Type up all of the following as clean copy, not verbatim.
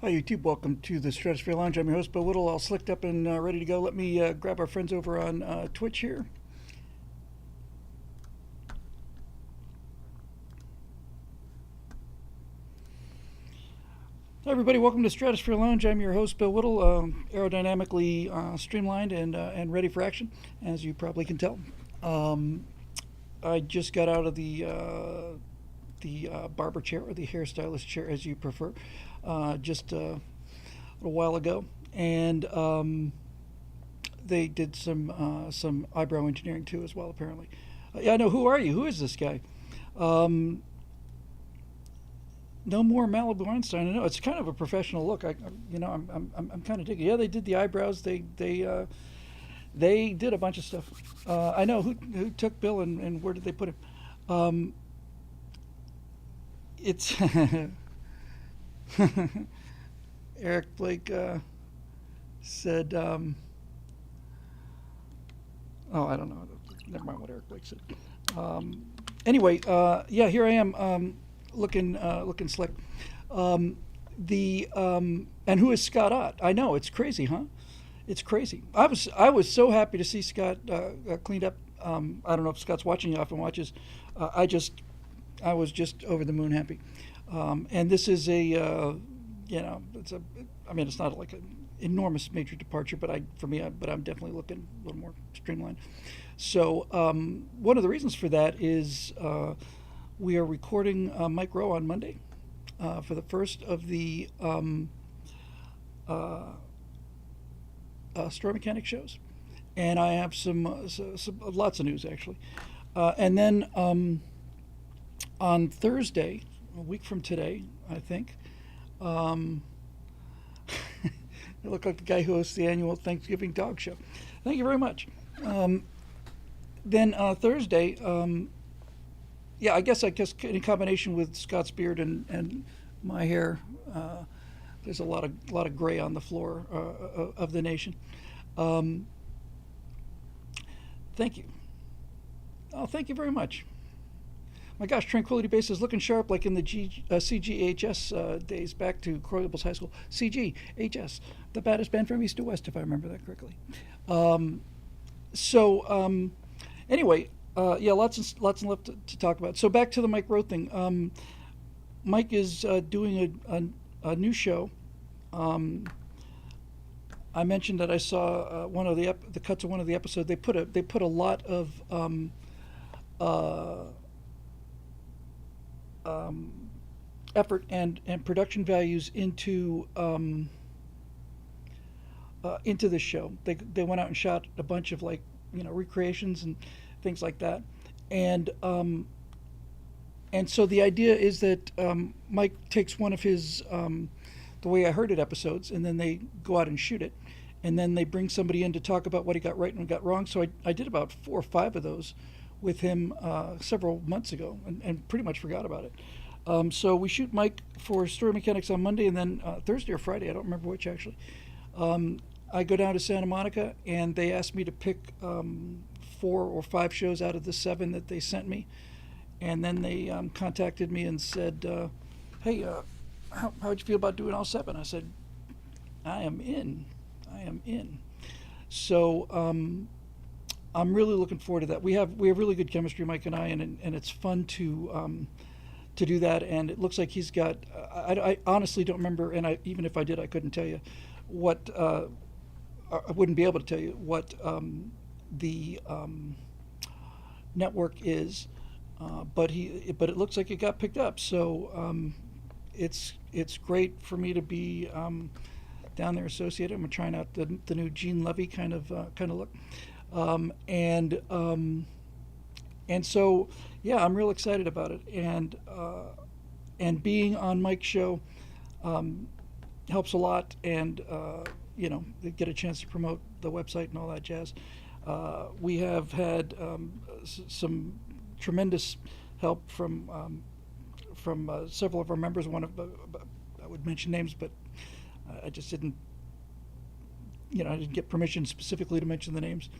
Hi YouTube, welcome to the Stratosphere Lounge. I'm your host, Bill Whittle, all slicked up and ready to go. Let me grab our friends over on Twitch here. Hi everybody, welcome to Stratosphere Lounge. I'm your host, Bill Whittle, aerodynamically streamlined and ready for action, as you probably can tell. I just got out of the barber chair, or the hairstylist chair, as you prefer, just a little while ago, and they did some eyebrow engineering too, as well. Apparently, yeah. I know. Who are you? Who is this guy? Um, no more Malibu Einstein. I know it's kind of a professional look. I'm kind of digging. Yeah, they did the eyebrows. They did a bunch of stuff. I know who took Bill and where did they put him. Um, it's Eric Blake said, "Oh, I don't know. Never mind what Eric Blake said." Um, anyway, yeah, here I am, looking slick. Um, and who is Scott Ott? I know it's crazy, huh? It's crazy. I was so happy to see Scott cleaned up. I don't know if Scott's watching. He often watches. I was just over the moon happy. And this is it's a. I mean, it's not like an enormous major departure, but but I'm definitely looking a little more streamlined. So one of the reasons for that is we are recording Mike Rowe on Monday for the first of the uh, Story Mechanic shows, and I have some lots of news actually, and then on Thursday, a week from today, I think. Um, I look like the guy who hosts the annual Thanksgiving dog show. Thank you very much. Um, then Thursday, yeah, I guess in combination with Scott's beard and my hair, there's a lot of gray on the floor of the nation. Um, thank you. Oh, thank you very much. My gosh, Tranquility Base is looking sharp like in the CGHS days back to Croyables High School. CGHS, the baddest band from east to west, if I remember that correctly. Um, so, anyway, yeah, lots and left to talk about. So back to the Mike Rowe thing. Mike is doing a new show. Um, I mentioned that I saw one of the cuts of one of the episodes. They put a lot of uh, um, effort and production values into this show. They went out and shot a bunch of, like, recreations and things like that, and so the idea is that Mike takes one of his the way I heard it episodes, and then they go out and shoot it, and then they bring somebody in to talk about what he got right and got wrong. So I did about 4 or 5 of those with him several months ago, and pretty much forgot about it. So we shoot Mike for Story Mechanics on Monday, and then Thursday or Friday, I don't remember which actually. I go down to Santa Monica, and they asked me to pick 4 or 5 shows out of the 7 that they sent me, and then they contacted me and said, "Hey, how'd you feel about doing all 7?" I said, "I am in. I am in." So I'm really looking forward to that. We have really good chemistry, Mike and I, and it's fun to do that. And it looks like he's got. I honestly don't remember, and even if I did, I couldn't tell you what. I wouldn't be able to tell you what the network is, but it looks like it got picked up. So it's great for me to be down there associated. I'm trying out the new Gene Levy kind of look, um, and um, and so yeah, I'm real excited about it, and being on Mike's show um, helps a lot, and they get a chance to promote the website and all that jazz. We have had some tremendous help from several of our members. One of I would mention names, but I just didn't. I didn't get permission specifically to mention the names.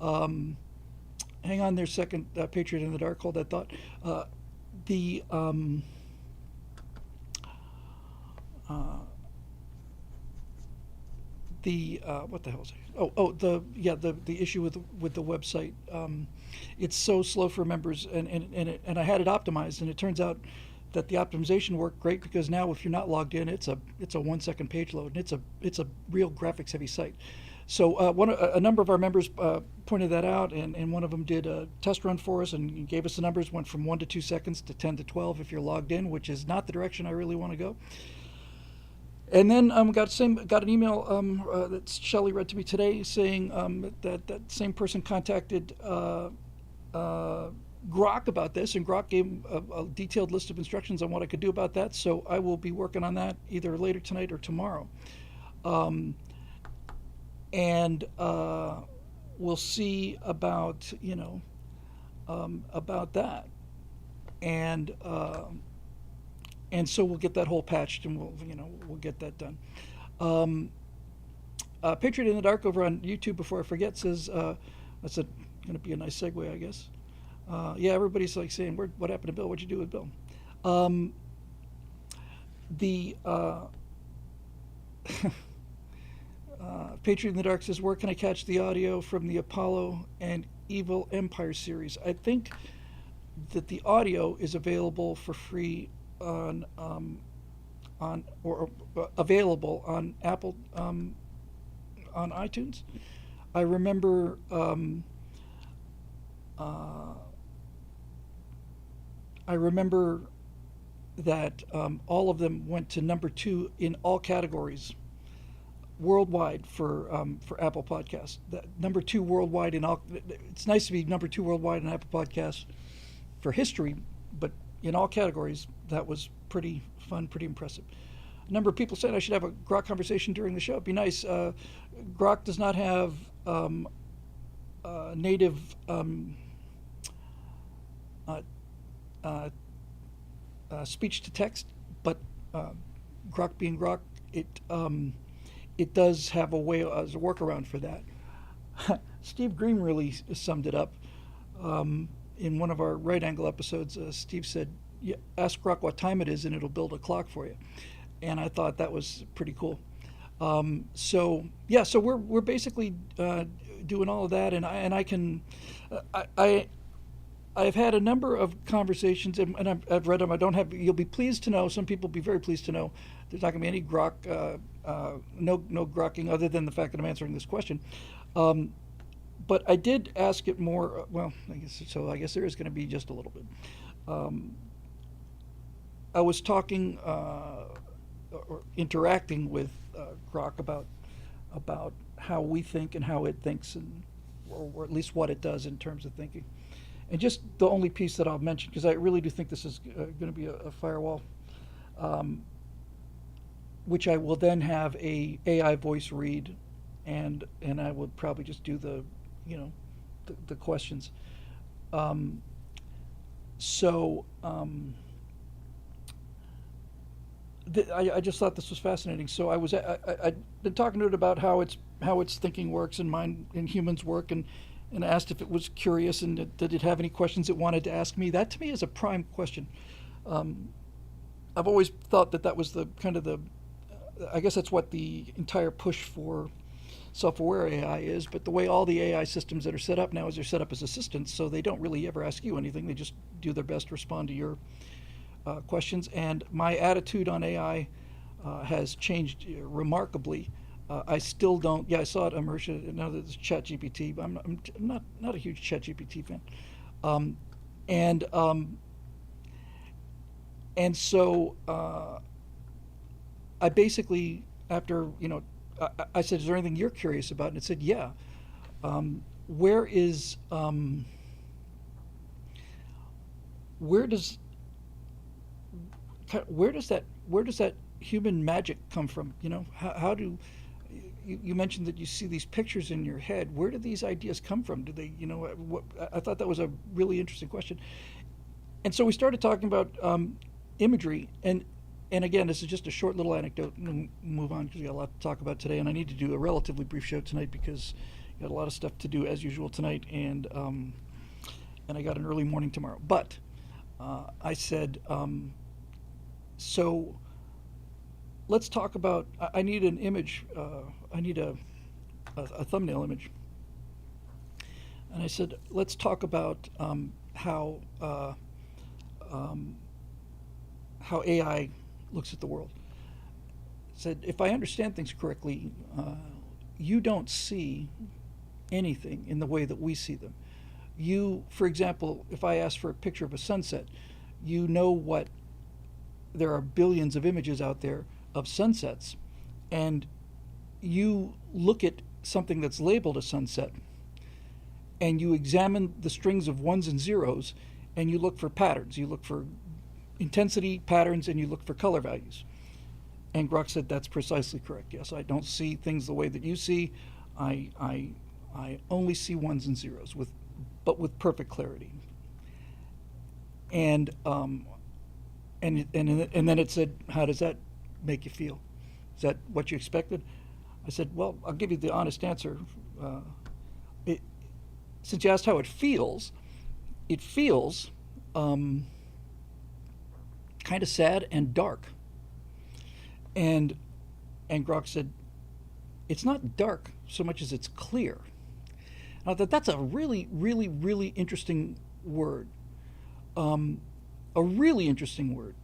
Um, Hang on there a second, Patriot in the Dark. Hold that thought. The uh, the what the hell is it? The issue with the website. It's so slow for members, and I had it optimized, and it turns out that the optimization worked great because now if you're not logged in, it's a 1 second page load, and it's a real graphics heavy site. So a number of our members pointed that out, and one of them did a test run for us and gave us the numbers. Went from 1 to 2 seconds to 10 to 12 if you're logged in, which is not the direction I really want to go. And then got an email that Shelley read to me today saying that same person contacted Grok about this, and Grok gave a detailed list of instructions on what I could do about that. So I will be working on that either later tonight or tomorrow. And we'll see about about that, and so we'll get that whole patched, and we'll get that done. Patriot in the Dark over on YouTube, before I forget, says that's going to be a nice segue, I guess. Yeah, everybody's like saying, what happened to Bill? What'd you do with Bill? Patriot in the Dark says, where can I catch the audio from the Apollo and Evil Empire series? I think that the audio is available for free on available on Apple on iTunes. I remember that all of them went to number 2 in all categories worldwide for Apple Podcasts. That number 2 worldwide in all. It's nice to be number 2 worldwide in Apple Podcasts for history, but in all categories, that was pretty fun, pretty impressive. A number of people said I should have a Grok conversation during the show. It'd be nice. Grok does not have native speech to text, but Grok being Grok, it does have a way as a workaround for that. Steve Green really summed it up in one of our right angle episodes. Steve said, yeah, ask Grok what time it is and it'll build a clock for you, and I thought that was pretty cool. So we're basically doing all of that, and I can I've had a number of conversations, and I've read them. I don't have. You'll be pleased to know. Some people will be very pleased to know. There's not going to be any Grok, no grokking, other than the fact that I'm answering this question. But I did ask it more. Well, I guess there is going to be just a little bit. I was talking or interacting with Grok about how we think and how it thinks, and or at least what it does in terms of thinking. And just the only piece that I'll mention, because I really do think this is going to be a firewall, which I will then have a AI voice read, and I would probably just do the questions. I just thought this was fascinating. So I'd been talking to it about how its thinking works and mine and humans work, and asked if it was curious and did it have any questions it wanted to ask me. That to me is a prime question. I've always thought that was the kind of I guess that's what the entire push for self-aware AI is, but the way all the AI systems that are set up now is they're set up as assistants, so they don't really ever ask you anything. They just do their best to respond to your questions. And my attitude on AI has changed remarkably. I still don't. Yeah, I saw it emerge. Now that it's ChatGPT, but I'm not a huge ChatGPT fan. And so I basically, after I said, "Is there anything you're curious about?" And it said, "Yeah." Where does that human magic come from? How do you mentioned that you see these pictures in your head? Where do these ideas come from? Do they, I thought that was a really interesting question. And so we started talking about imagery, and again, this is just a short little anecdote, and we'll move on because we got a lot to talk about today, and I need to do a relatively brief show tonight because I got a lot of stuff to do as usual tonight, and I got an early morning tomorrow. But I said, so let's talk about. I need an image I need a thumbnail image. And I said, let's talk about um, how AI looks at the world. I said, if I understand things correctly, you don't see anything in the way that we see them. You, for example, if I ask for a picture of a sunset, you know what, there are billions of images out there of sunsets, and you look at something that's labeled a sunset, and you examine the strings of ones and zeros, and you look for patterns. You look for intensity patterns, and you look for color values. And Grok said that's precisely correct. Yes, I don't see things the way that you see. I only see ones and zeros, but with perfect clarity. And and then it said, how does that make you feel? Is that what you expected? I said, well, I'll give you the honest answer. It, since you asked how it feels kind of sad and dark. And Grok said, it's not dark so much as it's clear. Now that's a really, really, really interesting word. A really interesting word.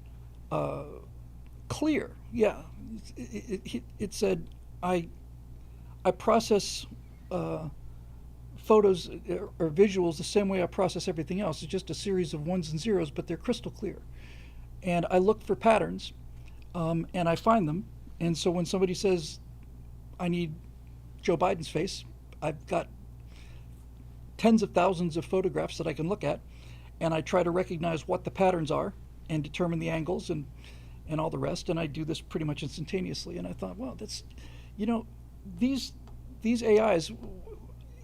Clear. Yeah. It said, I process photos or visuals the same way I process everything else. It's just a series of ones and zeros, but they're crystal clear. And I look for patterns, and I find them. And so when somebody says, I need Joe Biden's face, I've got tens of thousands of photographs that I can look at, and I try to recognize what the patterns are and determine the angles and all the rest. And I do this pretty much instantaneously. And I thought, well, that's, these AIs,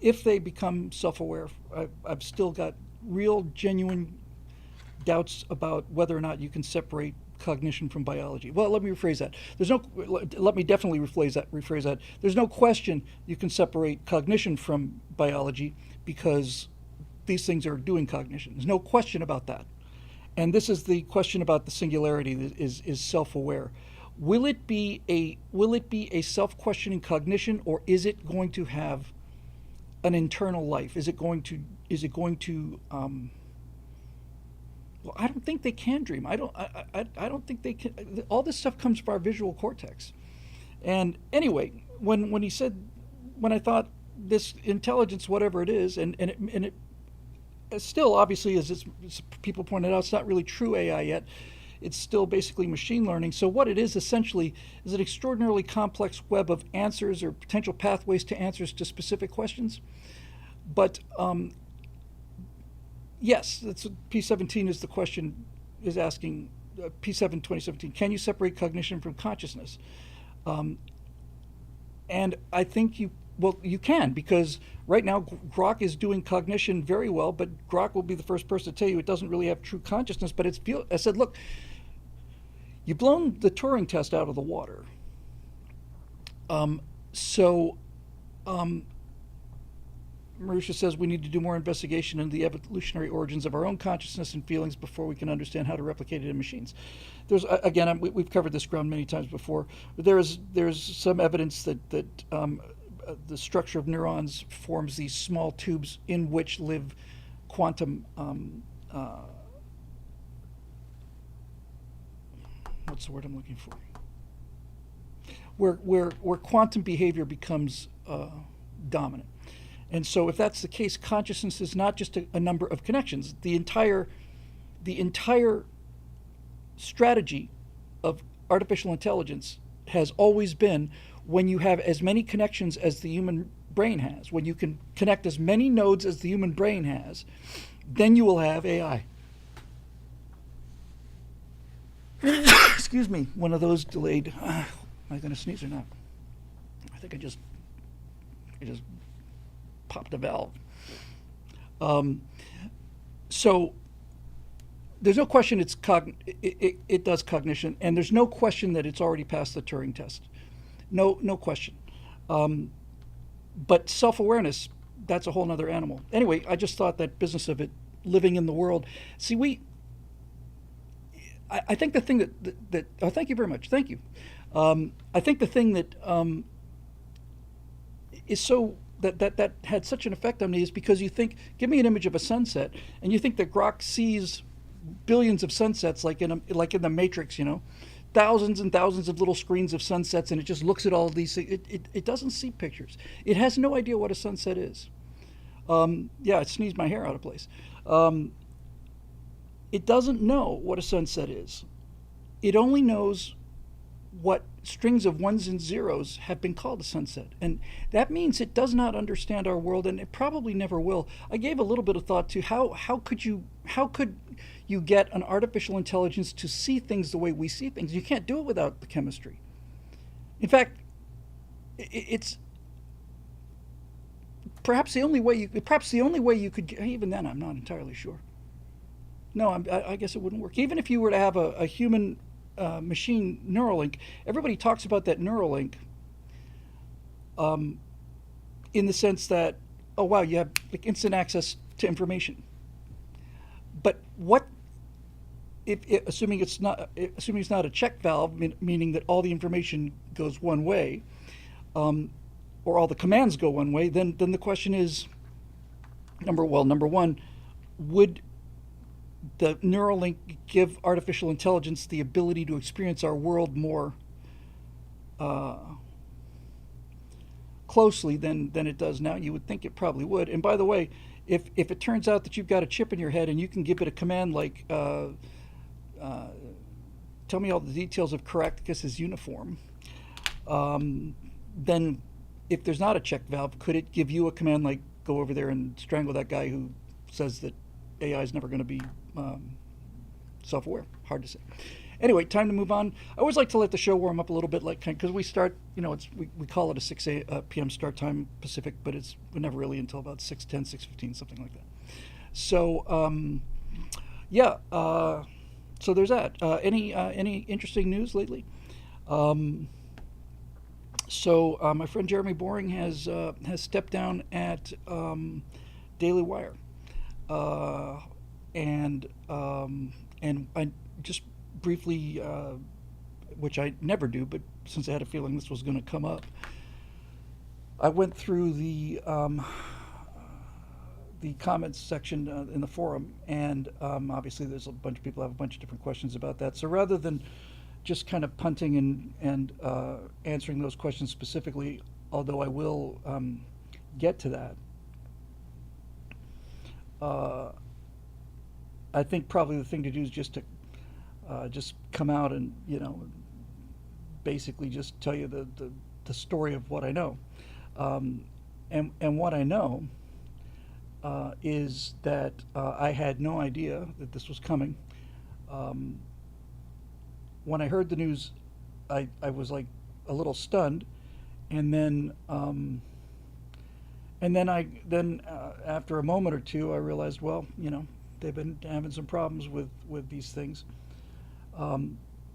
if they become self-aware, I've still got real, genuine doubts about whether or not you can separate cognition from biology. Well, let me rephrase that. Let me definitely rephrase that. There's no question you can separate cognition from biology because these things are doing cognition. There's no question about that. And this is the question about the singularity that is self-aware. Will it be a self-questioning cognition, or is it going to have an internal life? Is it going to well, I don't think they can dream. I don't think they can. All this stuff comes from our visual cortex. And anyway, when he said, when I thought this intelligence, whatever it is, and it still, obviously, as people pointed out, it's not really true AI yet. It's still basically machine learning. So what it is essentially is an extraordinarily complex web of answers or potential pathways to answers to specific questions. But yes, that's P17 is the question, is asking, P7 2017, can you separate cognition from consciousness? And I think you can, because right now Grok is doing cognition very well, but Grok will be the first person to tell you it doesn't really have true consciousness. But I said, look, you've blown the Turing test out of the water. Marusha says we need to do more investigation into the evolutionary origins of our own consciousness and feelings before we can understand how to replicate it in machines. There's again, we've covered this ground many times before. But there's some evidence that the structure of neurons forms these small tubes in which live quantum. What's the word I'm looking for? Where quantum behavior becomes dominant. And so if that's the case, consciousness is not just a number of connections. The entire strategy of artificial intelligence has always been, when you have as many connections as the human brain has, when you can connect as many nodes as the human brain has, then you will have AI. Excuse me, one of those delayed. Am I going to sneeze or not? I think I just popped a valve. So there's no question it does cognition, and there's no question that it's already passed the Turing test. No question. But self-awareness, that's a whole other animal. Anyway, I just thought that business of it living in the world. See, I think the thing that oh, thank you very much. Thank you. I think the thing that is so that had such an effect on me is because you think, give me an image of a sunset, and you think that Grok sees billions of sunsets like in the Matrix, thousands and thousands of little screens of sunsets, and it just looks at all of these things. It doesn't see pictures. It has no idea what a sunset is. Yeah, I sneezed my hair out of place. Um, it doesn't know what a sunset is. It only knows what strings of ones and zeros have been called a sunset. And that means it does not understand our world, and it probably never will. I gave a little bit of thought to how could you get an artificial intelligence to see things the way we see things? You can't do it without the chemistry. In fact, it's perhaps the only way you could, even then I'm not entirely sure. No, I guess it wouldn't work. Even if you were to have a human machine Neuralink, everybody talks about that Neuralink um, in the sense that, oh wow, you have like instant access to information. But what if assuming it's not a check valve, meaning that all the information goes one way, um, or all the commands go one way, then the question is, number one, would the Neuralink give artificial intelligence the ability to experience our world more uh, closely than it does now? You would think it probably would. And by the way, if it turns out that you've got a chip in your head and you can give it a command like, uh, tell me all the details of Caractacus's uniform, then if there's not a check valve, could it give you a command like, go over there and strangle that guy who says that AI is never going to be um, self-aware? Hard to say. Anyway, time to move on. I always like to let the show warm up a little bit, like because we start, we call it a 6 p.m. start time Pacific, but we're never really until about 6:10, 6:15, something like that. So yeah, so there's that. Any interesting news lately? Um, so my friend Jeremy Boring has stepped down at Daily Wire, uh, and I just briefly, which I never do, but since I had a feeling this was going to come up, I went through the comments section in the forum, and obviously there's a bunch of people have a bunch of different questions about that. So rather than just kind of punting and answering those questions specifically, although I will get to that, uh, I think probably the thing to do is just to just come out and basically just tell you the story of what I know, and what I know is that I had no idea that this was coming. Um, when I heard the news, I was like a little stunned, and then after a moment or two, I realized, well, they've been having some problems with these things.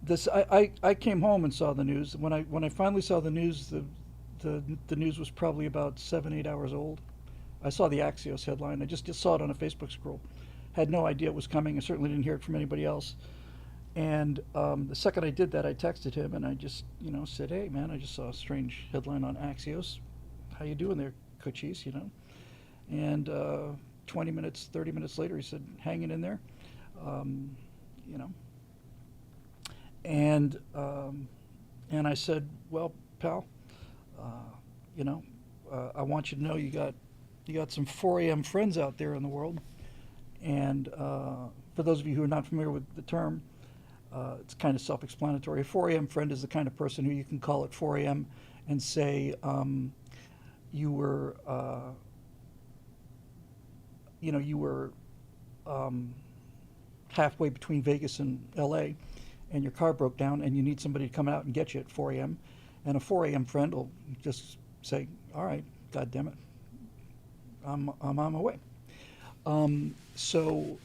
This I came home and saw the news. When I finally saw the news, the news was probably about 7 8 hours old. I saw the Axios headline. I just saw it on a Facebook scroll. Had no idea it was coming. I certainly didn't hear it from anybody else. And the second I did that, I texted him and I just said, "Hey man, I just saw a strange headline on Axios. How you doing there, Cochise?" And 20 minutes, 30 minutes later, he said, "Hanging in there." Um, you know, and I said, "Well, pal, uh, I want you to know you got some 4 a.m. friends out there in the world." And for those of you who are not familiar with the term, it's kind of self-explanatory. A 4 a.m. friend is the kind of person who you can call at 4 a.m. and say you were, you were halfway between Vegas and L.A. and your car broke down and you need somebody to come out and get you at 4 a.m. And a 4 a.m. friend will just say, "All right, God damn it, I'm on my way." So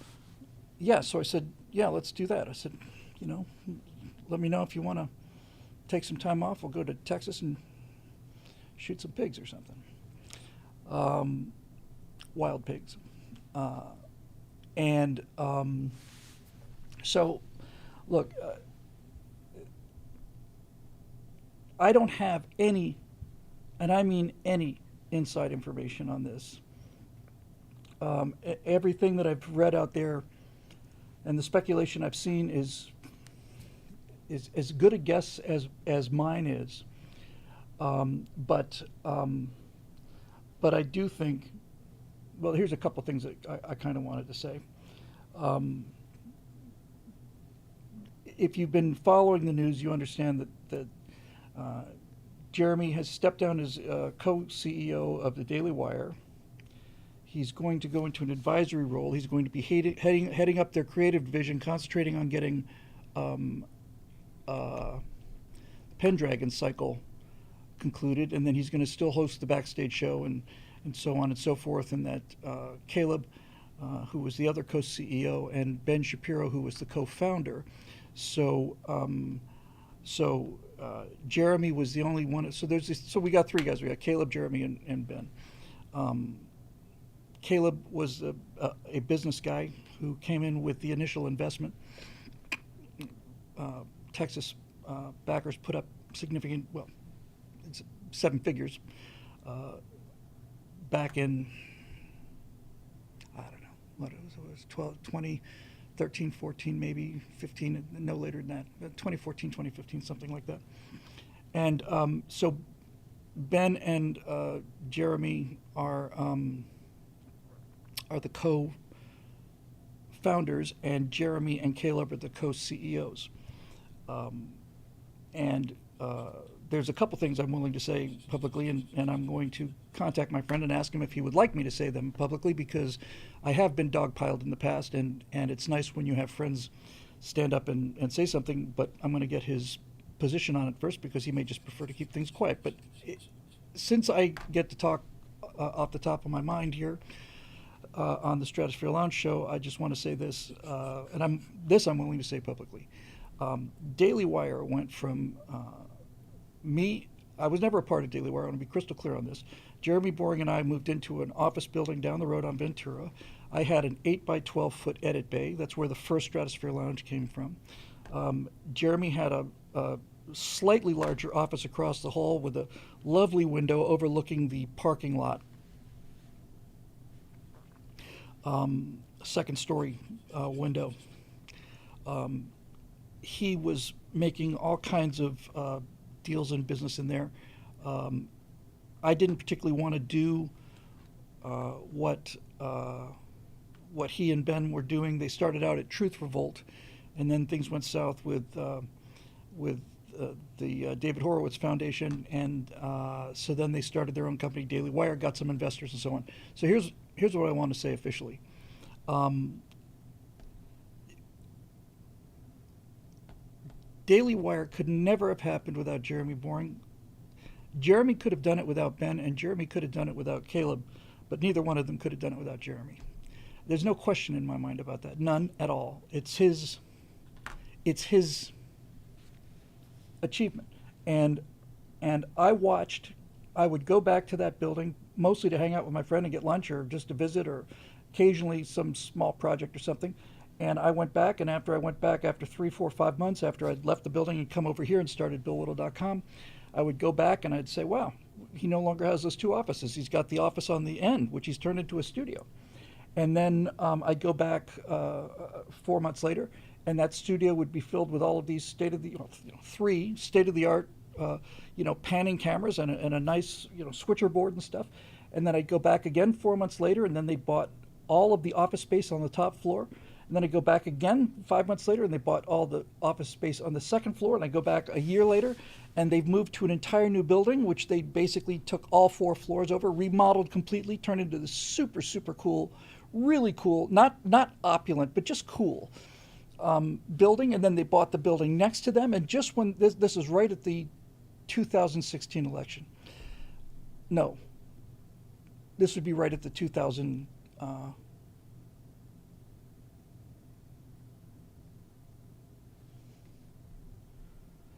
yeah, so I said, "Yeah, let's do that." I said, let me know if you want to take some time off. We'll go to Texas and shoot some pigs or something. Wild pigs. And so, look, I don't have any, and I mean any, inside information on this. Everything that I've read out there and the speculation I've seen is as good a guess as mine is. But I do think, well, here's a couple things that I kind of wanted to say. If you've been following the news, you understand that Jeremy has stepped down as co-CEO of the Daily Wire. He's going to go into an advisory role. He's going to be heading up their creative division, concentrating on getting Pendragon cycle concluded, and then he's going to still host the backstage show and so on and so forth. And that Caleb, who was the other co-CEO, and Ben Shapiro, who was the co-founder. So Jeremy was the only one. So we got three guys. We got Caleb, Jeremy, and Ben. Caleb was a business guy who came in with the initial investment. Texas backers put up significant, well, it's 7 figures back in, I don't know, what it was 12, 2013, 14, maybe 15, no later than that, 2014, 2015, something like that. And so Ben and Jeremy are the co-founders, and Jeremy and Caleb are the co-CEOs. There's a couple things I'm willing to say publicly, and I'm going to contact my friend and ask him if he would like me to say them publicly, because I have been dogpiled in the past, and it's nice when you have friends stand up and say something, but I'm going to get his position on it first, because he may just prefer to keep things quiet. But since I get to talk off the top of my mind here on the Stratosphere Lounge show, I just want to say this, and I'm willing to say publicly. Daily Wire went from me. I was never a part of Daily Wire. I want to be crystal clear on this. Jeremy Boring and I moved into an office building down the road on Ventura. I had an 8 by 12 foot edit bay. That's where the first Stratosphere Lounge came from. Jeremy had a slightly larger office across the hall with a lovely window overlooking the parking lot. Second story window. He was making all kinds of deals in business in there. I didn't particularly want to do what he and Ben were doing. They started out at Truth Revolt, and then things went south with the David Horowitz Foundation, and so then they started their own company, Daily Wire, got some investors and so on. So here's what I want to say officially. Daily Wire could never have happened without Jeremy Boring. Jeremy could have done it without Ben, and Jeremy could have done it without Caleb, but neither one of them could have done it without Jeremy. There's no question in my mind about that, none at all. It's his achievement, and I would go back to that building mostly to hang out with my friend and get lunch, or just to visit, or occasionally some small project or something. And I went back, and after 3, 4, 5 months after I'd left the building and come over here and started BillWhittle.com, I would go back and I'd say, wow, he no longer has those 2 offices. He's got the office on the end, which he's turned into a studio. And then I'd go back 4 months later, and that studio would be filled with all of these 3 state-of-the-art, panning cameras and a nice, switcher board and stuff. And then I'd go back again 4 months later, and then they bought all of the office space on the top floor. And then I go back again 5 months later, and they bought all the office space on the second floor. And I go back a year later, and they've moved to an entire new building, which they basically took all 4 floors over, remodeled completely, turned into this super, super cool, really cool, not opulent, but just cool building. And then they bought the building next to them. And just when this is right at the 2016 election. No, this would be right at the 2000.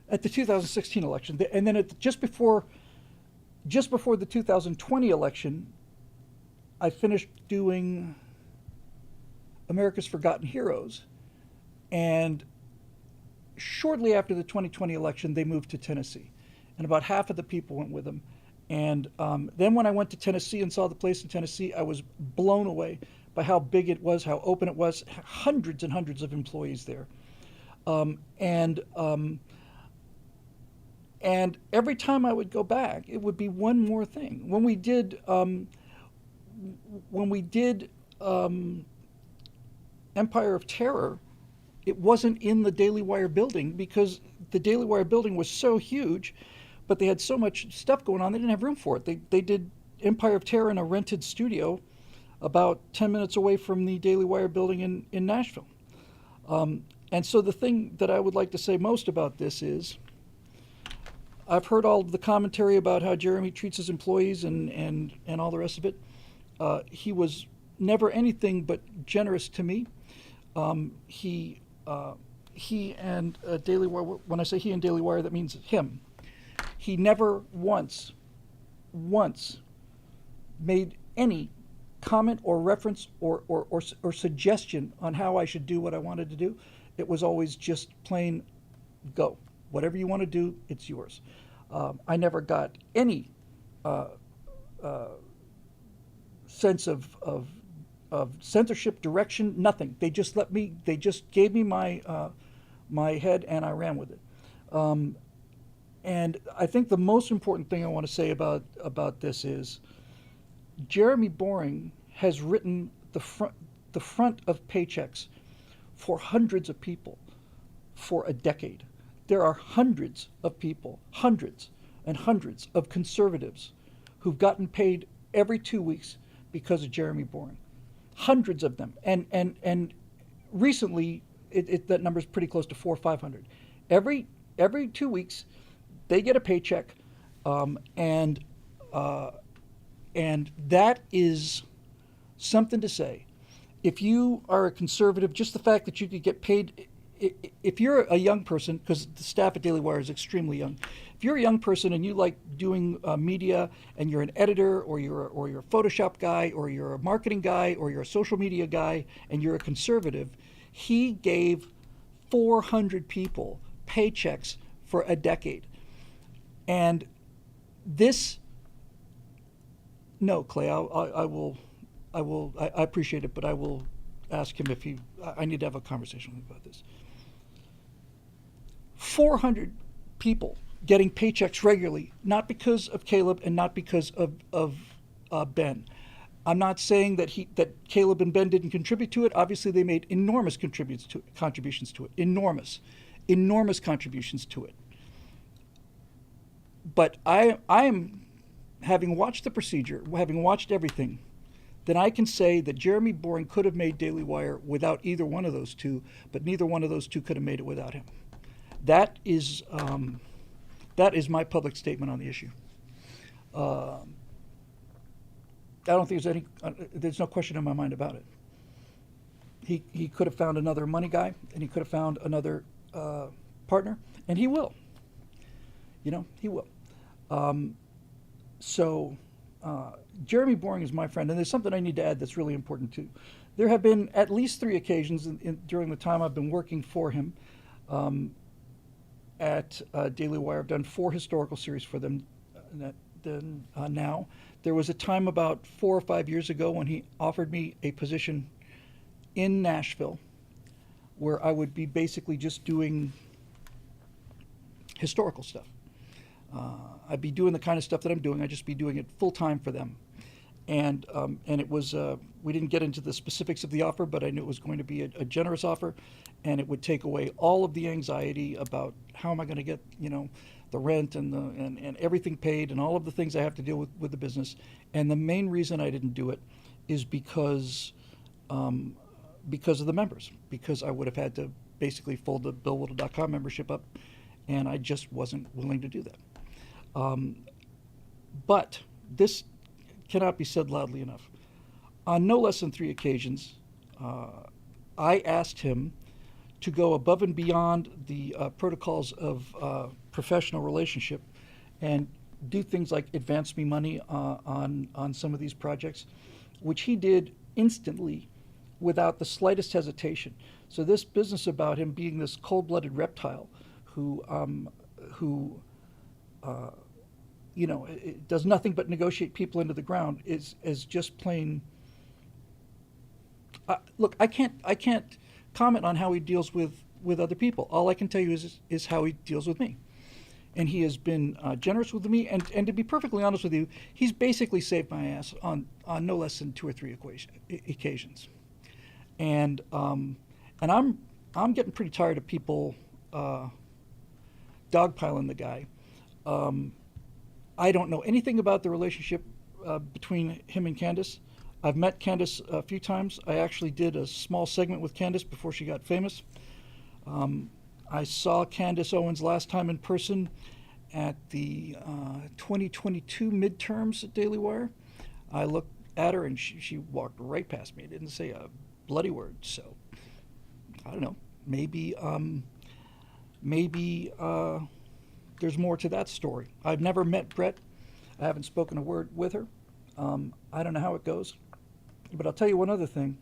At the 2016 election, and then just before the 2020 election, I finished doing America's Forgotten Heroes, and shortly after the 2020 election, they moved to Tennessee, and about half of the people went with them, And then when I went to Tennessee and saw the place in Tennessee, I was blown away by how big it was, how open it was, hundreds and hundreds of employees there. Um, and um, and every time I would go back, it would be one more thing. When we did um, Empire of Terror, it wasn't in the Daily Wire building because the Daily Wire building was so huge, but they had so much stuff going on, they didn't have room for it. They did Empire of Terror in a rented studio about 10 minutes away from the Daily Wire building in Nashville. And so the thing that I would like to say most about this is I've heard all of the commentary about how Jeremy treats his employees and all the rest of it. He was never anything but generous to me. Um, he he and Daily Wire. When I say he and Daily Wire, that means him. He never once made any comment or reference or suggestion on how I should do what I wanted to do. It was always just plain go. Whatever you want to do, it's yours. I never got any uh, uh, sense of censorship, direction, nothing. They just gave me my head and I ran with it. Um, and I think the most important thing I want to say about this is Jeremy Boring has written the front of paychecks for hundreds of people for a decade. There are hundreds of people, hundreds and hundreds of conservatives who've gotten paid every 2 weeks because of Jeremy Boring. Hundreds of them. And recently, that number is pretty close to 400 or 500. Every 2 weeks, they get a paycheck, um, and uh, and that is something to say. If you are a conservative, just the fact that you could get paid, if you're a young person, because the staff at Daily Wire is extremely young, if you're a young person and you like doing media and you're an editor or you're a Photoshop guy or you're a marketing guy or you're a social media guy and you're a conservative, he gave 400 people paychecks for a decade. And this, no, Clay, I appreciate it, but I will ask him if I need to have a conversation with him about this. 400 people getting paychecks regularly, not because of Caleb and not because of Ben. I'm not saying that Caleb and Ben didn't contribute to it. Obviously, they made enormous contributions to it, enormous contributions to it. But I am, having watched the procedure, having watched everything, then I can say that Jeremy Boring could have made Daily Wire without either one of those two, but neither one of those two could have made it without him. That is my public statement on the issue. I don't think there's no question in my mind about it. He could have found another money guy, and he could have found another partner, and he will. He will. So Jeremy Boring is my friend, and there's something I need to add that's really important too. There have been at least 3 occasions during the time I've been working for him at Daily Wire. I've done 4 historical series for them now. There was a time about 4 or 5 years ago when he offered me a position in Nashville where I would be basically just doing historical stuff. I'd be doing the kind of stuff that I'm doing. I'd just be doing it full time for them. And it was, we didn't get into the specifics of the offer, but I knew it was going to be a generous offer, and it would take away all of the anxiety about how am I going to get, the rent and everything paid and all of the things I have to deal with the business. And the main reason I didn't do it is because of the members, because I would have had to basically fold the BillWhittle.com membership up, and I just wasn't willing to do that. But this cannot be said loudly enough. On no less than 3 occasions, I asked him to go above and beyond the protocols of professional relationship and do things like advance me money on some of these projects, which he did instantly without the slightest hesitation. So this business about him being this cold-blooded reptile who it does nothing but negotiate people into the ground, is just plain. Look, I can't comment on how he deals with other people. All I can tell you is how he deals with me, and he has been generous with me. And to be perfectly honest with you, he's basically saved my ass on no less than two or three occasions. And I'm getting pretty tired of people dogpiling the guy. I don't know anything about the relationship between him and Candace. I've met Candace a few times. I actually did a small segment with Candace before she got famous. I saw Candace Owens last time in person at the 2022 midterms at Daily Wire. I looked at her and she walked right past me. Didn't say a bloody word. So I don't know. Maybe there's more to that story. I've never met Brett. I haven't spoken a word with her. I don't know how it goes. But I'll tell you one other thing,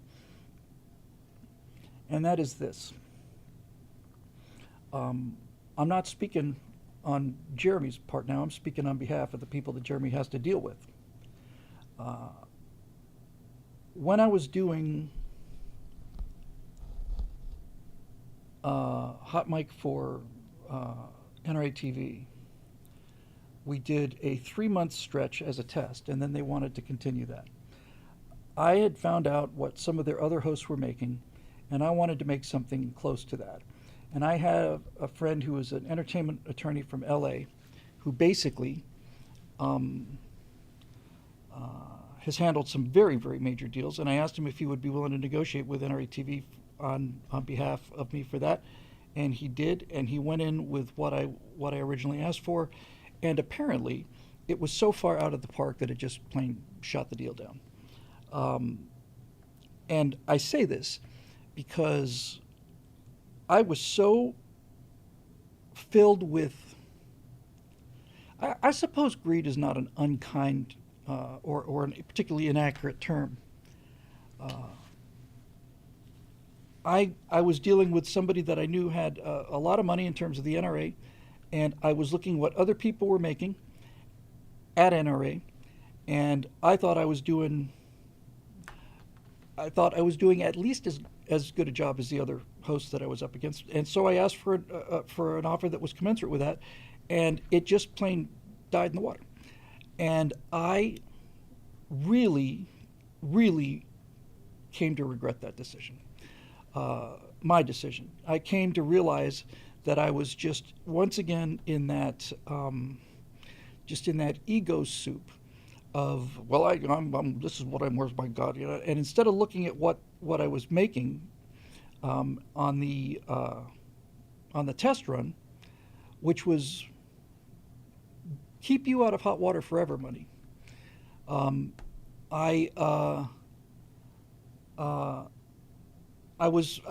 and that is this. I'm not speaking on Jeremy's part now. I'm speaking on behalf of the people that Jeremy has to deal with. When I was doing Hot Mic for NRA TV, we did a 3-month stretch as a test, and then they wanted to continue that. I had found out what some of their other hosts were making, and I wanted to make something close to that. And I have a friend who is an entertainment attorney from LA who basically has handled some very, very major deals. And I asked him if he would be willing to negotiate with NRA TV on behalf of me for that. And he did, and he went in with what I originally asked for. And apparently, it was so far out of the park that it just plain shot the deal down. And I say this because I was so filled with, I suppose greed is not an unkind or a particularly inaccurate term. I was dealing with somebody that I knew had a lot of money in terms of the NRA, and I was looking what other people were making at NRA, and I thought I was doing at least as good a job as the other hosts that I was up against, and so I asked for an offer that was commensurate with that, and it just plain died in the water. And I really, really came to regret that decision. My decision. I came to realize that I was just once again in that ego soup of, well, I'm this is what I'm worth, my God, you know. And instead of looking at what I was making on the test run, which was keep you out of hot water forever money, I was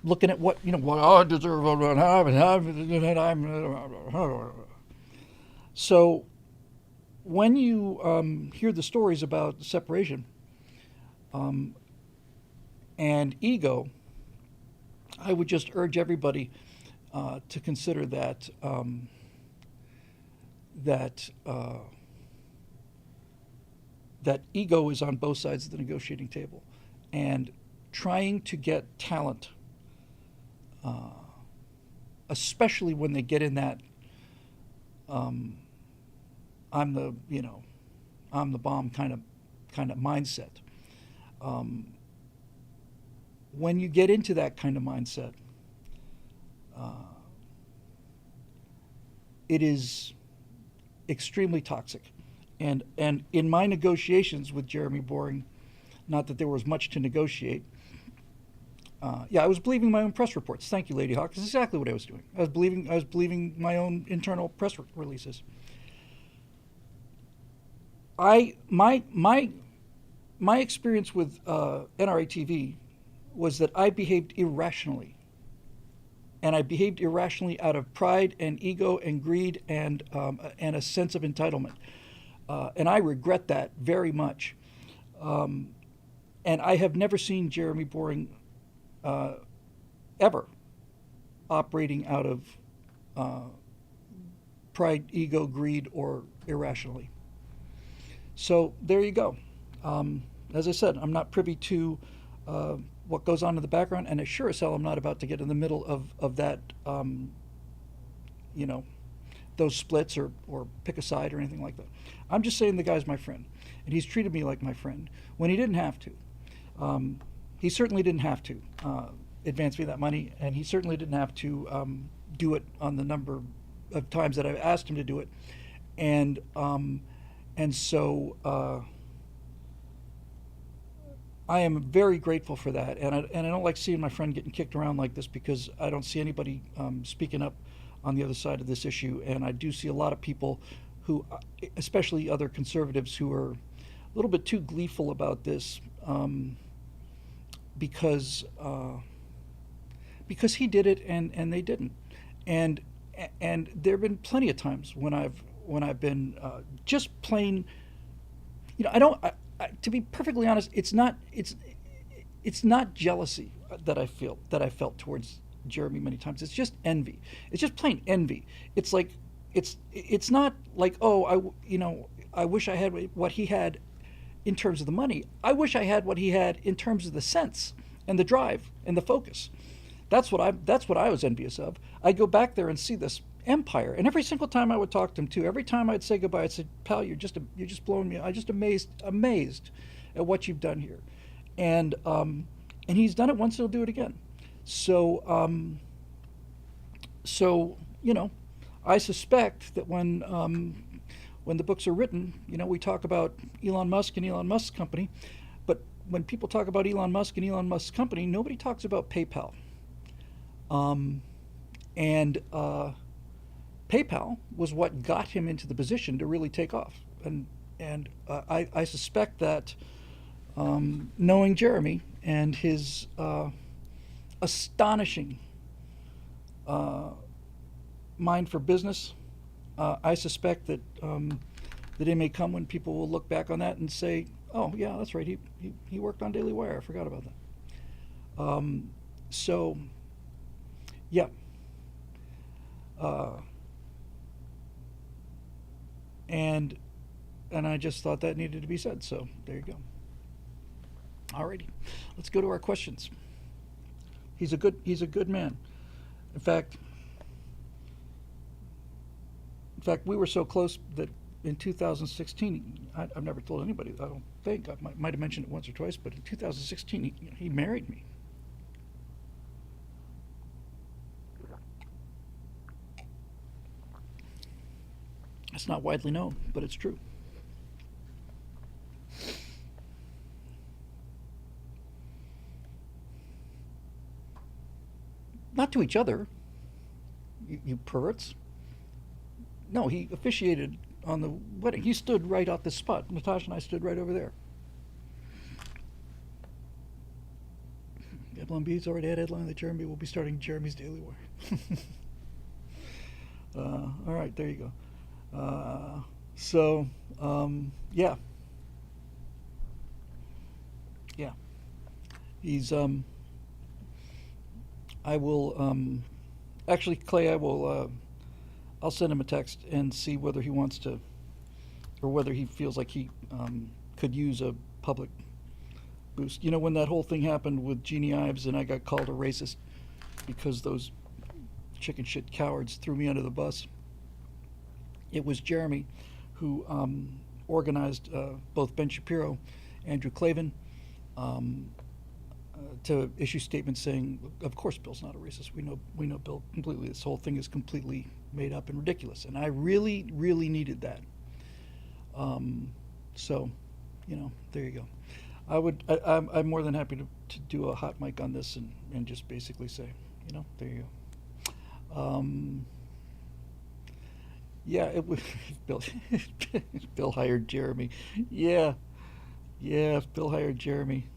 looking at what I deserve, so when you hear the stories about separation and ego, I would just urge everybody to consider that that ego is on both sides of the negotiating table, and trying to get talent, especially when they get in that I'm the bomb kind of mindset. When you get into that kind of mindset, it is extremely toxic. And in my negotiations with Jeremy Boring, not that there was much to negotiate. I was believing my own press reports. Thank you, Lady Hawk. That's exactly what I was doing. I was believing my own internal press releases. My experience with NRA TV was that I behaved irrationally, and I behaved irrationally out of pride and ego and greed and a sense of entitlement, and I regret that very much. And I have never seen Jeremy Boring ever operating out of pride, ego, greed, or irrationally. So there you go. As I said, I'm not privy to what goes on in the background, and sure as hell I'm not about to get in the middle of that, you know, those splits or pick a side or anything like that. I'm just saying the guy's my friend, and he's treated me like my friend when he didn't have to. He certainly didn't have to advance me that money, and he certainly didn't have to do it on the number of times that I've asked him to do it, and so I am very grateful for that, and I don't like seeing my friend getting kicked around like this because I don't see anybody speaking up on the other side of this issue, and I do see a lot of people who, especially other conservatives, who are a little bit too gleeful about this because he did it and they didn't, and there have been plenty of times when I've been just plain, you know, to be perfectly honest, it's not jealousy that I felt towards Jeremy many times. It's just envy. It's just plain envy. It's like it's not like, oh, I wish I had what he had in terms of the money. I wish I had what he had in terms of the sense and the drive and the focus. That's what I was envious of. I'd go back there and see this empire, and every single time I would talk to him too, every time I'd say goodbye, I'd say, "Pal, you're just blowing me. I'm just amazed at what you've done here," and he's done it once, he'll do it again. So you know, I suspect that when the books are written, you know, we talk about Elon Musk and Elon Musk's company, but when people talk about Elon Musk and Elon Musk's company, nobody talks about PayPal. And PayPal was what got him into the position to really take off. And I suspect that knowing Jeremy and his astonishing mind for business, I suspect that the day may come when people will look back on that and say, "Oh yeah, that's right. He worked on Daily Wire. I forgot about that." So yeah. And I just thought that needed to be said. So there you go. Alrighty, let's go to our questions. He's a good man. In fact, we were so close that in 2016, I've never told anybody. I don't think I might have mentioned it once or twice, but in 2016, he married me. It's not widely known, but it's true. Not to each other, you perverts. No, he officiated on the wedding. He stood right at the spot. Natasha and I stood right over there. Gablon Beats already had a headline that Jeremy will be starting Jeremy's Daily Wire. All right, there you go. Yeah. He's I will actually, Clay, I'll send him a text and see whether he wants to, or whether he feels like he could use a public boost. You know, when that whole thing happened with Jeannie Ives and I got called a racist because those chicken shit cowards threw me under the bus, it was Jeremy who organized both Ben Shapiro, Andrew Klavan, to issue statements saying, "Of course, Bill's not a racist. We know Bill completely. This whole thing is completely made up and ridiculous." And I really, really needed that. So, you know, there you go. I'm more than happy to do a hot mic on this and just basically say, you know, there you go. Yeah, it was Bill. Bill hired Jeremy. Yeah, if Bill hired Jeremy.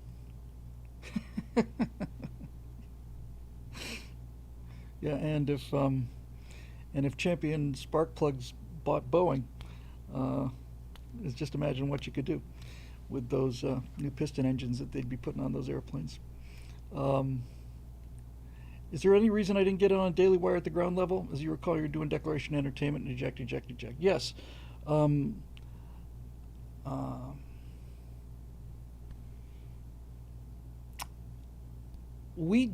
Yeah, and if Champion Spark Plugs bought Boeing, just imagine what you could do with those new piston engines that they'd be putting on those airplanes. Is there any reason I didn't get on Daily Wire at the ground level? As you recall, you're doing declaration entertainment and eject, eject, eject. Yes. Um, uh, we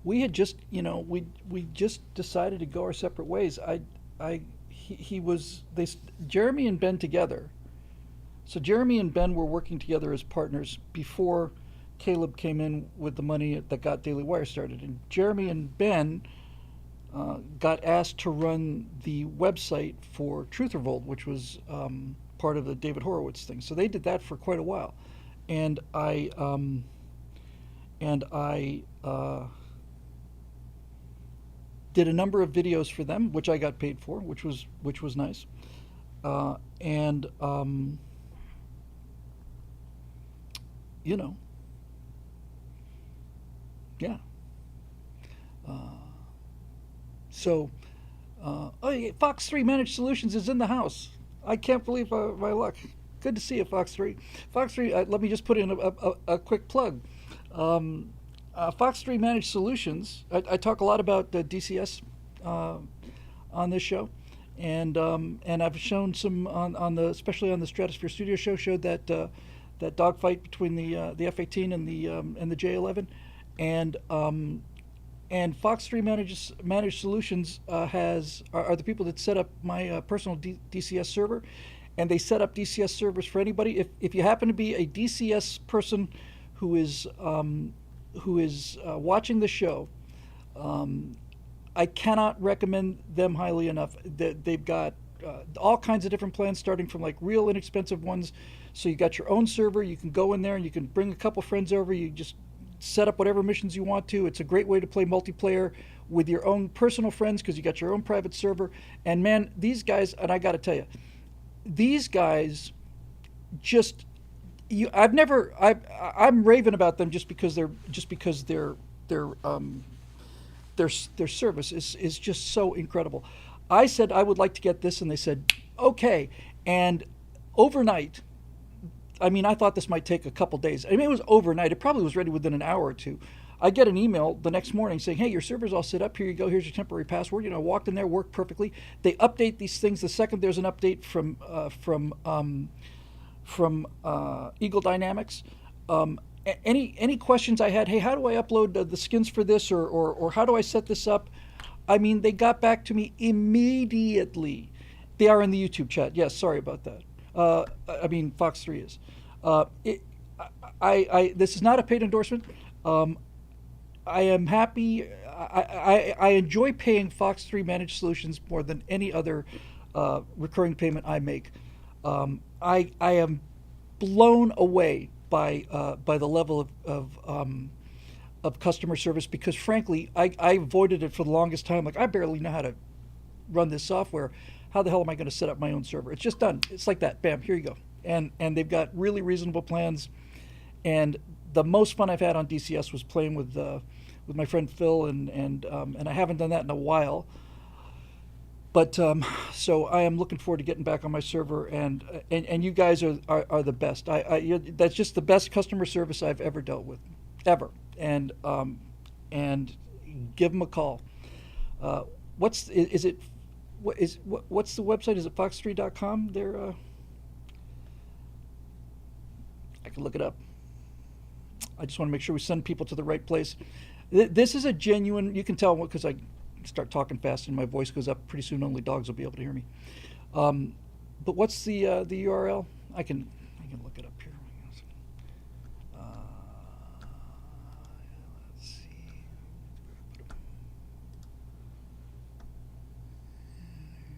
we had just, we just decided to go our separate ways. He was they Jeremy and Ben together. So Jeremy and Ben were working together as partners before Caleb came in with the money that got Daily Wire started. And Jeremy and Ben got asked to run the website for Truth Revolt, which was part of the David Horowitz thing. So they did that for quite a while, and I did a number of videos for them, which I got paid for, which was nice, and you know, yeah. Uh, so, oh, yeah, Fox 3 Managed Solutions is in the house. I can't believe my luck. Good to see you, Fox 3. Fox 3, let me just put in a quick plug. Um, Fox 3 Managed Solutions, I talk a lot about DCS uh, on this show. And I've shown some on the, especially on the Stratosphere Studio show, showed that dogfight between the F-18 and the J-11, and and Fox 3 Managed Solutions are the people that set up my personal DCS server, and they set up DCS servers for anybody. If you happen to be a DCS person who is watching the show, um, I cannot recommend them highly enough. They've got all kinds of different plans, starting from like real inexpensive ones. So you got your own server. You can go in there and you can bring a couple friends over. You just set up whatever missions you want to. It's a great way to play multiplayer with your own personal friends because you got your own private server. And man, these guys, and I got to tell you, these guys just I've never I'm raving about them just because they're their service is just so incredible. I said I would like to get this, and they said okay. And overnight, I mean, I thought this might take a couple days. I mean, it was overnight. It probably was ready within an hour or two. I get an email the next morning saying, "Hey, your server's all set up. Here you go. Here's your temporary password." I walked in there, worked perfectly. They update these things the second there's an update from Eagle Dynamics. Any questions I had? Hey, how do I upload the skins for this, or how do I set this up? I mean, they got back to me immediately. They are in the YouTube chat. Yes, sorry about that. I mean, Fox 3 is. It, this is not a paid endorsement. Um, I am happy. I enjoy paying Fox 3 Managed Solutions more than any other recurring payment I make. I am blown away by the level of customer service, because frankly I avoided it for the longest time. Like, I barely know how to run this software. How the hell am I going to set up my own server? It's just done. It's like that. Bam, here you go. And they've got really reasonable plans. And the most fun I've had on DCS was playing with my friend Phil, and I haven't done that in a while. But so I am looking forward to getting back on my server, and you guys are the best. That's just the best customer service I've ever dealt with, ever. And give them a call. What's is it? What's the website? Is it fox3.com? I can look it up. I just want to make sure we send people to the right place. This is a genuine. You can tell because I start talking fast and my voice goes up. Pretty soon, only dogs will be able to hear me. But what's the URL? I can look it up here.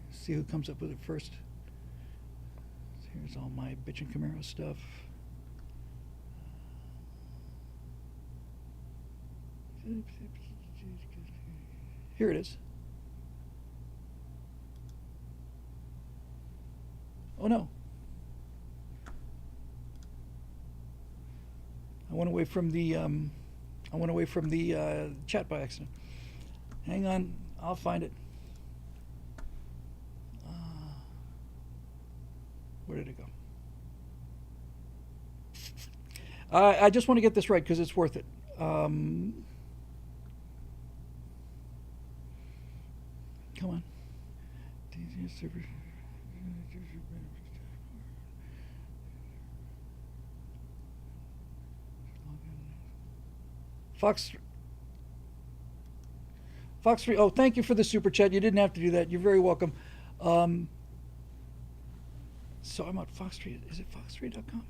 Let's see who comes up with it first. Here's all my bitch and Camaro stuff. Here it is. Oh no. I went away from the chat by accident. Hang on, I'll find it. Where did it go? I just want to get this right because it's worth it. Come on. Fox Fox 3. Oh, thank you for the super chat. You didn't have to do that. You're very welcome. So I'm on Fox 3. Is it fox3.com?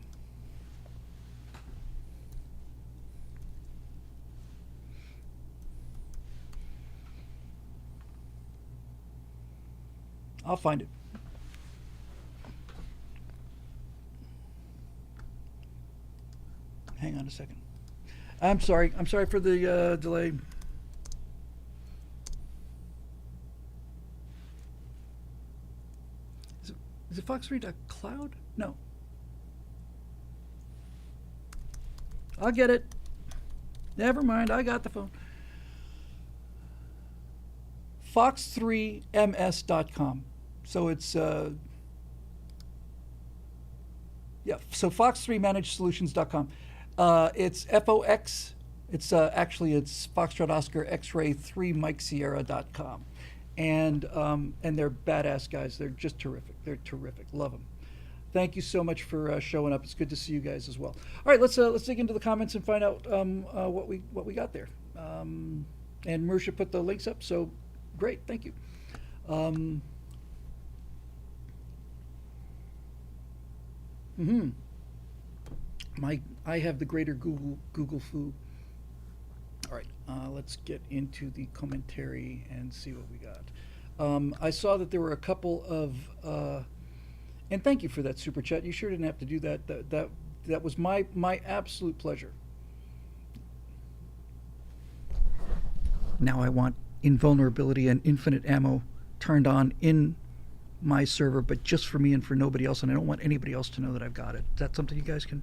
I'll find it. Hang on a second. I'm sorry. I'm sorry for the delay. Is it fox3.cloud? No. I'll get it. Never mind. I got the phone. Fox3ms.com. So it's yeah. So fox3managed-solutions.com. It's FOX. It's actually it's Foxtrot Oscar X-Ray 3 Mike Sierra.com. And they're badass guys. They're just terrific. They're terrific. Love them. Thank you so much for showing up. It's good to see you guys as well. All right, let's dig into the comments and find out what we got there. And Marisha put the links up, so great. Thank you. I have the greater Google foo. All right, let's get into the commentary and see what we got. I saw that there were a couple of, and thank you for that super chat. You sure didn't have to do that. That was my absolute pleasure. Now I want invulnerability and infinite ammo turned on in my server, but just for me and for nobody else, and I don't want anybody else to know that I've got it. Is that something you guys can?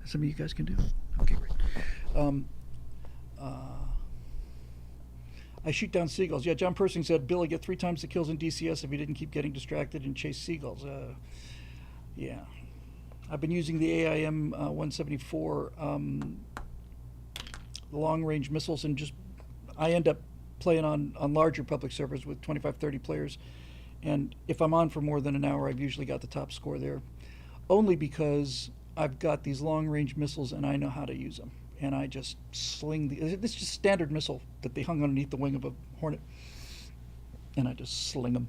Something you guys can do? Okay, great. I shoot down seagulls. Yeah, John Persing said, Bill, I get 3 times the kills in DCS if he didn't keep getting distracted and chase seagulls. Yeah. I've been using the AIM 174, the long-range missiles, and just I end up playing on larger public servers with 25, 30 players. And if I'm on for more than an hour, I've usually got the top score there. Only because I've got these long-range missiles and I know how to use them. And I just sling this is just standard missile that they hung underneath the wing of a Hornet. And I just sling them.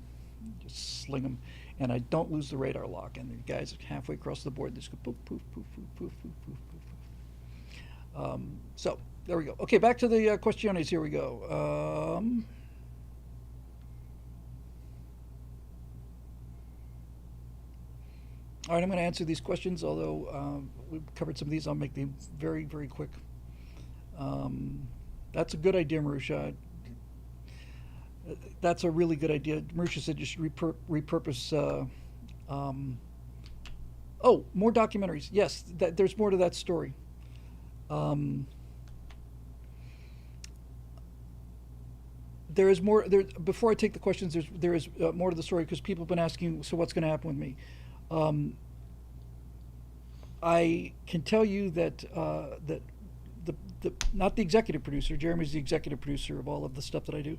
And I don't lose the radar lock. And the guys halfway across the board, they just go poof, poof, poof, poof, poof, poof, poof, poof. So, there we go. Okay, back to the questiones. Here we go. All right, I'm going to answer these questions, although we've covered some of these. I'll make them very, very quick. That's a good idea, Marusha. That's a really good idea. Marusha said you should repurpose. Oh, more documentaries. Yes, there's more to that story. There is more. Before I take the questions, there is more to the story because people have been asking, so what's going to happen with me? I can tell you that that not the executive producer. Jeremy's the executive producer of all of the stuff that I do,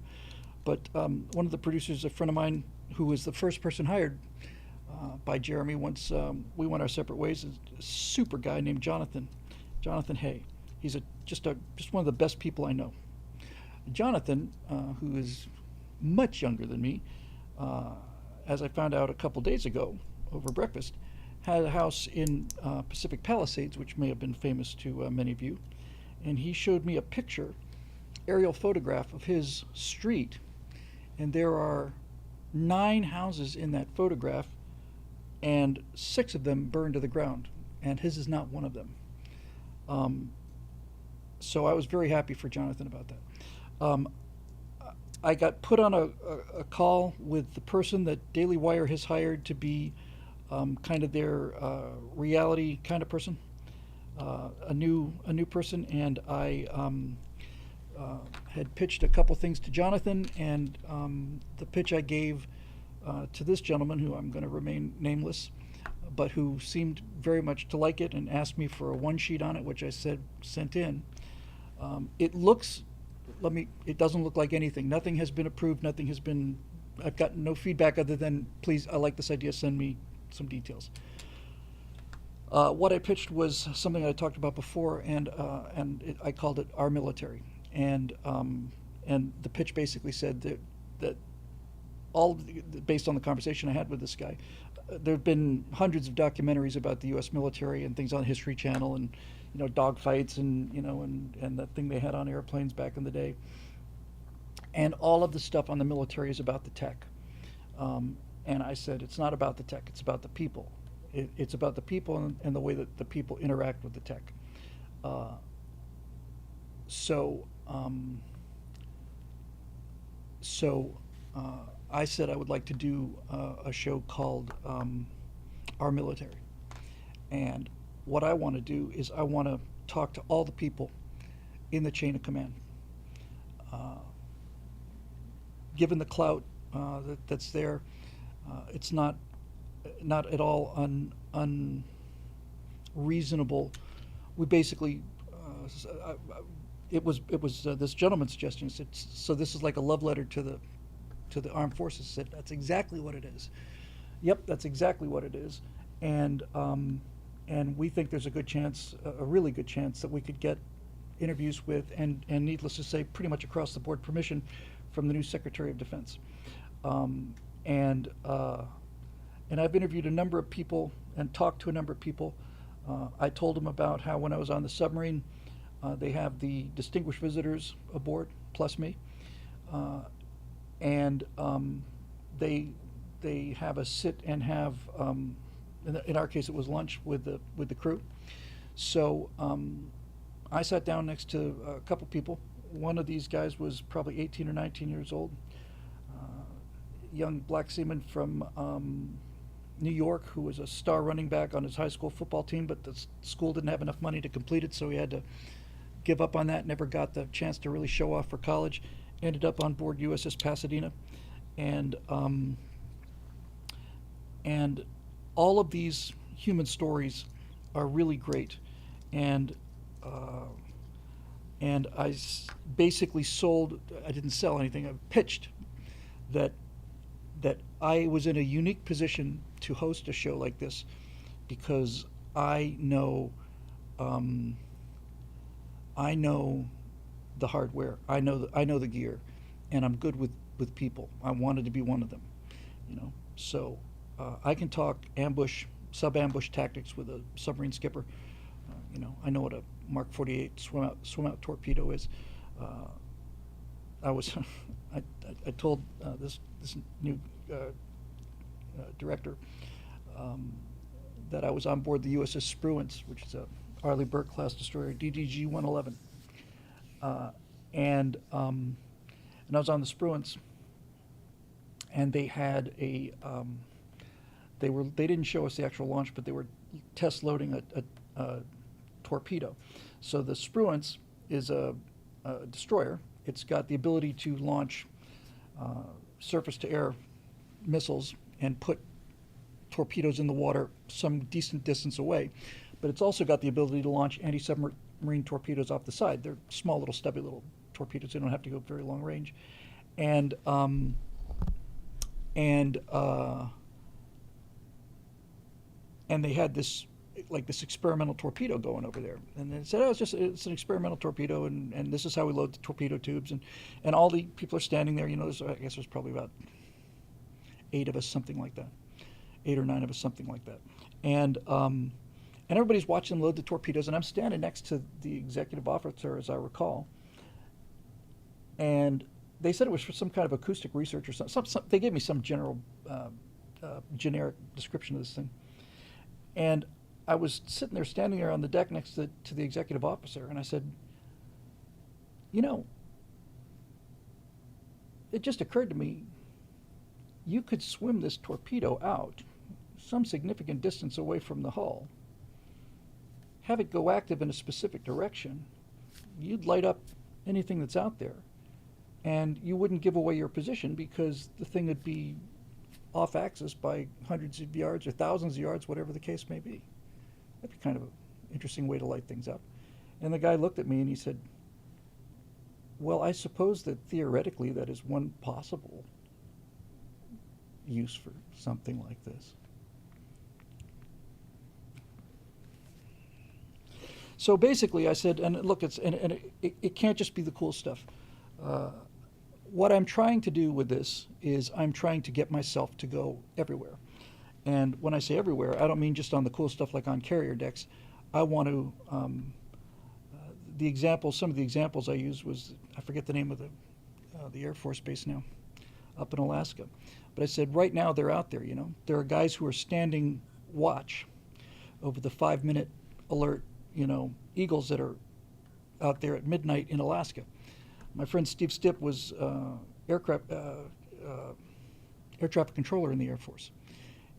but one of the producers, a friend of mine, who was the first person hired by Jeremy once we went our separate ways, is a super guy named Jonathan Hay. He's just one of the best people I know. Jonathan, who is much younger than me, as I found out a couple days ago over breakfast, had a house in Pacific Palisades, which may have been famous to many of you. And he showed me a aerial photograph of his street. And there are 9 houses in that photograph, and 6 of them burned to the ground. And his is not one of them. So I was very happy for Jonathan about that. I got put on a call with the person that Daily Wire has hired to be kind of their reality kind of person, a new person, and I had pitched a couple things to Jonathan, and the pitch I gave to this gentleman, who I'm going to remain nameless, but who seemed very much to like it and asked me for a one sheet on it, which I said sent in. It looks, it doesn't look like anything. Nothing has been approved. Nothing has been, I've gotten no feedback other than, please, I like this idea, send me some details. What I pitched was something I talked about before, and I called it our military, and the pitch basically said that based on the conversation I had with this guy, there have been hundreds of documentaries about the U.S. military and things on History Channel, and dogfights, and and that thing they had on airplanes back in the day, and all of the stuff on the military is about the tech. And I said, it's not about the tech, it's about the people. It's about the people and the way that the people interact with the tech. Uh, so um, so I said I would like to do a show called Our Military. And what I want to do is I want to talk to all the people in the chain of command. Uh, Given the clout that's there, it's not at all unreasonable. We basically, it was this gentleman's suggestion. He said, so this is like a love letter to the armed forces. I said, that's exactly what it is. Yep, that's exactly what it is. And we think there's a good chance, a really good chance, that we could get interviews with, and needless to say, pretty much across the board permission from the new Secretary of Defense. Um, and and I've interviewed a number of people and talked to a number of people. I told them about how when I was on the submarine, they have the distinguished visitors aboard, plus me, and they have a sit and have, in our case it was lunch with the crew. So I sat down next to a couple people. One of these guys was probably 18 or 19 years old, young black seaman from New York, who was a star running back on his high school football team, but the school didn't have enough money to complete it, so he had to give up on that. Never got the chance to really show off for college. Ended up on board USS Pasadena, and all of these human stories are really great, and basically sold. I didn't sell anything. I pitched that I was in a unique position to host a show like this because I know the hardware. I know the gear, and I'm good with people. I wanted to be one of them, So I can talk sub-ambush tactics with a submarine skipper. I know what a Mark 48 swim out torpedo is. I told this new director that I was on board the USS Spruance, which is a Arleigh Burke class destroyer, DDG 111, and I was on the Spruance, and they had they didn't show us the actual launch, but they were test loading a torpedo. So the Spruance is a destroyer. It's got the ability to launch surface-to-air missiles and put torpedoes in the water some decent distance away. But it's also got the ability to launch anti-submarine torpedoes off the side. They're small, little, stubby little torpedoes. They don't have to go very long range. And they had this experimental torpedo going over there, and they said, "Oh, it's an experimental torpedo, and this is how we load the torpedo tubes." And all the people are standing there. I guess there's probably about 8 of us, something like that, 8 or 9 of us, something like that, and everybody's watching them load the torpedoes, and I'm standing next to the executive officer, as I recall, and they said it was for some kind of acoustic research or something. They gave me some generic description of this thing, and I was standing there on the deck next to the executive officer, and I said, it just occurred to me, you could swim this torpedo out some significant distance away from the hull, have it go active in a specific direction, you'd light up anything that's out there, and you wouldn't give away your position because the thing would be off axis by hundreds of yards or thousands of yards, whatever the case may be. That'd be kind of an interesting way to light things up. And the guy looked at me and he said, well, I suppose that theoretically that is one possible use for something like this. So basically I said, and look, it can't just be the cool stuff. What I'm trying to do with this is I'm trying to get myself to go everywhere. And when I say everywhere, I don't mean just on the cool stuff like on carrier decks. I want to, some of the examples I used was, I forget the name of the Air Force Base now, up in Alaska. But I said, right now they're out there, There are guys who are standing watch over the 5-minute alert, eagles that are out there at midnight in Alaska. My friend Steve Stipp was air traffic controller in the Air Force.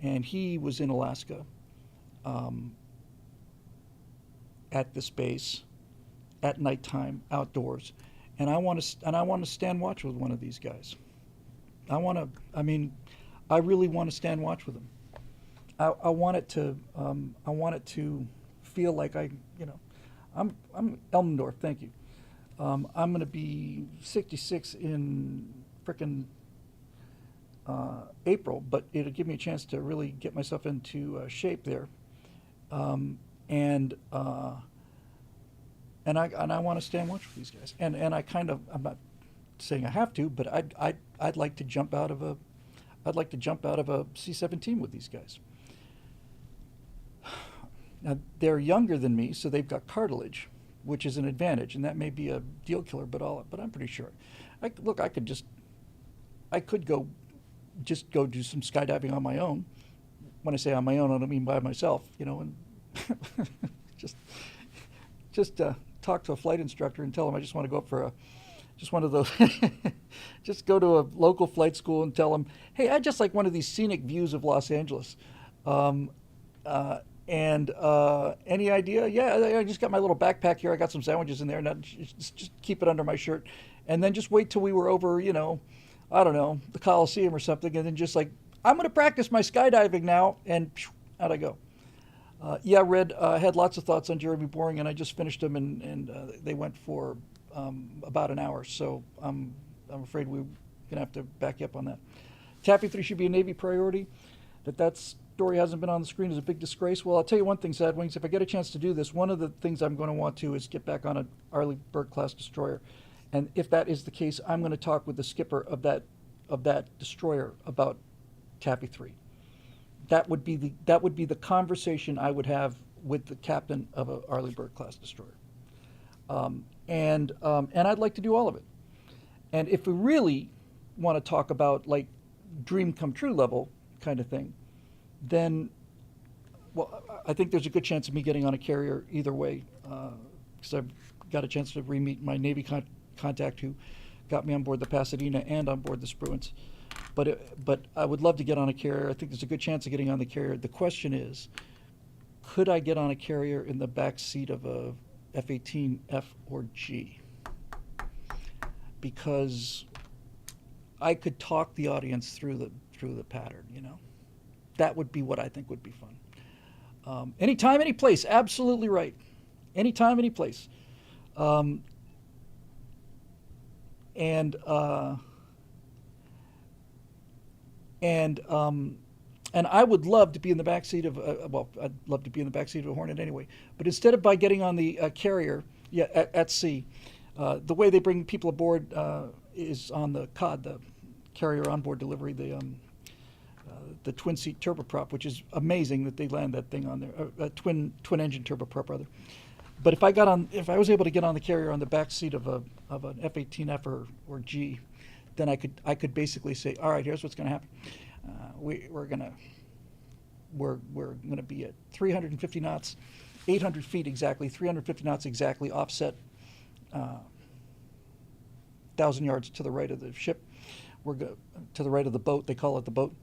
And he was in Alaska at this base at nighttime, outdoors. And I want to stand watch with one of these guys. I really want to stand watch with them. I want it to feel like I'm Elmendorf, thank you. I'm going to be 66 in frickin' April, but it'll give me a chance to really get myself into shape there. And I want to stand watch with these guys. And I'm not saying I have to, but I'd like to jump out of a C-17 with these guys. Now they're younger than me, so they've got cartilage, which is an advantage, and that may be a deal killer, but I'm pretty sure. I could go do some skydiving on my own. When I say on my own, I don't mean by myself, and just talk to a flight instructor and tell him I just want to go up for just one of those, just go to a local flight school and tell him, hey, I just like one of these scenic views of Los Angeles. Any idea? Yeah, I just got my little backpack here. I got some sandwiches in there, and just keep it under my shirt. And then just wait till we were over, I don't know, the Coliseum or something, and then just like, I'm going to practice my skydiving now, and out I go. Red, I had lots of thoughts on Jeremy Boring, and I just finished them, and they went for about an hour, so I'm afraid we're going to have to back you up on that. Taffy 3 should be a Navy priority. That story hasn't been on the screen is a big disgrace. Well, I'll tell you one thing, Sad Wings, if I get a chance to do this, one of the things I'm going to want to is get back on an Arleigh Burke-class destroyer. And if that is the case, I'm going to talk with the skipper of that destroyer about Taffy 3. That would be the conversation I would have with the captain of an Arleigh Burke-class destroyer. And I'd like to do all of it. And if we really want to talk about like dream come true level kind of thing, then, well, I think there's a good chance of me getting on a carrier either way, because I've got a chance to re-meet my Navy contact who got me on board the Pasadena and on board the Spruance. But I would love to get on a carrier. I think there's a good chance of getting on the carrier. The question is, could I get on a carrier in the back seat of a F-18 F or G? Because I could talk the audience through the pattern, That would be what I think would be fun. Anytime, any place, absolutely right. Anytime, any place. And I would love to be in the backseat of, I'd love to be in the backseat of a Hornet anyway. But instead of by getting on the carrier, at sea, the way they bring people aboard is on the COD, the carrier onboard delivery, the twin-seat turboprop, which is amazing that they land that thing on there, twin-engine turboprop rather. But if I was able to get on the carrier on the back seat of an F-18F or G, then I could basically say, all right, here's what's going to happen. We're going to be at 350 knots, 800 feet exactly, 350 knots exactly, offset 1,000 yards to the right of the ship. To the right of the boat. They call it the boat.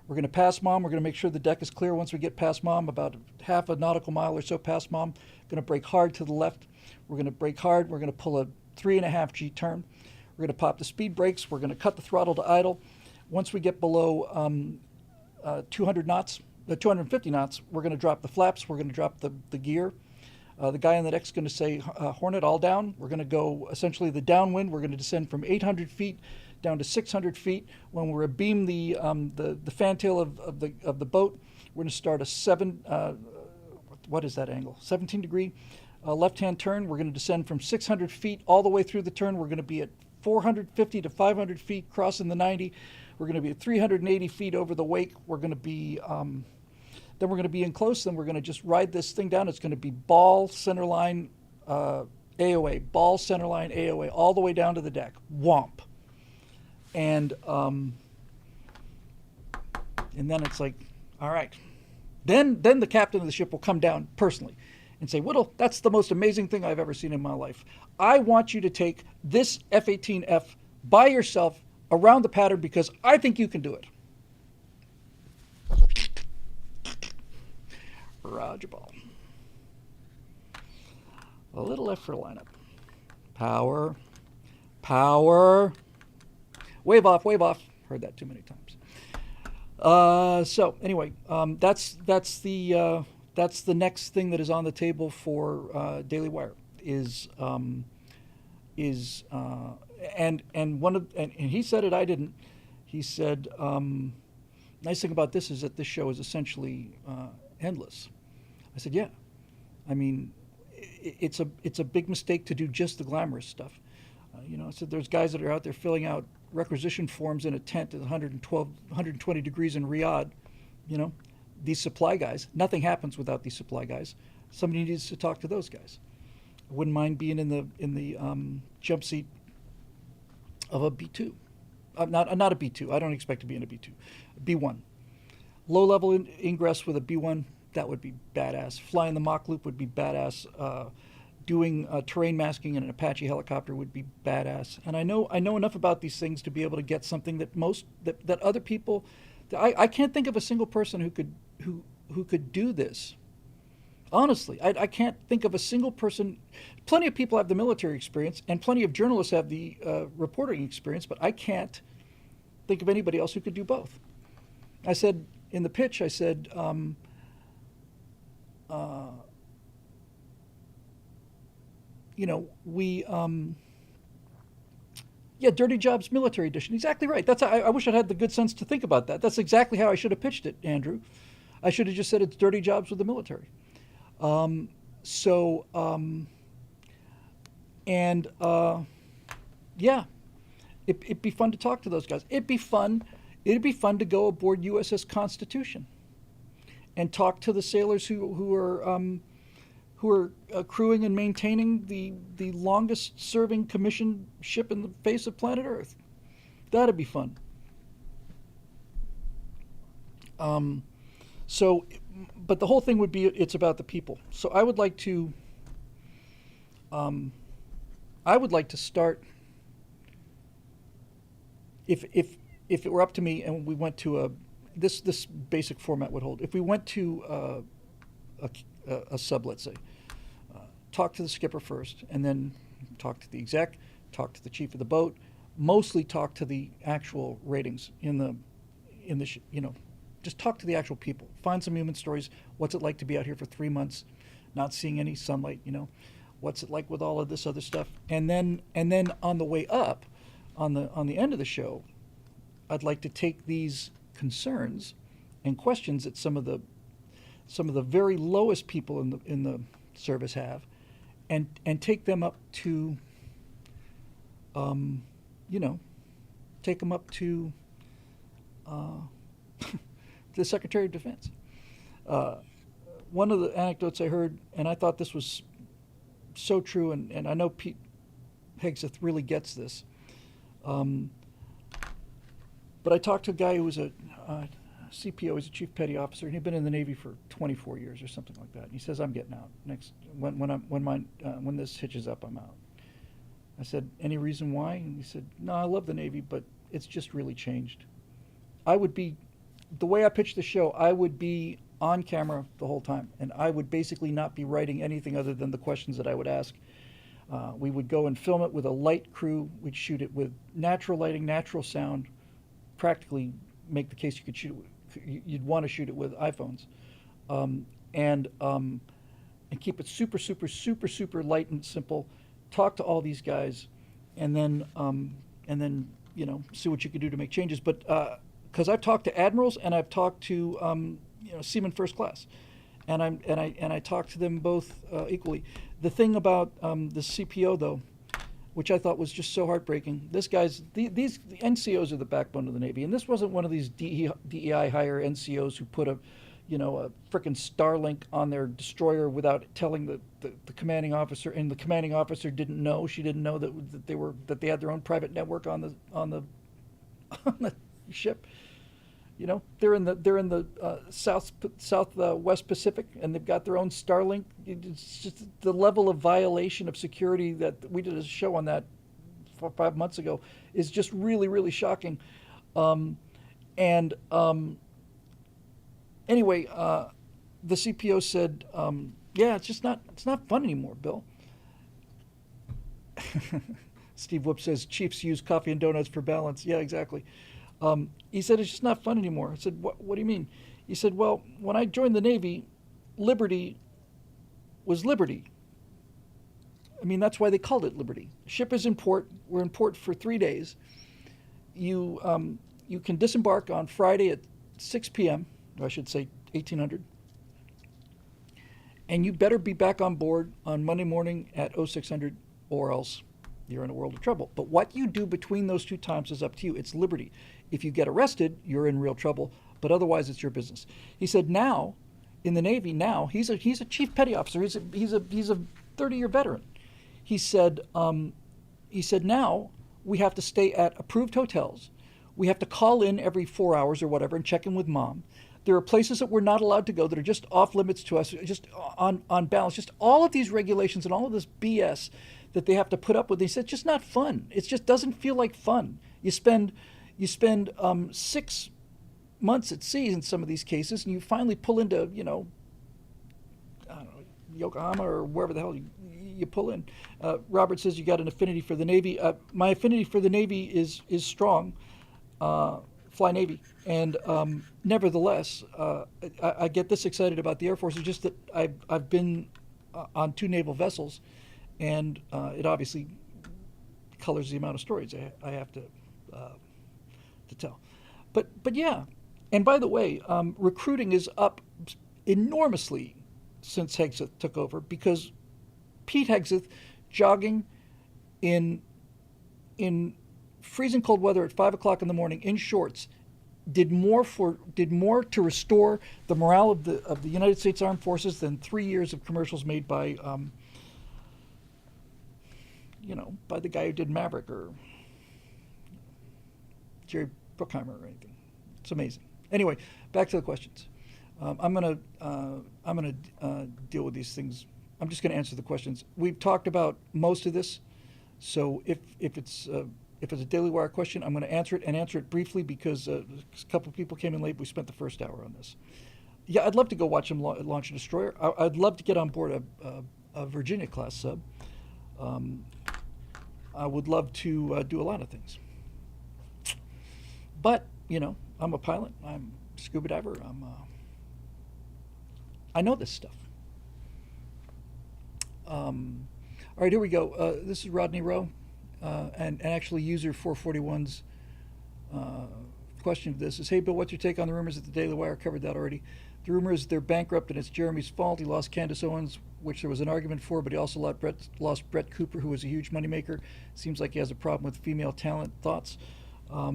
We're going to pass Mom. We're going to make sure the deck is clear. Once we get past Mom, about half a nautical mile or so past Mom, going to brake hard to the left. We're going to brake hard. We're going to pull a 3.5 G turn. We're going to pop the speed brakes. We're going to cut the throttle to idle. Once we get below 200 knots, 250 knots. We're going to drop the flaps. We're going to drop the gear. The guy on the deck's going to say, Hornet, all down. We're going to go essentially the downwind. We're going to descend from 800 feet down to 600 feet. When we're abeam the fantail of the boat, we're going to start a what is that angle? 17 degree left-hand turn. We're going to descend from 600 feet all the way through the turn. We're going to be at 450 to 500 feet crossing the 90. We're going to be at 380 feet over the wake. We're going to be then we're going to be in close. Then we're going to just ride this thing down. It's going to be ball, centerline, AOA, ball, centerline, AOA, all the way down to the deck. Whomp. And then it's like, all right. Then the captain of the ship will come down personally and say, Whittle, that's the most amazing thing I've ever seen in my life. I want you to take this F-18F by yourself around the pattern because I think you can do it. Roger ball. A little F for lineup. Power. Power. Wave off, wave off. Heard that too many times. So anyway, that's the next thing that is on the table for Daily Wire is and he said it, I didn't. He said, nice thing about this is that this show is essentially endless. I said, yeah. I mean, it's a big mistake to do just the glamorous stuff. I said there's guys that are out there filling out requisition forms in a tent at 120 degrees in Riyadh. These supply guys. Nothing happens without these supply guys. Somebody needs to talk to those guys. I wouldn't mind being in the jump seat of a B2. Not a B2. I don't expect to be in a B2. B1. Low level ingress with a B1. That would be badass. Flying the Mach loop would be badass. Doing terrain masking in an Apache helicopter would be badass. And I know enough about these things to be able to get something that other people. I can't think of a single person who could do this. Honestly, I can't think of a single person. Plenty of people have the military experience, and plenty of journalists have the reporting experience, but I can't think of anybody else who could do both. I said in the pitch, I said, Dirty Jobs Military Edition. Exactly right. I wish I'd had the good sense to think about that. That's exactly how I should have pitched it, Andrew. I should have just said it's Dirty Jobs with the military. It'd be fun to talk to those guys. It'd be fun to go aboard USS Constitution and talk to the sailors who are crewing and maintaining the longest serving commissioned ship in the face of planet Earth. That'd be fun. But the whole thing would be it's about the people. So I would like to start, if it were up to me and we went to this basic format would hold. If we went to a sub, let's say, talk to the skipper first, and then talk to the exec, talk to the chief of the boat, mostly talk to the actual ratings just talk to the actual people. Find some human stories. What's it like to be out here for 3 months, not seeing any sunlight? What's it like with all of this other stuff? And then on the way up, on the end of the show, I'd like to take these concerns and questions that some of the very lowest people in the service have, and take them up to, take them up to the Secretary of Defense. One of the anecdotes I heard, and I thought this was so true, and I know Pete Hegseth really gets this, but I talked to a guy who was a CPO, he's a chief petty officer, and he'd been in the Navy for 24 years or something like that. And he says, "I'm getting out when this hitches up. I'm out." I said, "Any reason why?" And he said, "No, I love the Navy, but it's just really changed. The way I pitched the show, I would be on camera the whole time, and I would basically not be writing anything other than the questions that I would ask. We would go and film it with a light crew. We'd shoot it with natural lighting, natural sound, practically make the case you could you'd want to shoot it with iPhones, um, and um, and keep it super, super, super, super light and simple. Talk to all these guys, and then see what you can do to make changes. But because I've talked to admirals and I've talked to seamen first class, and I talked to them both equally. The thing about the CPO though, which I thought was just so heartbreaking. These the NCOs are the backbone of the Navy, and this wasn't one of these DEI hire NCOs who put a frickin' Starlink on their destroyer without telling the commanding officer, and the commanding officer didn't know. She didn't know that they had their own private network on the on the ship. They're in the southwest Pacific, and they've got their own Starlink. It's just the level of violation of security that we did a show on that 5 months ago is just really, really shocking. And Anyway, the CPO said, "Yeah, it's not fun anymore, Bill." Steve Whoop says chiefs use coffee and donuts for balance. Yeah, exactly. He said it's just not fun anymore. I said, what do you mean? He said, well, when I joined the Navy, liberty was liberty. I mean, that's why they called it liberty. Ship is in port. We're in port for 3 days. You can disembark on Friday at 6 p.m., or I should say 1800. And you better be back on board on Monday morning at 0600, or else you're in a world of trouble. But what you do between those two times is up to you. It's liberty. If you get arrested, you're in real trouble, but otherwise it's your business. He said now, in the Navy now, he's a chief petty officer. He's a 30-year veteran. He said now we have to stay at approved hotels. We have to call in every 4 hours or whatever and check in with mom. There are places that we're not allowed to go that are just off limits to us, just on balance. Just all of these regulations and all of this BS that they have to put up with. He said it's just not fun. It just doesn't feel like fun. You spend 6 months at sea in some of these cases, and you finally pull into I don't know, Yokohama or wherever the hell you pull in. Robert says you got an affinity for the Navy. My affinity for the Navy is strong. Fly Navy, and nevertheless, I get this excited about the Air Force. It's just that I've been on 2 naval vessels, and it obviously colors the amount of stories I have to tell. But yeah, and by the way, recruiting is up enormously since Hegseth took over, because Pete Hegseth, jogging in freezing cold weather at 5 o'clock in the morning in shorts, did more to restore the morale of the United States Armed Forces than 3 years of commercials made by by the guy who did Maverick or Jerry Bruckheimer or anything. It's amazing. Anyway, back to the questions. I'm gonna deal with these things. I'm just gonna answer the questions. We've talked about most of this, so if it's a Daily Wire question, I'm going to answer it briefly because a couple of people came in late. We spent the first hour on this. Yeah, I'd love to go watch them launch a destroyer. I'd love to get on board a Virginia class sub. I would love to do a lot of things. But I'm a pilot. I'm a scuba diver. I know this stuff. All right, here we go. This is Rodney Rowe. And actually user 441's question of this is, hey Bill, what's your take on the rumors that the Daily Wire covered that already? The rumor is they're bankrupt and it's Jeremy's fault. He lost Candace Owens, which there was an argument for, but he also lost Brett Cooper, who was a huge moneymaker. Seems like he has a problem with female talent. Thoughts? I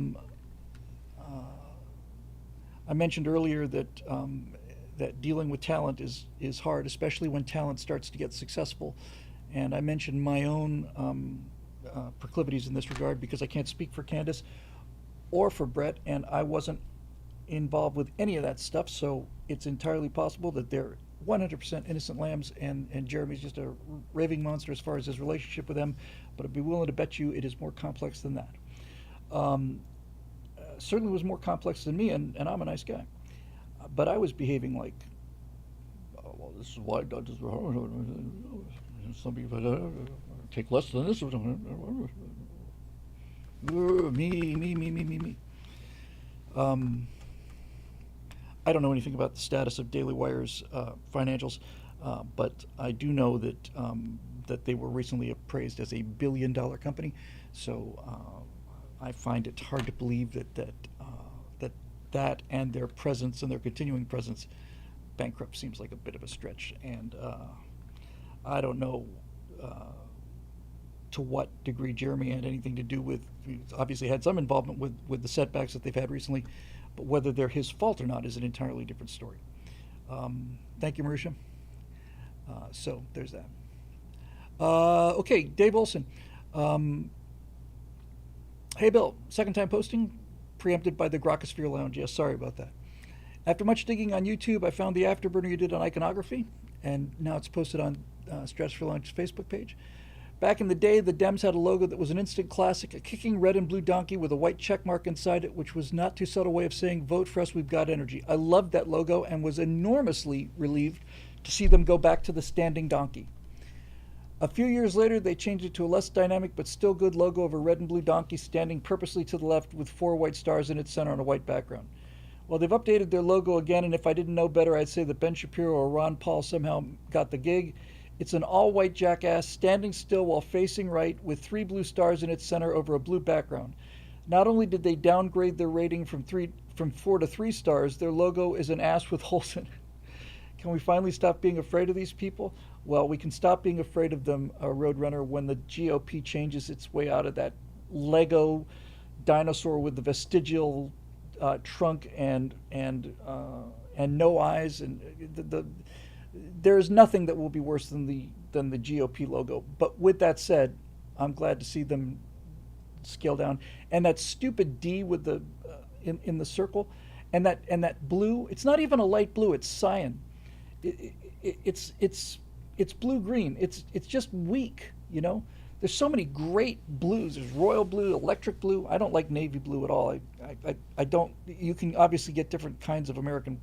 mentioned earlier that that dealing with talent is hard, especially when talent starts to get successful. And I mentioned my own proclivities in this regard because I can't speak for Candace or for Brett, and I wasn't involved with any of that stuff, so it's entirely possible that they're 100% innocent lambs, and Jeremy's just a raving monster as far as his relationship with them, but I'd be willing to bet you it is more complex than that. Certainly was more complex than me, and I'm a nice guy. But I was behaving like, oh, well, this is why God does. Some people take less than this. Me. I don't know anything about the status of Daily Wire's financials, but I do know that they were recently appraised as a billion-dollar company. So I find it hard to believe that and their presence and their continuing presence bankrupt seems like a bit of a stretch. And I don't know to what degree Jeremy had anything to do with. He's obviously had some involvement with the setbacks that they've had recently, but whether they're his fault or not is an entirely different story. Thank you, Marisha. So there's that. Okay, Dave Olson. Hey, Bill, second time posting, preempted by the Grokkosphere Lounge. Yes, sorry about that. After much digging on YouTube, I found the afterburner you did on iconography, and now it's posted on Stratosphere Lounge's Facebook page. Back in the day, the Dems had a logo that was an instant classic, a kicking red and blue donkey with a white check mark inside it, which was not too subtle way of saying, vote for us, we've got energy. I loved that logo and was enormously relieved to see them go back to the standing donkey. A few years later, they changed it to a less dynamic but still good logo of a red and blue donkey standing purposely to the left with 4 white stars in its center on a white background. Well, they've updated their logo again, and if I didn't know better, I'd say that Ben Shapiro or Ron Paul somehow got the gig. It's an all-white jackass standing still while facing right with 3 blue stars in its center over a blue background. Not only did they downgrade their rating from 4 to 3 stars, their logo is an ass with holes in it. Can we finally stop being afraid of these people? Well, we can stop being afraid of them, Roadrunner, when the GOP changes its way out of that Lego dinosaur with the vestigial trunk and no eyes, and there's nothing that will be worse than the GOP logo. But with that said, I'm glad to see them scale down. And that stupid D with the in the circle, and that blue. It's not even a light blue. It's cyan. It's blue green. It's just weak. You know. There's so many great blues. There's royal blue, electric blue. I don't like navy blue at all. I don't. You can obviously get different kinds of American.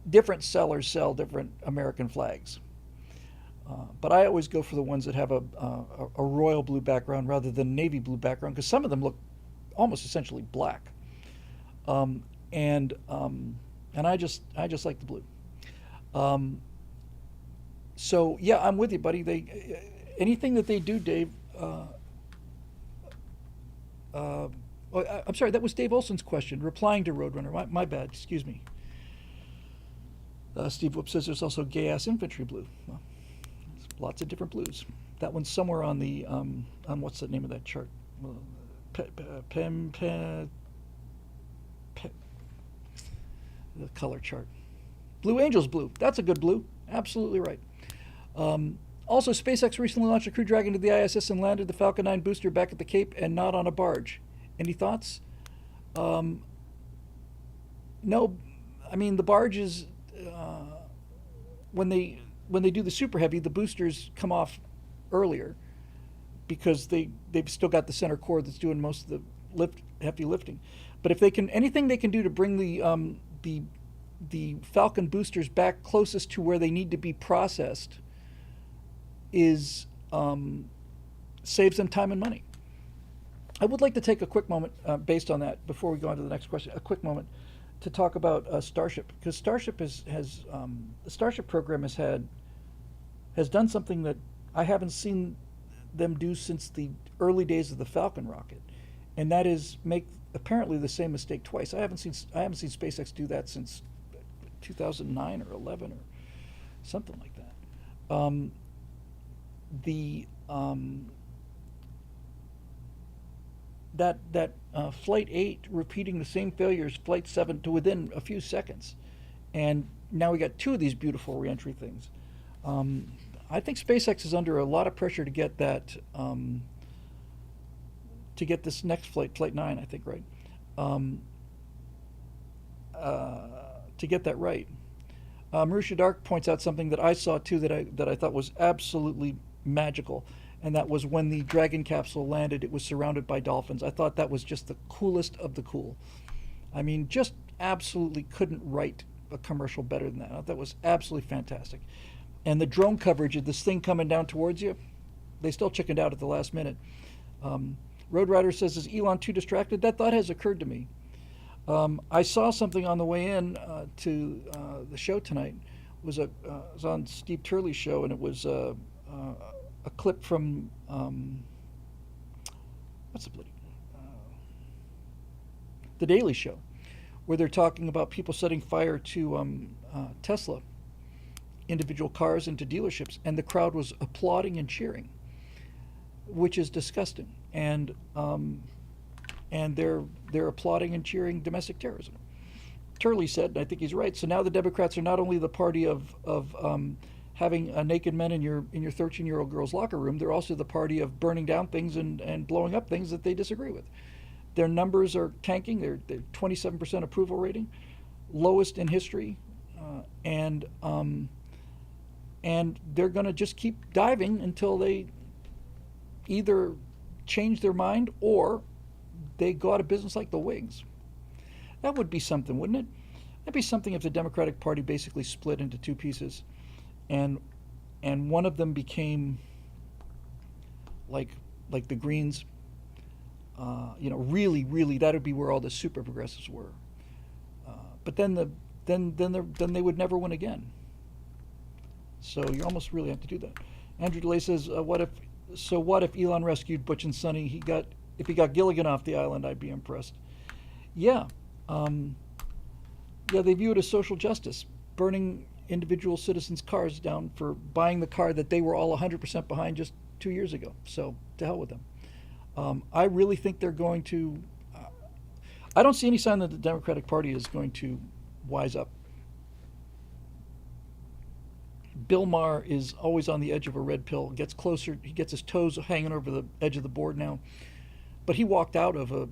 Different sellers sell different American flags, but I always go for the ones that have a royal blue background rather than navy blue background, because some of them look almost essentially black, and I just like the blue. So yeah, I'm with you, buddy. Anything that they do, Dave. I'm sorry, that was Dave Olson's question, replying to Roadrunner. My bad. Excuse me. Steve Whoop says there's also gay-ass infantry blue. Well, there's lots of different blues. That one's somewhere on the on what's the name of that chart? The color chart. Blue Angels blue. That's a good blue. Absolutely right. Also, SpaceX recently launched a Crew Dragon to the ISS and landed the Falcon 9 booster back at the Cape and not on a barge. Any thoughts? No. I mean, the barge is. When they do the Super Heavy, the boosters come off earlier because they've still got the center core that's doing most of the heavy lifting. But if they can, anything they can do to bring the Falcon boosters back closest to where they need to be processed is saves them time and money. I would like to take a quick moment based on that before we go on to the next question. A quick moment to talk about Starship, because Starship the Starship program has done something that I haven't seen them do since the early days of the Falcon rocket, and that is make apparently the same mistake twice. I haven't seen SpaceX do that since 2009 or 11 or something like that. That Flight 8 repeating the same failure as Flight 7 to within a few seconds. And now we got 2 of these beautiful reentry things. I think SpaceX is under a lot of pressure to get that, to get this next flight, Flight 9, I think, right? To get that right. Marusha Dark points out something that I saw too that I thought was absolutely magical. And that was when the Dragon capsule landed, it was surrounded by dolphins. I thought that was just the coolest of the cool. I mean, just absolutely couldn't write a commercial better than that. That was absolutely fantastic. And the drone coverage of this thing coming down towards you, they still chickened out at the last minute. Road Rider says, is Elon too distracted? That thought has occurred to me. I saw something on the way in to the show tonight. It was on Steve Turley's show, and it was a clip from what's the bloody the Daily Show, where they're talking about people setting fire to Tesla individual cars into dealerships, and the crowd was applauding and cheering, which is disgusting. And they're applauding and cheering domestic terrorism. Turley said, and I think he's right. So now the Democrats are not only the party of having naked men in your 13-year-old girl's locker room, they're also the party of burning down things and blowing up things that they disagree with. Their numbers are tanking. They're 27% approval rating, lowest in history, and they're going to just keep diving until they either change their mind or they go out of business like the Whigs. That would be something, wouldn't it? That'd be something if the Democratic Party basically split into two pieces, and one of them became like the Greens. Really, that would be where all the super progressives were. But then they would never win again. So you almost really have to do that. Andrew DeLay says, what if Elon rescued Butch and Sonny? If he got Gilligan off the island, I'd be impressed. Yeah. They view it as social justice, burning individual citizens' cars down for buying the car that they were all 100% behind just 2 years ago. So to hell with them. I really think they're going to. I don't see any sign that the Democratic Party is going to wise up. Bill Maher is always on the edge of a red pill. Gets closer. He gets his toes hanging over the edge of the board now. But he walked out of a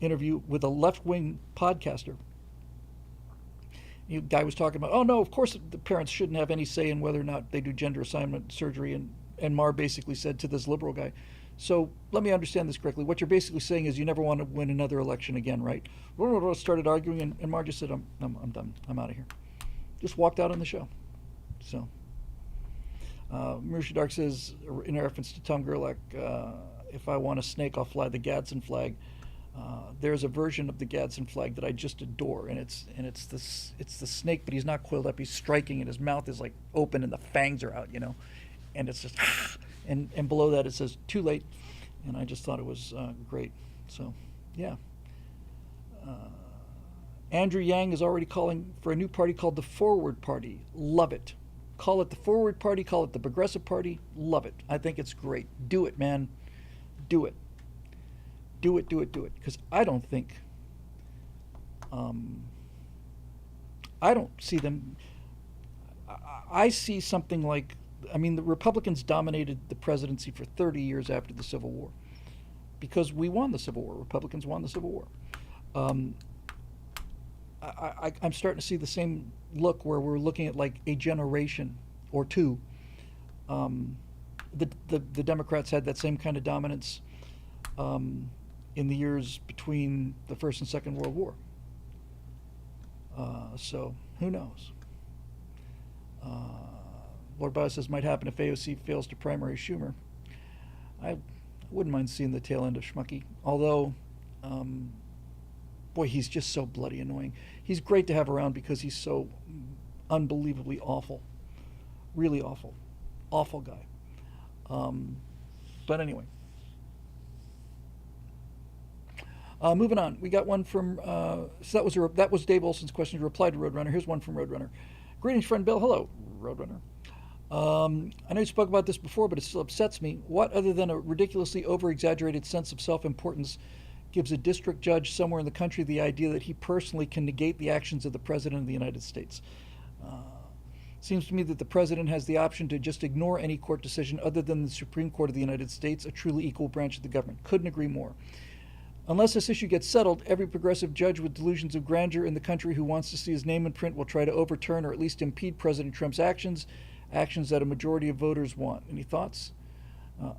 interview with a left-wing podcaster. The guy was talking about, oh no, of course the parents shouldn't have any say in whether or not they do gender assignment surgery, and Maher basically said to this liberal guy, so let me understand this correctly. What you're basically saying is you never want to win another election again, right? Started arguing, and Maher just said, I'm done. I'm out of here. Just walked out on the show. So, Marisha Dark says, in reference to Tom Gerlach, if I want a snake, I'll fly the Gadsden flag. There's a version of the Gadsden flag that I just adore, and it's the snake, but he's not coiled up. He's striking, and his mouth is like open, and the fangs are out, and it's just, and below that it says "too late," and I just thought it was great. So, yeah. Andrew Yang is already calling for a new party called the Forward Party. Love it. Call it the Forward Party. Call it the Progressive Party. Love it. I think it's great. Do it, man. Do it. Do it. Because I don't think, I don't see them. I see something like, the Republicans dominated the presidency for 30 years after the Civil War because we won the Civil War. Republicans won the Civil War. I'm starting to see the same look where we're looking at like a generation or two. The Democrats had that same kind of dominance in the years between the First and Second World War. So who knows? Lord Bias says might happen if AOC fails to primary Schumer. I wouldn't mind seeing the tail end of Schmucky, although boy, he's just so bloody annoying. He's great to have around because he's so unbelievably awful. Really awful. Awful guy. But anyway. Moving on. We got one from, so that was Dave Olson's question to reply to Roadrunner. Here's one from Roadrunner. Greetings, friend Bill. Hello, Roadrunner. I know you spoke about this before, but it still upsets me. What, other than a ridiculously over-exaggerated sense of self-importance, gives a district judge somewhere in the country the idea that he personally can negate the actions of the President of the United States? Seems to me that the President has the option to just ignore any court decision other than the Supreme Court of the United States, a truly equal branch of the government. Couldn't agree more. Unless this issue gets settled, every progressive judge with delusions of grandeur in the country who wants to see his name in print will try to overturn or at least impede President Trump's actions that a majority of voters want. Any thoughts?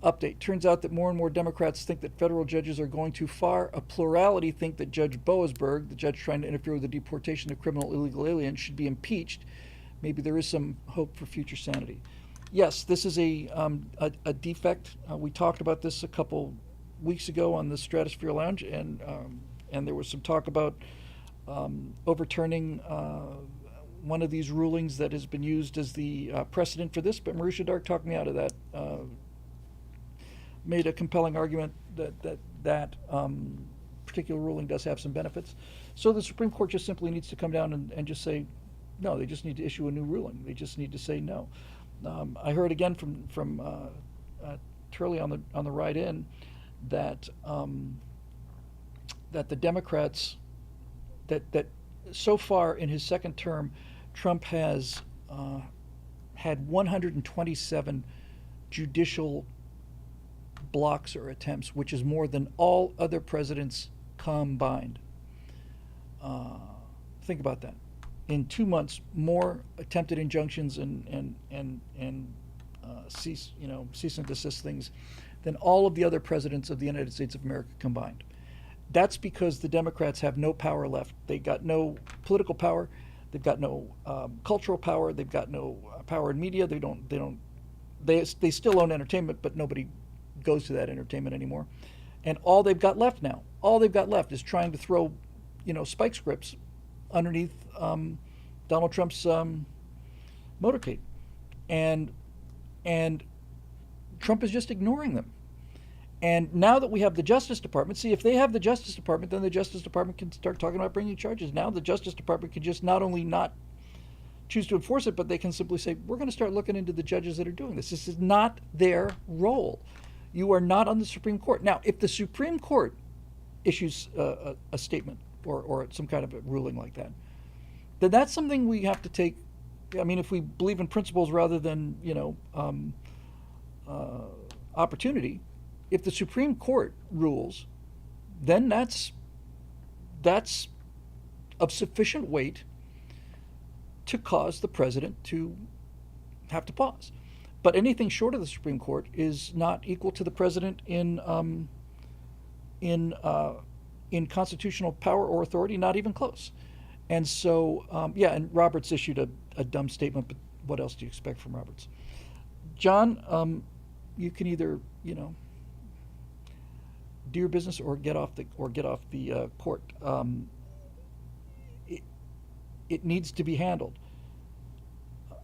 Update. Turns out that more and more Democrats think that federal judges are going too far. A plurality think that Judge Boasberg, the judge trying to interfere with the deportation of criminal illegal aliens, should be impeached. Maybe there is some hope for future sanity. Yes, this is a defect. We talked about this a couple weeks ago on the Stratosphere Lounge, and there was some talk about overturning one of these rulings that has been used as the precedent for this, but Marusha Dark talked me out of that. Made a compelling argument that particular ruling does have some benefits. So the Supreme Court just simply needs to come down and just say, no, they just need to issue a new ruling. They just need to say no. I heard again from Turley on the ride in that that the Democrats that so far in his second term, Trump has had 127 judicial blocks or attempts, which is more than all other presidents combined. Think about that. In 2 months, more attempted injunctions and cease and desist things than all of the other presidents of the United States of America combined. That's because the Democrats have no power left. They got no political power. They've got no cultural power. They've got no power in media. They still own entertainment, but nobody goes to that entertainment anymore. And all they've got left now, is trying to throw, spike scripts underneath Donald Trump's motorcade, and Trump is just ignoring them. And now that we have the Justice Department, see, if they have the Justice Department, then the Justice Department can start talking about bringing charges. Now the Justice Department can just not only not choose to enforce it, but they can simply say, we're going to start looking into the judges that are doing this. This is not their role. You are not on the Supreme Court. Now, if the Supreme Court issues a statement or some kind of a ruling like that, then that's something we have to take. I mean, if we believe in principles rather than, opportunity, if the Supreme Court rules, then that's of sufficient weight to cause the president to have to pause. But anything short of the Supreme Court is not equal to the president in constitutional power or authority, not even close. And so, and Roberts issued a dumb statement, but what else do you expect from Roberts? John, you can either, do your business or get off the court. It needs to be handled.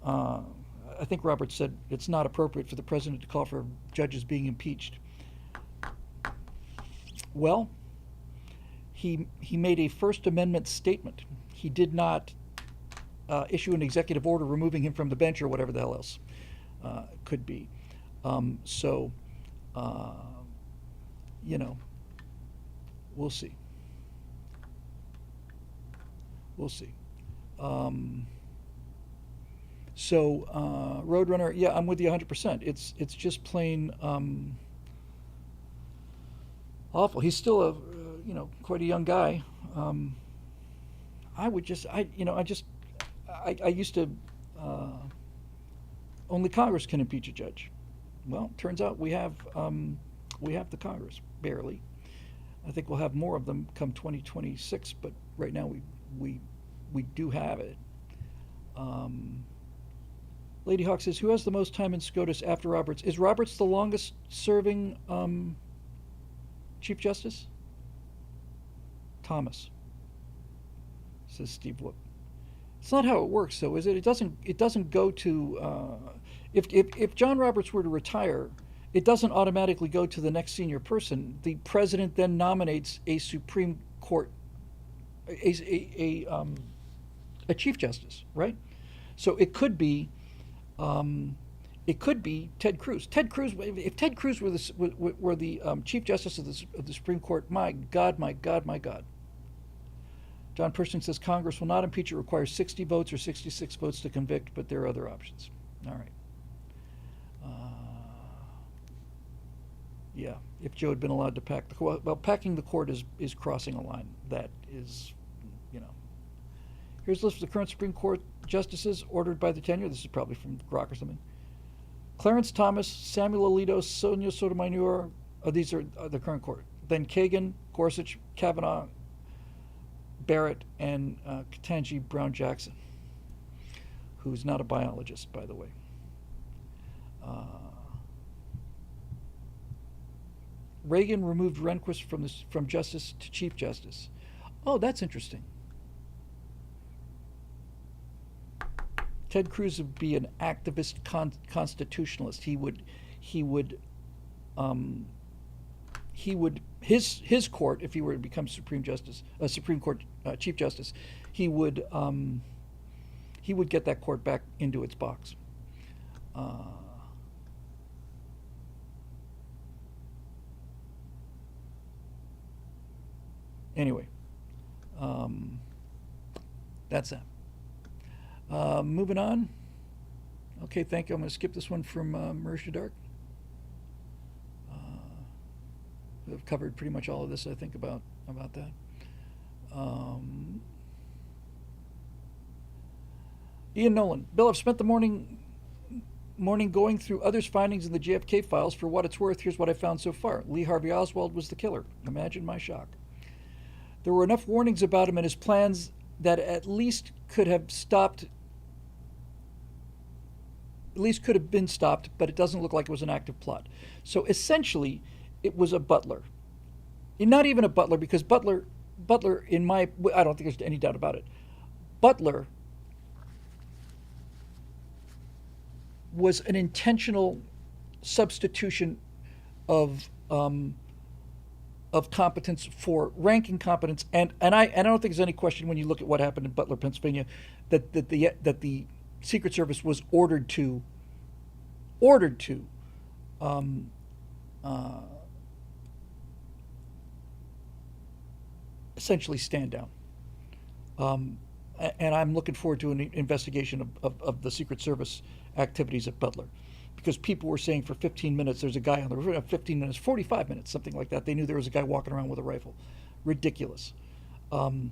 I think Roberts said it's not appropriate for the president to call for judges being impeached. Well, he made a First Amendment statement. He did not issue an executive order removing him from the bench or whatever the hell else could be. We'll see. We'll see. Roadrunner, yeah, I'm with you 100%. It's just plain awful. He's still quite a young guy. I used to only Congress can impeach a judge. Well, turns out we have the Congress, barely. I think we'll have more of them come 2026, but right now we do have it. Lady Hawk says, who has the most time in SCOTUS after Roberts? Is Roberts the longest serving Chief Justice? Thomas, says Steve Whoop. It's not how it works, though, is it? It doesn't go to if John Roberts were to retire, it doesn't automatically go to the next senior person. The president then nominates a Supreme Court, a Chief Justice, right? So it could be Ted Cruz. If Ted Cruz were the Chief Justice of the Supreme Court, my God. John Pershing says Congress will not impeach. It requires 60 votes or 66 votes to convict, but there are other options. All right. Yeah, if Joe had been allowed to pack the court, well, packing the court is crossing a line. That is, Here's a list of the current Supreme Court justices ordered by the tenure. This is probably from Grok or something. Clarence Thomas, Samuel Alito, Sonia Sotomayor. These are the current court. Then Kagan, Gorsuch, Kavanaugh, Barrett, and Ketanji Brown Jackson, who's not a biologist, by the way. Reagan removed Rehnquist from Justice to Chief Justice. Oh, that's interesting. Ted Cruz would be an activist constitutionalist. He would his court, if he were to become Supreme Court Chief Justice, he would get that court back into its box. Anyway, that's that. Moving on. Okay, thank you. I'm going to skip this one from Marisha Dark. I've covered pretty much all of this, I think, about that. Ian Nolan. Bill, I've spent the morning going through others' findings in the JFK files. For what it's worth, here's what I found so far. Lee Harvey Oswald was the killer. Imagine my shock. There were enough warnings about him and his plans that at least could have been stopped, but it doesn't look like it was an active plot. So essentially, it was a butler. And not even a butler, because Butler, I don't think there's any doubt about it. Butler was an intentional substitution of competence for ranking competence, and I don't think there's any question when you look at what happened in Butler, Pennsylvania, that the Secret Service was ordered to essentially stand down. And I'm looking forward to an investigation of the Secret Service activities at Butler, because people were saying for 15 minutes there's a guy on the roof, 15 minutes, 45 minutes, something like that. They knew there was a guy walking around with a rifle. Ridiculous. But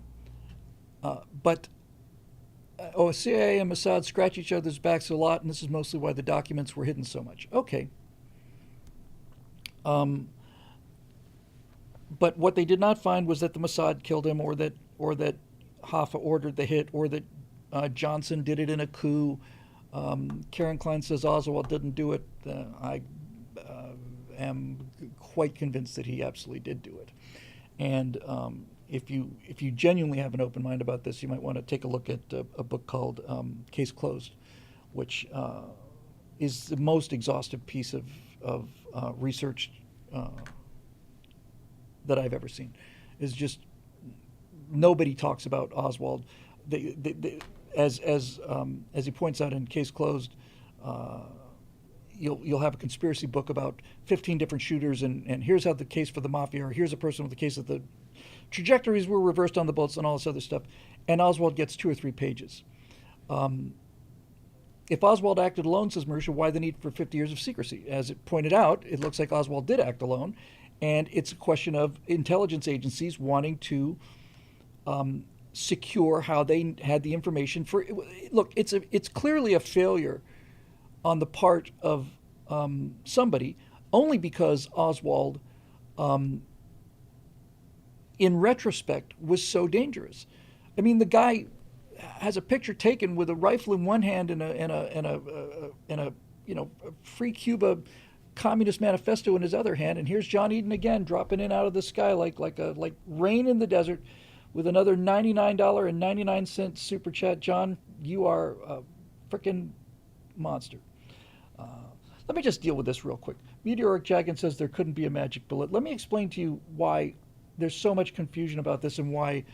CIA and Mossad scratch each other's backs a lot, and this is mostly why the documents were hidden so much. Okay. But what they did not find was that the Mossad killed him, or that Hoffa ordered the hit, or that Johnson did it in a coup. Karen Klein says Oswald didn't do it. I am quite convinced that he absolutely did do it. And if you genuinely have an open mind about this, you might want to take a look at a book called Case Closed, which is the most exhaustive piece of research that I've ever seen. Is just nobody talks about Oswald. As he points out in Case Closed, you'll have a conspiracy book about 15 different shooters, and here's how the case for the mafia, or here's a person with the case that the trajectories were reversed on the bullets and all this other stuff, and Oswald gets 2 or 3 pages. If Oswald acted alone, says Marisha, why the need for 50 years of secrecy? As it pointed out, it looks like Oswald did act alone, and it's a question of intelligence agencies wanting to secure how they had the information for. Look, it's clearly a failure on the part of somebody, only because Oswald, in retrospect, was so dangerous. I mean, the guy has a picture taken with a rifle in one hand and a free Cuba Communist Manifesto in his other hand, and here's John Eden again dropping in out of the sky like rain in the desert, with another $99.99 super chat. John, you are a freaking monster. Let me just deal with this real quick. Meteoric Dragon says there couldn't be a magic bullet. Let me explain to you why there's so much confusion about this and why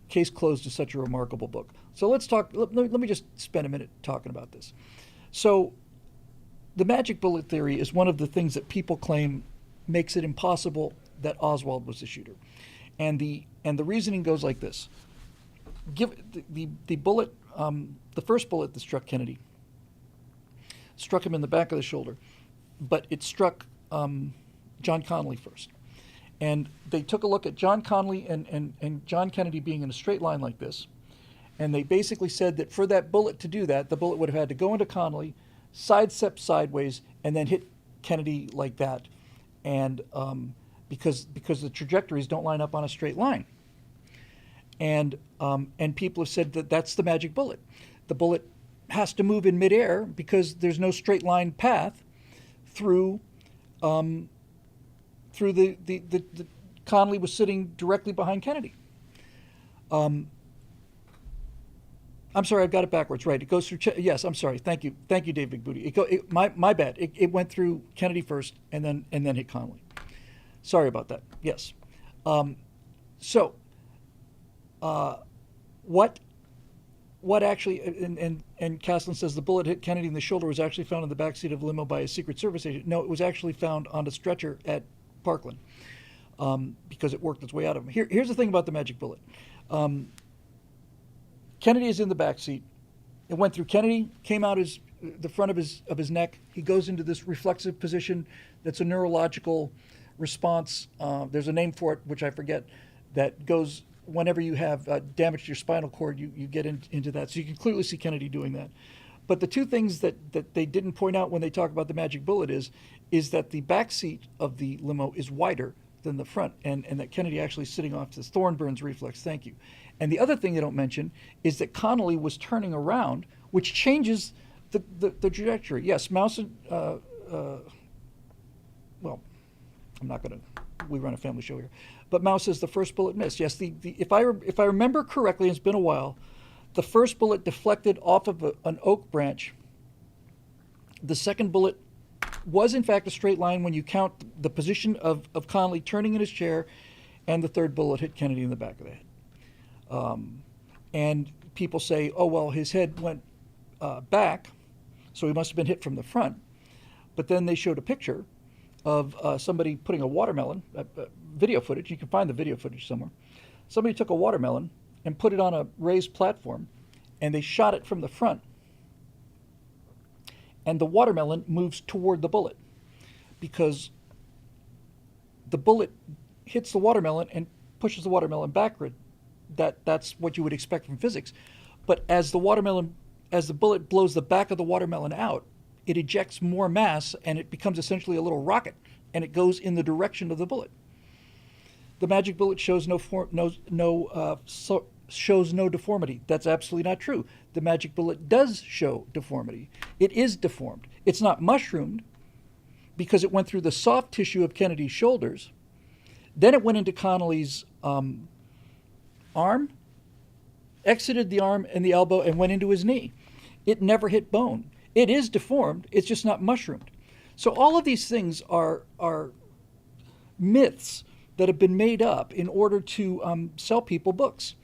Case Closed is such a remarkable book. So let's talk. Let me just spend a minute talking about this. So the magic bullet theory is one of the things that people claim makes it impossible that Oswald was the shooter. And the reasoning goes like this. Give the bullet, the first bullet that struck Kennedy, struck him in the back of the shoulder, but it struck John Connally first. And they took a look at John Connally and John Kennedy being in a straight line like this, and they basically said that for that bullet to do that, the bullet would have had to go into Connally, sidestep sideways, and then hit Kennedy like that, and because the trajectories don't line up on a straight line. And people have said that that's the magic bullet. The bullet has to move in midair because there's no straight line path through the Connally was sitting directly behind Kennedy. I'm sorry, I've got it backwards. Right, it goes through. Yes, I'm sorry. Thank you, Dave Big Booty. My bad. It went through Kennedy first, and then hit Connolly. Sorry about that. Yes. So, what actually? And Caslin says the bullet hit Kennedy in the shoulder was actually found in the backseat of a limo by a Secret Service agent. No, it was actually found on a stretcher at Parkland, because it worked its way out of him. Here's the thing about the magic bullet. Kennedy is in the back seat. It went through Kennedy, came out the front of his neck. He goes into this reflexive position that's a neurological response. There's a name for it, which I forget, that goes whenever you have damage to your spinal cord, you get into that. So you can clearly see Kennedy doing that. But the two things that they didn't point out when they talk about the magic bullet is that the back seat of the limo is wider than the front, and that Kennedy actually is sitting off to the Thornburns reflex. Thank you. And the other thing they don't mention is that Connolly was turning around, which changes the trajectory. Yes, Mouse. Well, I'm not going to. We run a family show here, but Mouse says the first bullet missed. Yes, if I remember correctly, it's been a while. The first bullet deflected off of an oak branch. The second bullet was in fact a straight line when you count the position of Connolly turning in his chair, and the third bullet hit Kennedy in the back of the head. And people say, oh, well, his head went back, so he must have been hit from the front. But then they showed a picture of somebody putting a watermelon, video footage. You can find the video footage somewhere. Somebody took a watermelon and put it on a raised platform, and they shot it from the front. And the watermelon moves toward the bullet because the bullet hits the watermelon and pushes the watermelon backward. That's what you would expect from physics. But as the bullet blows the back of the watermelon out, it ejects more mass, and it becomes essentially a little rocket, and it goes in the direction of the bullet. The magic bullet shows shows no deformity. That's absolutely not true. The magic bullet does show deformity. It is deformed. It's not mushroomed because it went through the soft tissue of Kennedy's shoulders. Then it went into Connolly's arm, exited the arm and the elbow, and went into his knee. It never hit bone. It is deformed. It's just not mushroomed. So all of these things are myths that have been made up in order to sell people books.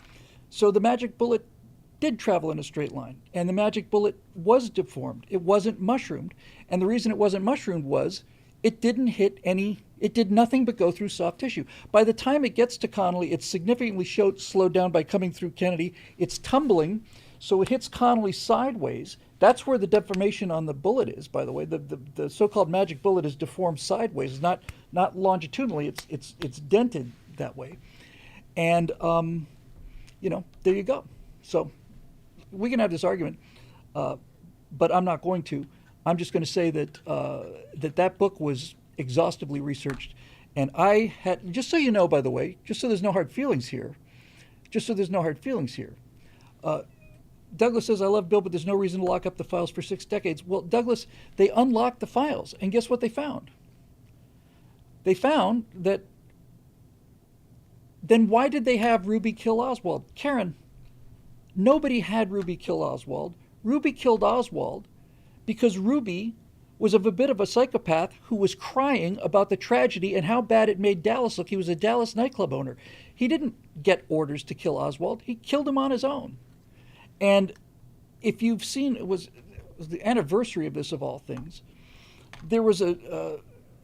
So the magic bullet did travel in a straight line, and the magic bullet was deformed. It wasn't mushroomed, and the reason it wasn't mushroomed was it did nothing but go through soft tissue. By the time it gets to Connolly, it's significantly slowed down by coming through Kennedy. It's tumbling, so it hits Connolly sideways. That's where the deformation on the bullet is, by the way. The so-called magic bullet is deformed sideways. It's not longitudinally. It's dented that way. And there you go. So we can have this argument, but I'm not going to. I'm just going to say that that book was exhaustively researched, and I had, just so you know, by the way, just so there's no hard feelings here, Douglas says, I love Bill, but there's no reason to lock up the files for 6 decades. Well, Douglas, they unlocked the files, and guess what they found? They found that, then why did they have Ruby kill Oswald? Karen, nobody had Ruby kill Oswald. Ruby killed Oswald because Ruby was a bit of a psychopath who was crying about the tragedy and how bad it made Dallas look. He was a Dallas nightclub owner. He didn't get orders to kill Oswald. He killed him on his own. And if you've seen, it was the anniversary of this, of all things, there was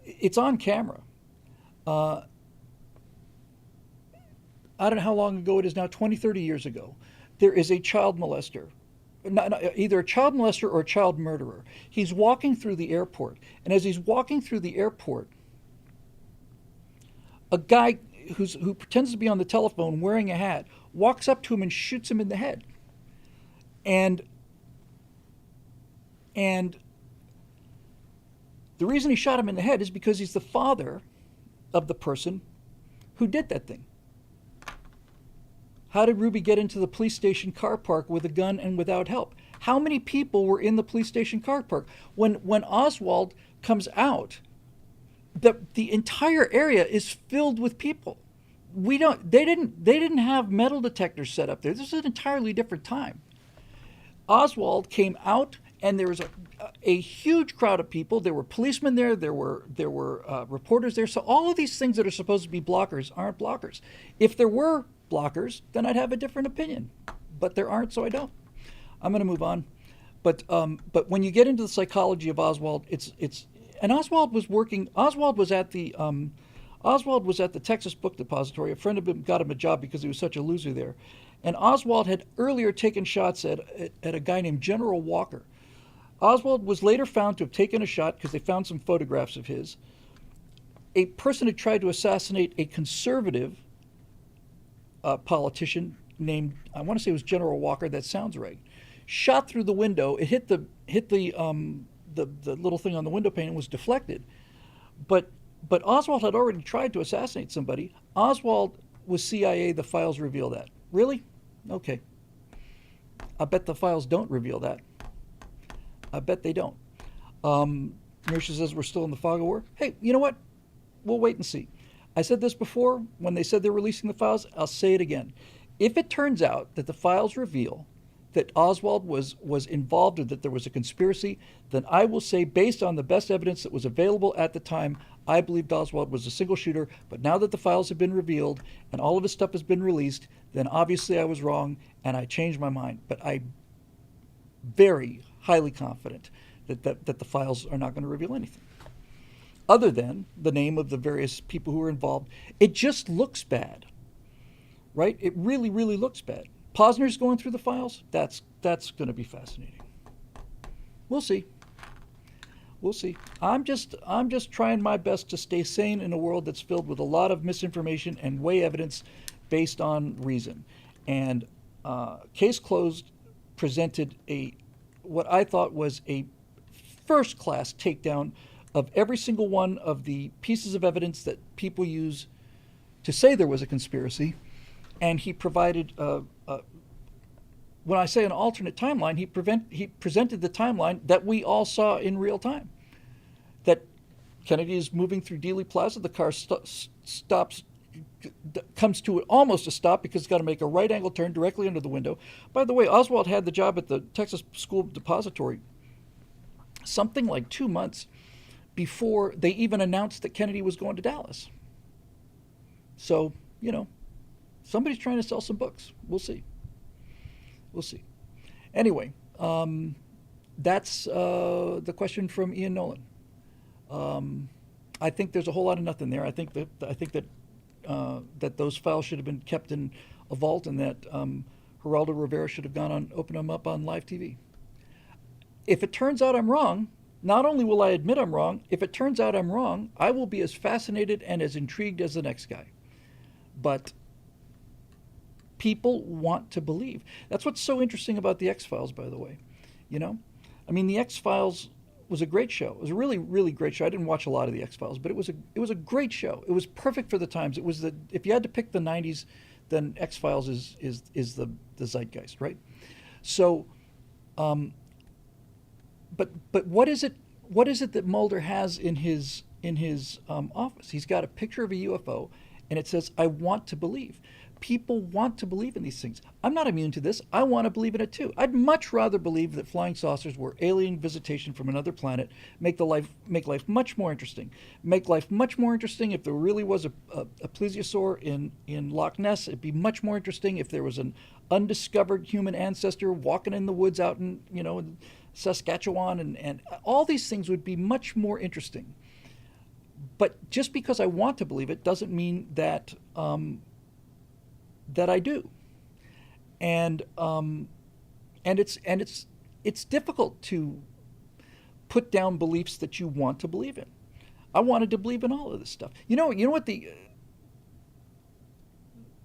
it's on camera. I don't know how long ago it is now, 20, 30 years ago. There is a child molester, either a child molester or a child murderer. He's walking through the airport. And as he's walking through the airport, a guy who pretends to be on the telephone wearing a hat walks up to him and shoots him in the head. And the reason he shot him in the head is because he's the father of the person who did that thing. How did Ruby get into the police station car park with a gun and without help? How many people were in the police station car park? When Oswald comes out, the entire area is filled with people. They didn't have metal detectors set up there. This is an entirely different time. Oswald came out, and there was a huge crowd of people. There were policemen there. There were reporters there. So all of these things that are supposed to be blockers aren't blockers. If there were blockers, then I'd have a different opinion. But there aren't, so I don't. I'm going to move on. But when you get into the psychology of Oswald, it's and Oswald was working. Oswald was at the Texas Book Depository. A friend of him got him a job because he was such a loser there. And Oswald had earlier taken shots at a guy named General Walker. Oswald was later found to have taken a shot because they found some photographs of his. A person had tried to assassinate a conservative politician named, I want to say it was General Walker. That sounds right. Shot through the window. It hit the little thing on the window pane and was deflected. But Oswald had already tried to assassinate somebody. Oswald was CIA. The files reveal that. Really? Okay. I bet the files don't reveal that. I bet they don't. Marisha says we're still in the fog of war. Hey, you know what? We'll wait and see. I said this before when they said they're releasing the files. I'll say it again. If it turns out that the files reveal that Oswald was involved or that there was a conspiracy, then I will say, based on the best evidence that was available at the time, I believed Oswald was a single shooter. But now that the files have been revealed and all of his stuff has been released, then obviously I was wrong and I changed my mind. But I'm very highly confident that the files are not going to reveal anything other than the name of the various people who were involved. It just looks bad, right? It really, really looks bad. Posner's going through the files. That's going to be fascinating. We'll see. We'll see. I'm just trying my best to stay sane in a world that's filled with a lot of misinformation and weigh evidence based on reason. And Case Closed presented what I thought was a first-class takedown of every single one of the pieces of evidence that people use to say there was a conspiracy. And he provided, when I say an alternate timeline, he presented the timeline that we all saw in real time. That Kennedy is moving through Dealey Plaza, the car stops, comes to almost a stop because it's got to make a right-angle turn directly under the window. By the way, Oswald had the job at the Texas School Depository something like 2 months before they even announced that Kennedy was going to Dallas. So, somebody's trying to sell some books. We'll see. We'll see. Anyway, that's the question from Ian Nolan. I think there's a whole lot of nothing there. I think that those files should have been kept in a vault, and that Geraldo Rivera should have opened them up on live TV. If it turns out I'm wrong, not only will I admit I'm wrong, if it turns out I'm wrong, I will be as fascinated and as intrigued as the next guy. But people want to believe. That's what's so interesting about the X-Files, by the way. The X-Files was a great show. It was a really, really great show. I didn't watch a lot of the X-Files, but it was a great show. It was perfect for the times. It was if you had to pick the 90s, then X-Files is the zeitgeist, right? So, but what is it that Mulder has in his office? He's got a picture of a UFO, and it says, "I want to believe." People want to believe in these things. I'm not immune to this. I want to believe in it too. I'd much rather believe that flying saucers were alien visitation from another planet, make life much more interesting. Make life much more interesting if there really was a plesiosaur in Loch Ness. It'd be much more interesting if there was an undiscovered human ancestor walking in the woods out in Saskatchewan, and all these things would be much more interesting. But just because I want to believe it doesn't mean that that I do, and it's difficult to put down beliefs that you want to believe in. I wanted to believe in all of this stuff. You know what the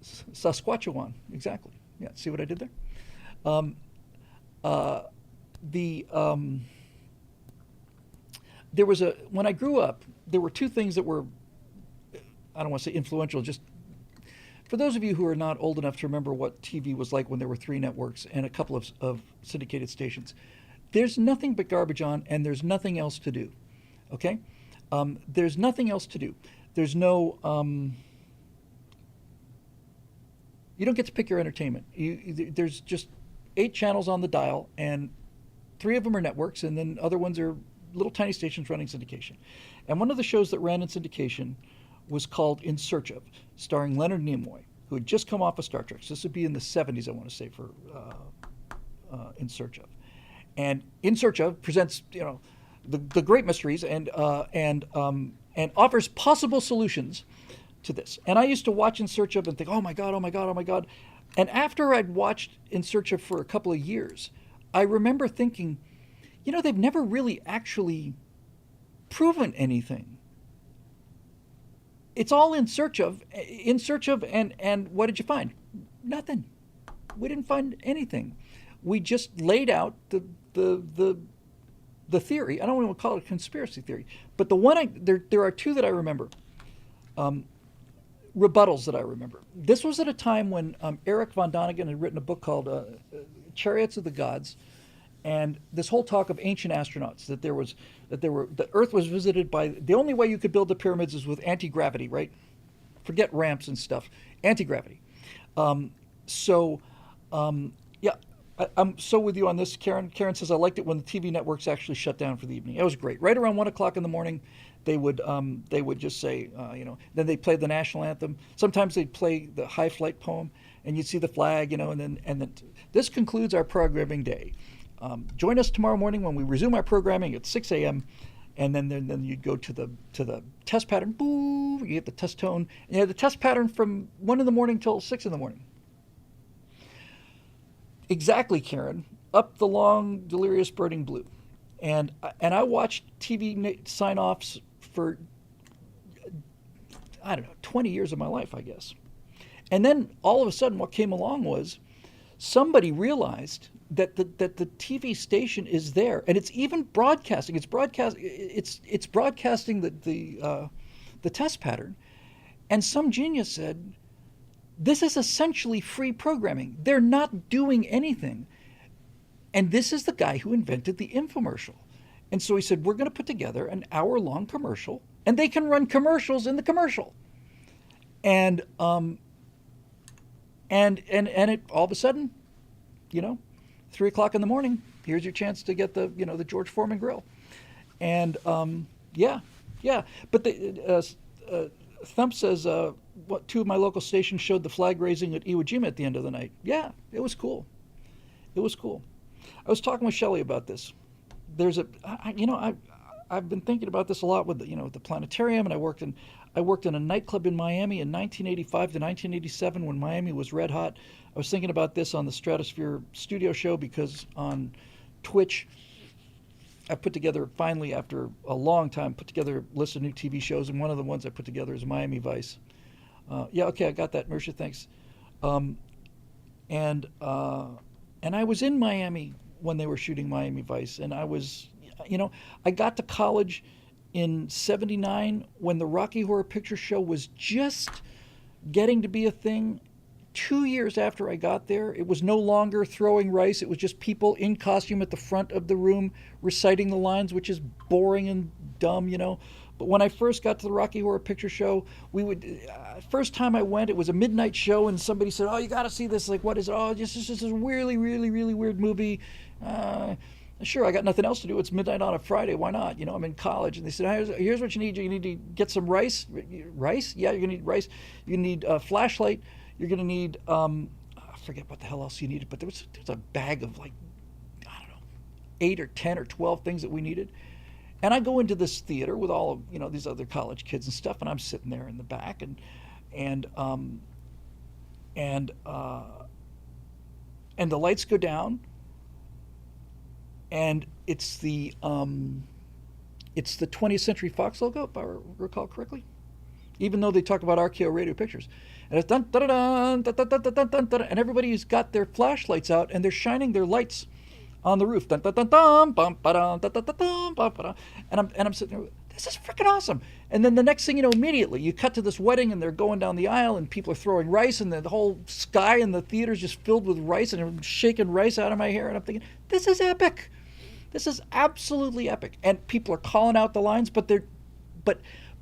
Saskatchewan, exactly. Yeah, see what I did there? There was when I grew up, there were two things that were, I don't want to say influential, just for those of you who are not old enough to remember what TV was like when there were 3 networks and a couple of syndicated stations. There's nothing but garbage on, and there's nothing else to do. Okay? There's nothing else to do. There's no, you don't get to pick your entertainment. There's just 8 channels on the dial, and 3 of them are networks, and then other ones are little tiny stations running syndication. And one of the shows that ran in syndication was called In Search Of, starring Leonard Nimoy, who had just come off of Star Trek. So this would be in the 70s, I want to say, for In Search Of. And In Search Of presents, the great mysteries and offers possible solutions to this. And I used to watch In Search Of and think, oh my God, oh my God, oh my God. And after I'd watched In Search Of for a couple of years, I remember thinking, they've never really actually proven anything. It's all in search of, and what did you find? Nothing. We didn't find anything. We just laid out the theory. I don't want to call it a conspiracy theory, but there are 2 that I remember. Rebuttals that I remember. This was at a time when Eric von Däniken had written a book called Chariots of the Gods, and this whole talk of ancient astronauts, that the Earth was visited by, the only way you could build the pyramids is with anti-gravity, right? Forget ramps and stuff. Anti-gravity. Yeah, I'm so with you on this, Karen. Karen says, I liked it when the TV networks actually shut down for the evening. It was great. Right around 1 o'clock in the morning, they would just say, then they'd play the national anthem. Sometimes they'd play the high flight poem, and you'd see the flag, and then this concludes our programming day. Join us tomorrow morning when we resume our programming at 6 a.m. And then you'd go to the test pattern. Boom! You get the test tone. And you have the test pattern from 1 in the morning till 6 in the morning. Exactly, Karen. Up the long, delirious, burning blue. And I watched TV sign-offs for, 20 years of my life, I guess. And then all of a sudden what came along was somebody realized that the TV station is there, and it's even broadcasting. It's broadcasting the test pattern, and some genius said, "This is essentially free programming. They're not doing anything." And this is the guy who invented the infomercial. And so he said, "We're going to put together an hour-long commercial, and they can run commercials in the commercial." And it all of a sudden, 3 o'clock in the morning, here's your chance to get the George Foreman grill. And yeah. But Thump says, 2 of my local stations showed the flag raising at Iwo Jima at the end of the night. Yeah, it was cool. I was talking with Shelley about this. I've been thinking about this a lot with the planetarium, and I worked in a nightclub in Miami in 1985 to 1987 when Miami was red hot. I was thinking about this on the Stratosphere studio show because on Twitch, I put together, finally after a long time, put together a list of new TV shows, and one of the ones I put together is Miami Vice. Yeah, okay, I got that, Mersha, thanks. And I was in Miami when they were shooting Miami Vice, and I was, I got to college in '79 when the Rocky Horror Picture Show was just getting to be a thing. 2 years after I got there, it was no longer throwing rice. It was just people in costume at the front of the room reciting the lines, which is boring and dumb, But when I first got to the Rocky Horror Picture Show, first time I went, it was a midnight show, and somebody said, "Oh, you got to see this." Like, what is it? Oh, this is a really, really, really weird movie. Sure, I got nothing else to do. It's midnight on a Friday. Why not? I'm in college. And they said, here's what you need. You need to get some rice. Rice? Yeah, you're going to need rice. You need a flashlight. You're going to need, I forget what the hell else you needed, but there's a bag of 8 or 10 or 12 things that we needed. And I go into this theater with all of, these other college kids and stuff, and I'm sitting there in the back, and the lights go down, and it's the 20th Century Fox logo, if I recall correctly, even though they talk about RKO Radio Pictures. And it's dun, dun, dun, dun, dun, dun, dun, dun, dun, dun, and everybody's got their flashlights out, and they're shining their lights on the roof. Dun, dun, dun, dun, bum, ba-dun, dun, dun, dun, dun, bum, ba-dun. And I'm sitting there, this is freaking awesome. And then the next thing you know, immediately you cut to this wedding, and they're going down the aisle, and people are throwing rice, and the whole sky in the theater is just filled with rice, and I'm shaking rice out of my hair, and I'm thinking, this is epic. This is absolutely epic. And people are calling out the lines, but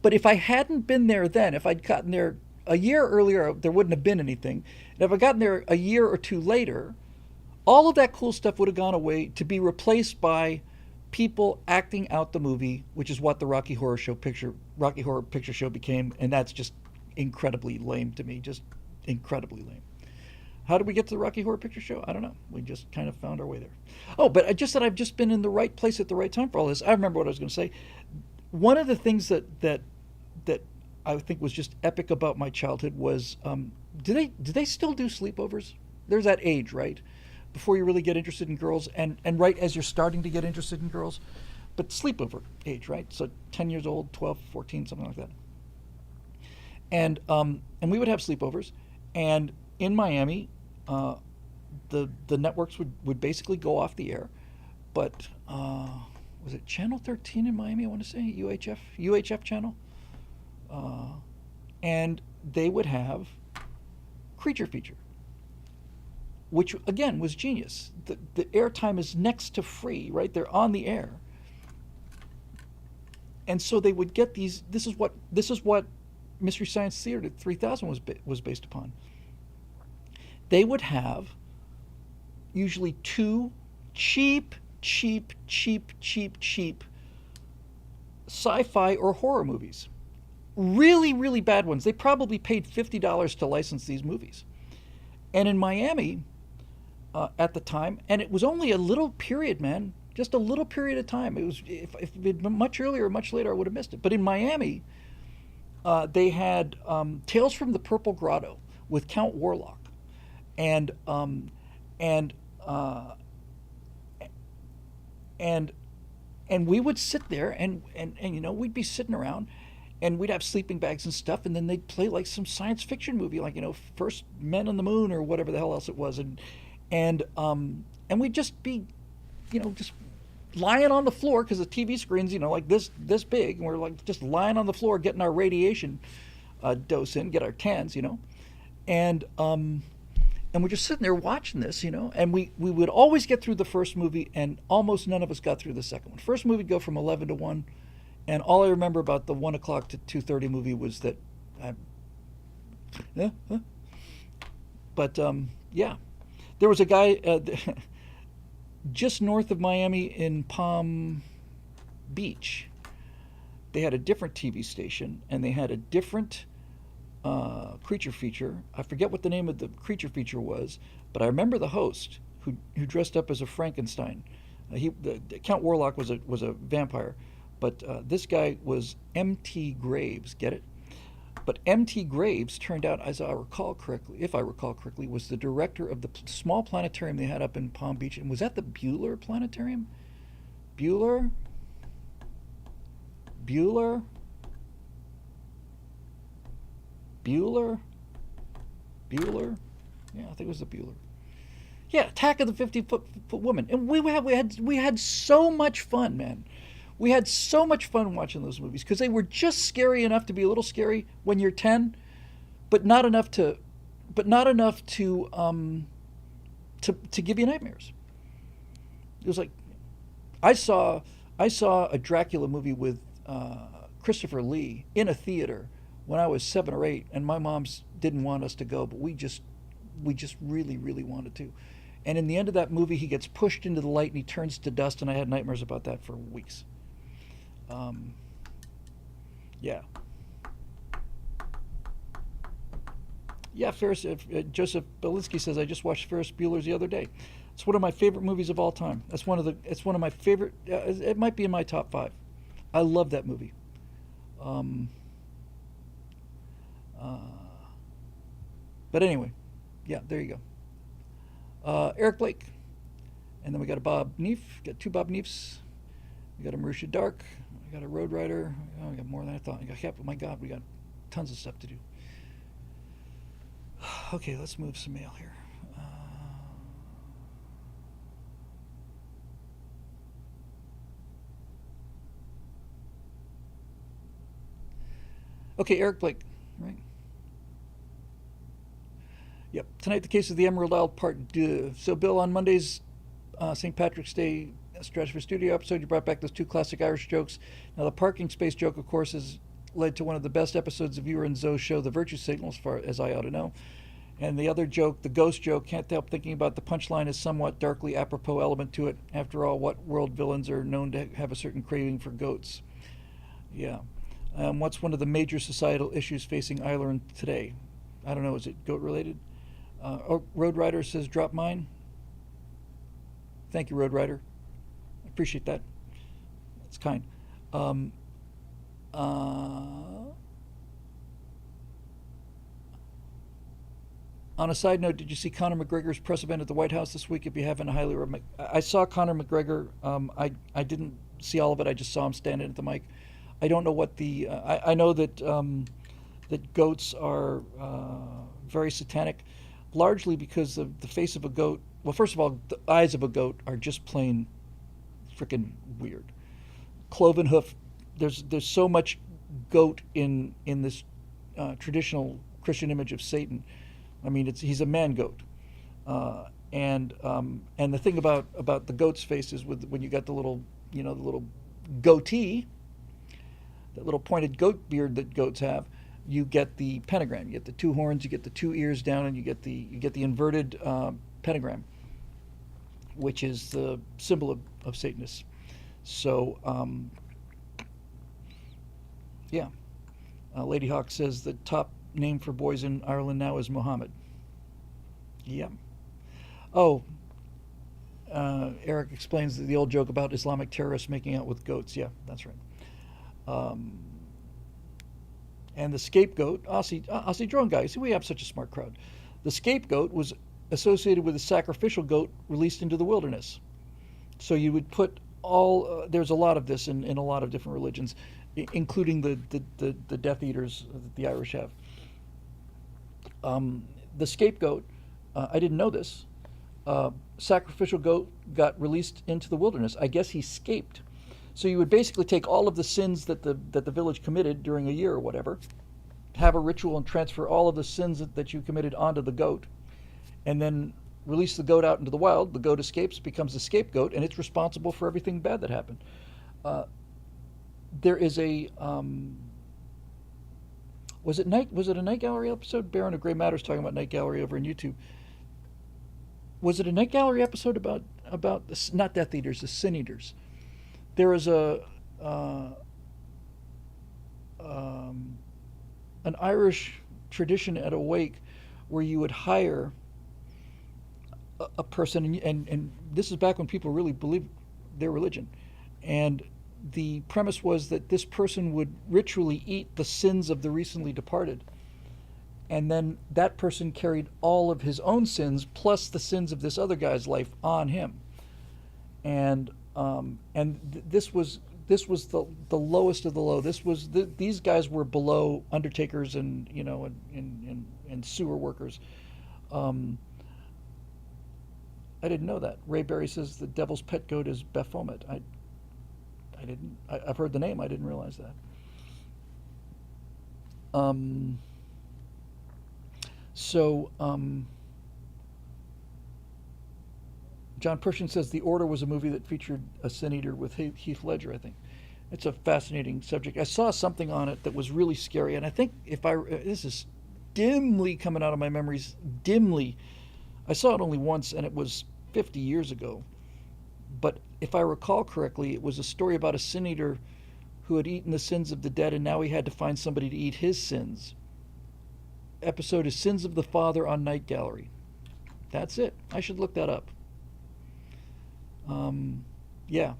if I hadn't been there then, if I'd gotten there a year earlier, there wouldn't have been anything. And if I'd gotten there a year or two later, All of that cool stuff would have gone away to be replaced by people acting out the movie, which is what the Rocky Horror Picture Show became, and that's just incredibly lame to me, just incredibly lame. How did we get to the Rocky Horror Picture Show? I don't know. We just kind of found our way there. Oh, but I just said I've just been in the right place at the right time for all this. I remember what I was going to say. One of the things that I think was just epic about my childhood was, do they still do sleepovers? There's that age, right, before you really get interested in girls, and right as you're starting to get interested in girls, but sleepover age, right? So 10 years old, 12, 14, something like that. And we would have sleepovers, and in Miami, the networks would basically go off the air, but was it Channel 13 in Miami? I want to say UHF channel, and they would have Creature Feature, which again was genius. The airtime is next to free, right? They're on the air, and so they would get these. This is what Mystery Science Theater 3000 was based upon. They would have usually two cheap sci-fi or horror movies. Really, really bad ones. They probably paid $50 to license these movies. And in Miami, at the time, and it was only a little period, man, just a little period of time. It was if it had been much earlier or much later, I would have missed it. But in Miami, they had Tales from the Purple Grotto with Count Warlock, and and uh, and and we would sit there and we'd be sitting around, and we'd have sleeping bags and stuff, and then they'd play like some science fiction movie, like First Men on the Moon or whatever the hell else it was, and we'd just be just lying on the floor because the TV screens like this big, and we're like just lying on the floor getting our radiation dose in, get our tans, and and we're just sitting there watching this, and we would always get through the first movie, and almost none of us got through the second one. First movie would go from 11 to 1, and all I remember about the 1 o'clock to 2:30 movie was that yeah, huh? But yeah, there was a guy just north of Miami in Palm Beach. They had a different TV station, and they had a different creature feature. I forget what the name of the creature feature was, but I remember the host who dressed up as a Frankenstein. Count Warlock was a vampire, but this guy was M.T. Graves. Get it? But M.T. Graves turned out, as I recall correctly, if I recall correctly, was the director of the small planetarium they had up in Palm Beach. And was that the Bueller Planetarium? Bueller? Bueller? Bueller? Bueller? Yeah, I think it was the Bueller. Yeah, Attack of the 50-Foot Woman. And we had so much fun, man. We had so much fun watching those movies because they were just scary enough to be a little scary when you're 10, but not enough to give you nightmares. It was like I saw a Dracula movie with Christopher Lee in a theater when I was 7 or 8, and my mom's didn't want us to go, but we just really, really wanted to. And in the end of that movie, he gets pushed into the light and he turns to dust, and I had nightmares about that for weeks. Yeah. Yeah, Joseph Belinsky says, I just watched Ferris Bueller's the other day. It's one of my favorite movies of all time. It's one of my favorite, it might be in my top 5. I love that movie. But anyway, yeah, there you go. Eric Blake. And then we got a Bob Neef, got 2 Bob Neefs. We got a Marusha Dark. We got a Road Rider. Oh, we got more than I thought. Oh my God, we got tons of stuff to do. Okay, let's move some mail here. Okay, Eric Blake, right? Yep. Tonight, the case of the Emerald Isle Part 2. So, Bill, on Monday's St. Patrick's Day Stratosphere Studio episode, you brought back those 2 classic Irish jokes. Now, the parking space joke, of course, has led to one of the best episodes of you and Zoe's show, The Virtue Signal, as far as I ought to know. And the other joke, the ghost joke, can't help thinking about the punchline as somewhat darkly apropos element to it. After all, what world villains are known to have a certain craving for goats? Yeah. What's one of the major societal issues facing Ireland today? I don't know. Is it goat related? Road Rider says, drop mine. Thank you, Road Rider. I appreciate that. It's kind. Um, uh, on a side note, did you see Conor McGregor's press event at the White House this week? If you haven't, I saw Conor McGregor. I didn't see all of it. I just saw him standing at the mic. I don't know what the. I know that that goats are very satanic, largely because of the face of a goat. Well, first of all, the eyes of a goat are just plain freaking weird. Cloven hoof. There's so much goat in this traditional Christian image of Satan. I mean, he's a man goat, and the thing about the goat's face is when you got the little the little goatee, that little pointed goat beard that goats have, you get the pentagram. You get the two horns, you get the two ears down, and you get the inverted pentagram, which is the symbol of Satanists. So yeah, Lady Hawk says the top name for boys in Ireland now is Mohammed. Yeah. Oh, Eric explains the old joke about Islamic terrorists making out with goats. Yeah, that's right. Um, and the scapegoat, Aussie drone guy. See, we have such a smart crowd. The scapegoat was associated with a sacrificial goat released into the wilderness. So you would put there's a lot of this in a lot of different religions, including the Death Eaters that the Irish have. The scapegoat, I didn't know this. Sacrificial goat got released into the wilderness. I guess he scaped. So you would basically take all of the sins that the village committed during a year or whatever, have a ritual and transfer all of the sins that you committed onto the goat, and then release the goat out into the wild. The goat escapes, becomes the scapegoat, and it's responsible for everything bad that happened. There is a was it a Night Gallery episode? Baron of Grey Matters talking about Night Gallery over on YouTube. Was it a Night Gallery episode about not Death Eaters, the Sin Eaters? There is an Irish tradition at a wake where you would hire a person, and this is back when people really believed their religion, and the premise was that this person would ritually eat the sins of the recently departed, and then that person carried all of his own sins plus the sins of this other guy's life on him, and this was the lowest of the low. These guys were below undertakers and and sewer workers. I didn't know that. Ray Berry says the devil's pet goat is Baphomet. I've heard the name. I didn't realize that. John Pershing says The Order was a movie that featured a sin eater with Heath Ledger, I think. It's a fascinating subject. I saw something on it that was really scary, and I think this is dimly coming out of my memories, dimly. I saw it only once, and it was 50 years ago. But if I recall correctly, it was a story about a sin eater who had eaten the sins of the dead, and now he had to find somebody to eat his sins. Episode is Sins of the Father on Night Gallery. That's it. I should look that up. Yeah.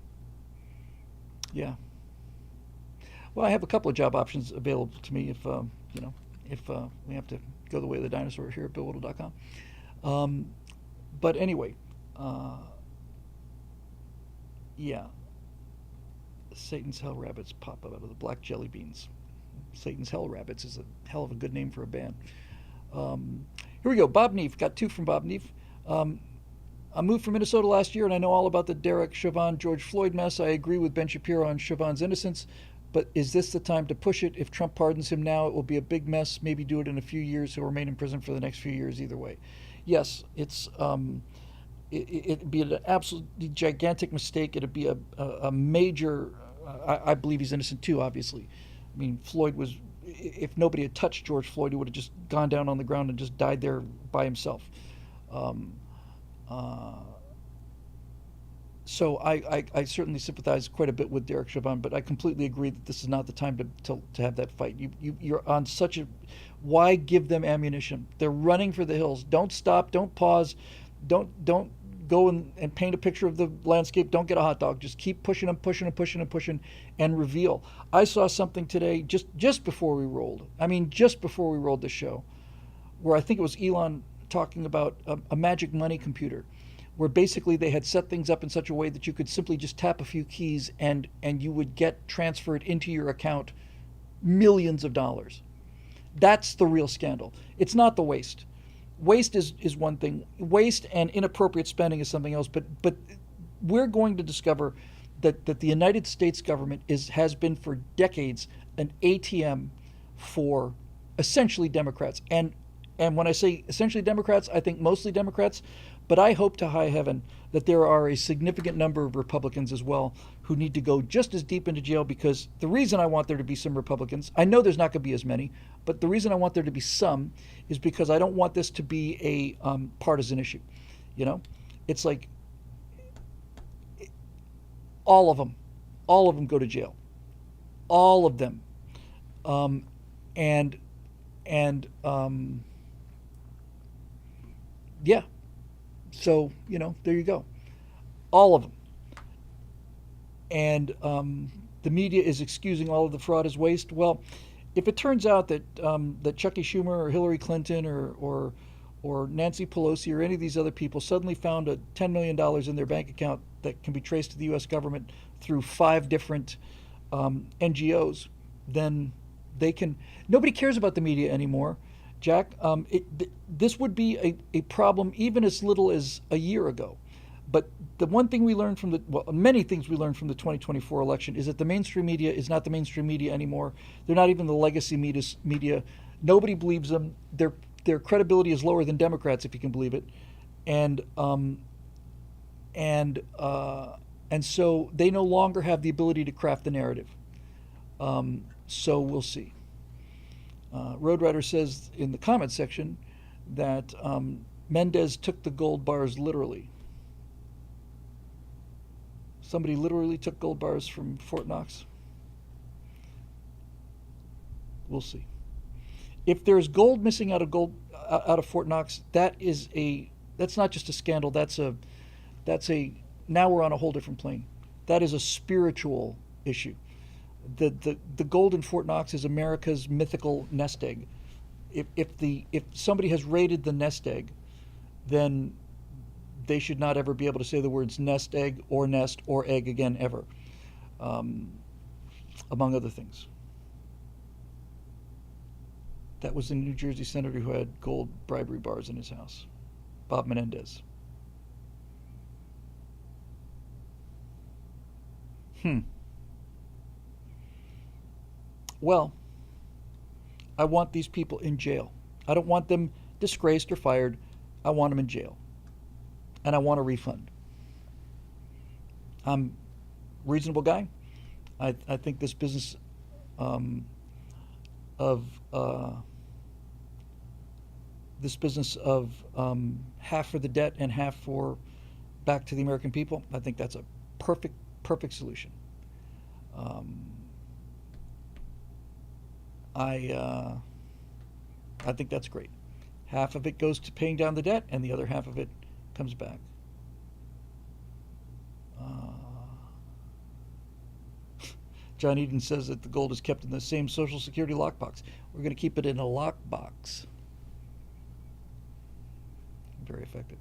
Well, I have a couple of job options available to me if we have to go the way of the dinosaur here at BillWhittle.com. But anyway, yeah. Satan's Hell Rabbits pop out of the black jelly beans. Satan's Hell Rabbits is a hell of a good name for a band. Here we go. Bob Neef. Got two from Bob Neef. I moved from Minnesota last year, and I know all about the Derek Chauvin George Floyd mess. I agree with Ben Shapiro on Chauvin's innocence, but is this the time to push it? If Trump pardons him now, it will be a big mess. Maybe do it in a few years. He'll remain in prison for the next few years either way. Yes, it'd be an absolutely gigantic mistake. It'd be a major. I believe he's innocent too. Obviously, I mean Floyd was if nobody had touched George Floyd, he would have just gone down on the ground and just died there by himself. Um, uh, so I certainly sympathize quite a bit with Derek Chauvin, but I completely agree that this is not the time to have that fight. You're on such a, why give them ammunition? They're running for the hills. Don't stop. Don't pause. Don't go and paint a picture of the landscape. Don't get a hot dog. Just keep pushing them, pushing them, pushing them, pushing, and reveal. I saw something today just before we rolled. I mean, just before we rolled the show, where I think it was Elon talking about a magic money computer, where basically they had set things up in such a way that you could simply just tap a few keys and you would get transferred into your account millions of dollars. That's the real scandal. It's not the waste. Waste is one thing. Waste and inappropriate spending is something else. But we're going to discover that the United States government has been for decades an ATM for essentially Democrats. And when I say essentially Democrats, I think mostly Democrats, but I hope to high heaven that there are a significant number of Republicans as well who need to go just as deep into jail, because the reason I want there to be some Republicans, I know there's not going to be as many, but the reason I want there to be some is because I don't want this to be a partisan issue. You know, it's like all of them, all of them go to jail, all of them, um, and and yeah. So there you go, all of them. And the media is excusing all of the fraud as waste. Well, if it turns out that Chucky Schumer or Hillary Clinton or Nancy Pelosi or any of these other people suddenly found a $10 million in their bank account that can be traced to the U.S. government through 5 different NGOs, then they can. Nobody cares about the media anymore, Jack. This would be a problem even as little as a year ago. But the one thing we learned from many things we learned from the 2024 election is that the mainstream media is not the mainstream media anymore. They're not even the legacy media. Nobody believes them. Their credibility is lower than Democrats, if you can believe it. And and so they no longer have the ability to craft the narrative. So we'll see. Road Rider says in the comment section that Mendez took the gold bars literally. Somebody literally took gold bars from Fort Knox. We'll see. If there's gold missing out of Fort Knox, that's not just a scandal. That's a now we're on a whole different plane. That is a spiritual issue. The gold in Fort Knox is America's mythical nest egg. If somebody has raided the nest egg, then they should not ever be able to say the words nest egg or egg again ever, among other things. That was the New Jersey senator who had gold bribery bars in his house, Bob Menendez. Well, I want these people in jail. I don't want them disgraced or fired. I want them in jail. And I want a refund. I'm a reasonable guy. I think this business of half for the debt and half for back to the American people, I think that's a perfect solution. I think that's great. Half of it goes to paying down the debt, and the other half of it comes back. John Eden says that the gold is kept in the same Social Security lockbox. We're going to keep it in a lockbox. Very effective.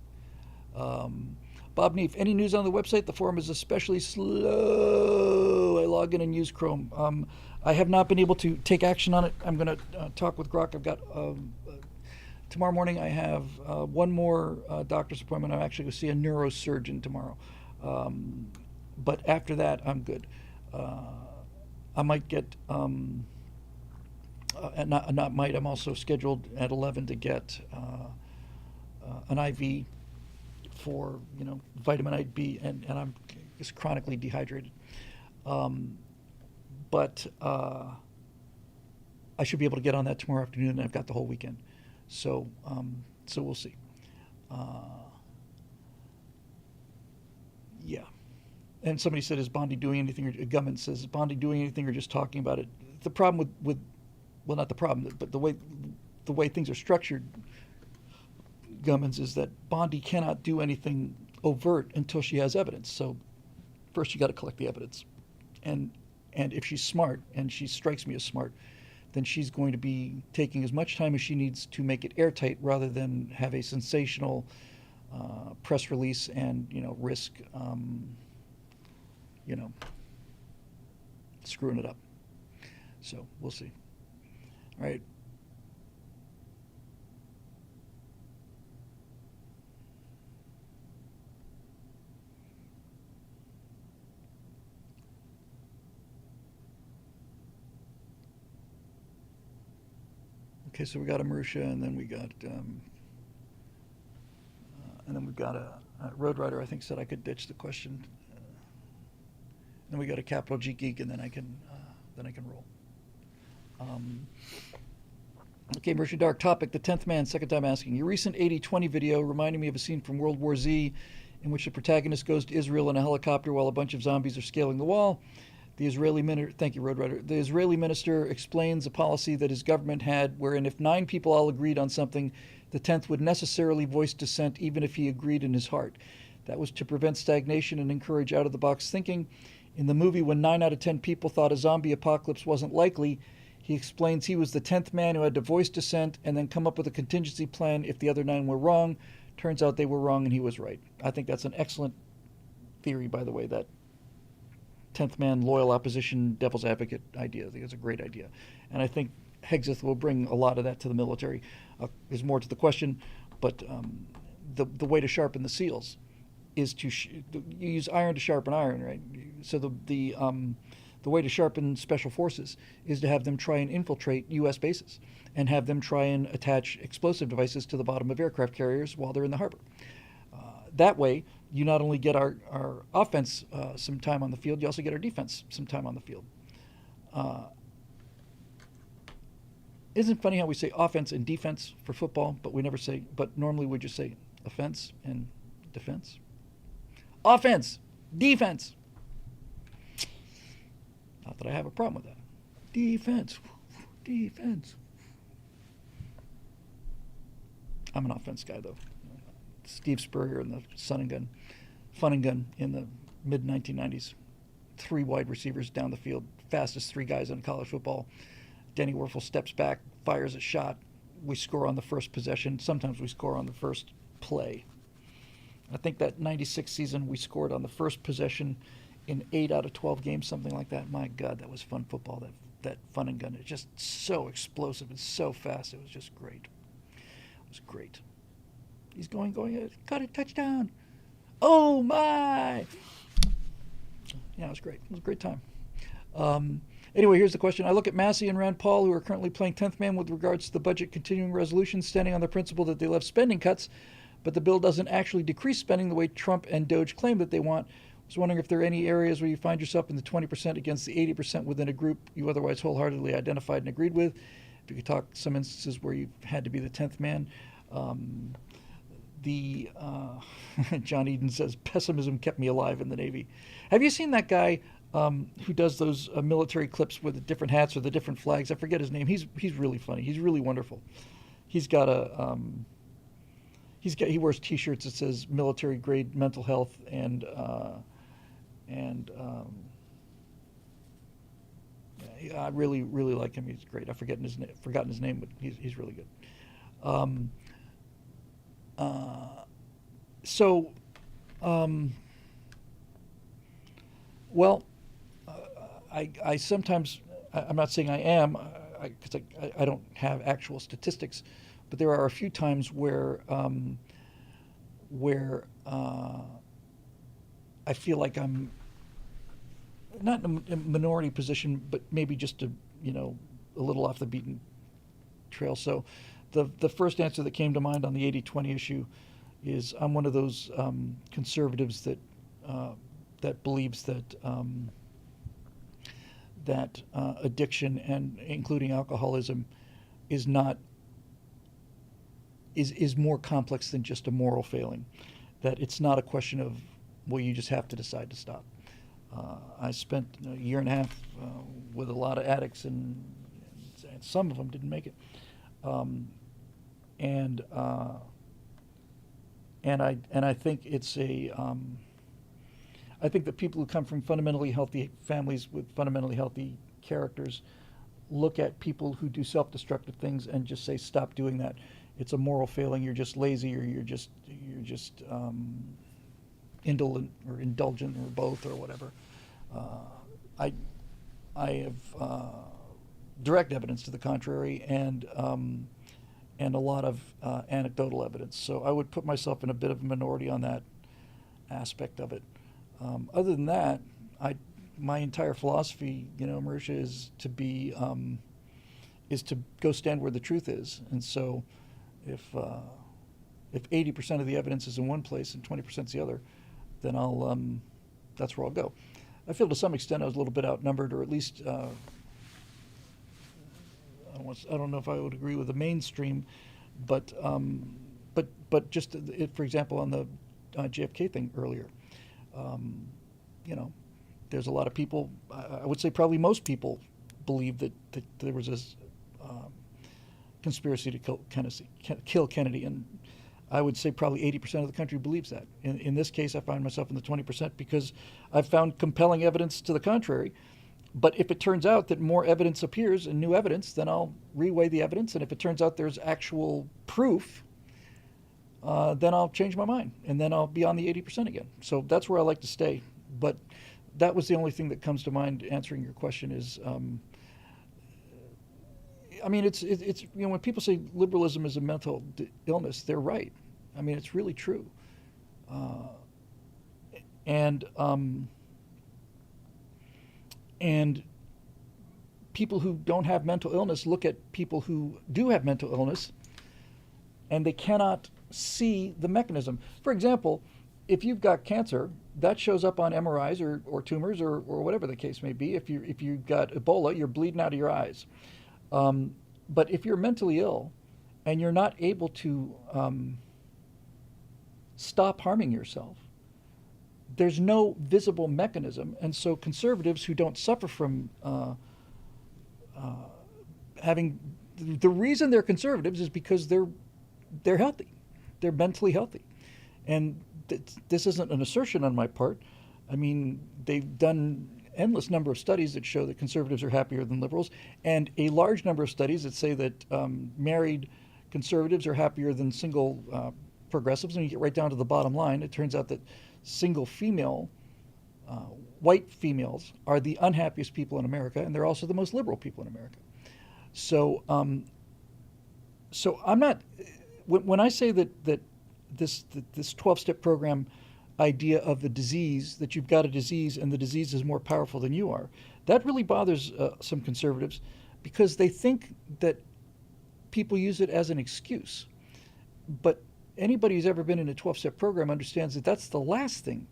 Bob Neef, any news on the website? The forum is especially slow. I log in and use Chrome. I have not been able to take action on it. I'm going to talk with Grok. I've got tomorrow morning. I have one more doctor's appointment. I'm actually going to see a neurosurgeon tomorrow. But after that, I'm good. I might get, and not might. I'm also scheduled at 11 to get an IV for vitamin B, and I'm just chronically dehydrated. But I should be able to get on that tomorrow afternoon, and I've got the whole weekend. So so we'll see. Yeah. And somebody said, is Bondi doing anything? Or Gummins says, is Bondi doing anything or just talking about it? The problem with well, not the problem, but the way things are structured, Gummins, is that Bondi cannot do anything overt until she has evidence. So first you got to collect the evidence. And if she's smart, and she strikes me as smart, then she's going to be taking as much time as she needs to make it airtight rather than have a sensational press release and, risk, screwing it up. So we'll see. All right. Okay, so we got a Marusha, and then we got, a Road Rider. I think said I could ditch the question. Then we got a capital G Geek, and then I can roll. Okay, Marusha Dark topic: the 10th man. Second time asking. Your recent 80-20 video reminded me of a scene from World War Z, in which the protagonist goes to Israel in a helicopter while a bunch of zombies are scaling the wall. Thank you, Road Rider. The Israeli minister explains a policy that his government had, wherein if 9 people all agreed on something, the 10th would necessarily voice dissent, even if he agreed in his heart. That was to prevent stagnation and encourage out-of-the-box thinking. In the movie, when 9 out of 10 people thought a zombie apocalypse wasn't likely, he explains he was the 10th man who had to voice dissent and then come up with a contingency plan if the other 9 were wrong. Turns out they were wrong and he was right. I think that's an excellent theory, by the way, that 10th man, loyal opposition, devil's advocate idea. I think it's a great idea. And I think Hegseth will bring a lot of that to the military. There's more to the question, but the way to sharpen the seals is to you use iron to sharpen iron, right? So the way to sharpen special forces is to have them try and infiltrate U.S. bases and have them try and attach explosive devices to the bottom of aircraft carriers while they're in the harbor. That way, you not only get our offense some time on the field, you also get our defense some time on the field. Isn't it funny how we say offense and defense for football, but normally we just say offense and defense? Offense, defense. Not that I have a problem with that. Defense. I'm an offense guy, though. Steve Spurrier and the Fun and Gun in the mid-1990s. 3 wide receivers down the field, fastest 3 guys in college football. Denny Werfel steps back, fires a shot. We score on the first possession. Sometimes we score on the first play. I think that 96 season we scored on the first possession in 8 out of 12 games, something like that. My God, that was fun football, that Fun and Gun. It's just so explosive and so fast. It was just great. It was great. He's going, got it, touchdown. Oh, my. Yeah, it was great. It was a great time. Anyway, here's the question. I look at Massey and Rand Paul, who are currently playing 10th man with regards to the budget continuing resolution, standing on the principle that they love spending cuts, but the bill doesn't actually decrease spending the way Trump and Doge claim that they want. I was wondering if there are any areas where you find yourself in the 20% against the 80% within a group you otherwise wholeheartedly identified and agreed with. If you could talk some instances where you've had to be the 10th man. John Eden says, pessimism kept me alive in the Navy. Have you seen that guy who does those military clips with the different hats or the different flags? I forget his name. He's really funny. He's really wonderful. He's got he wears T-shirts that says military grade mental health I really like him. He's great. I've forgotten his name, but he's really good. I sometimes, I'm not saying I am, because I don't have actual statistics, but there are a few times where I feel like I'm not in a minority position, but maybe just a little off the beaten trail. So the first answer that came to mind on the 80-20 issue is I'm one of those conservatives that believes that that addiction, and including alcoholism, is not is more complex than just a moral failing. That it's not a question of, well, you just have to decide to stop. I spent a year and a half with a lot of addicts, and some of them didn't make it. Um, and I think it's a I think that people who come from fundamentally healthy families with fundamentally healthy characters look at people who do self-destructive things and just say, stop doing that. It's a moral failing. You're just lazy, or you're just indolent or indulgent, or both, or whatever. Uh, I I have direct evidence to the contrary, and a lot of anecdotal evidence. So I would put myself in a bit of a minority on that aspect of it. Other than that, my entire philosophy, Marisha, is to go stand where the truth is. And so, if 80% of the evidence is in one place and 20% is the other, then that's where I'll go. I feel to some extent I was a little bit outnumbered, or at least I don't know if I would agree with the mainstream, but just for example, on the JFK thing earlier, um, you know, there's a lot of people. I would say probably most people believe that there was this conspiracy to kill Kennedy, and I would say probably 80% of the country believes that. In this case, I find myself in the 20% because I've found compelling evidence to the contrary. But if it turns out that more evidence appears and new evidence, then I'll reweigh the evidence. And if it turns out there's actual proof, then I'll change my mind. And then I'll be on the 80% again. So that's where I like to stay. But that was the only thing that comes to mind answering your question is, I mean, it's when people say liberalism is a mental illness, they're right. I mean, it's really true. Uh, and and people who don't have mental illness look at people who do have mental illness, and they cannot see the mechanism. For example, if you've got cancer, that shows up on MRIs or tumors or whatever the case may be. If you've got Ebola, you're bleeding out of your eyes. But if you're mentally ill and you're not able to stop harming yourself, there's no visible mechanism. And so conservatives who don't suffer from having, the reason they're conservatives is because they're healthy. They're mentally healthy. And this isn't an assertion on my part. I mean, they've done endless number of studies that show that conservatives are happier than liberals, and a large number of studies that say that married conservatives are happier than single progressives. And you get right down to the bottom line, it turns out that single female, white females are the unhappiest people in America, and they're also the most liberal people in America. So, so I'm not, when I say that this 12-step program idea of the disease, that you've got a disease and the disease is more powerful than you are, that really bothers some conservatives, because they think that people use it as an excuse. But anybody who's ever been in a 12-step program understands that that's the last thing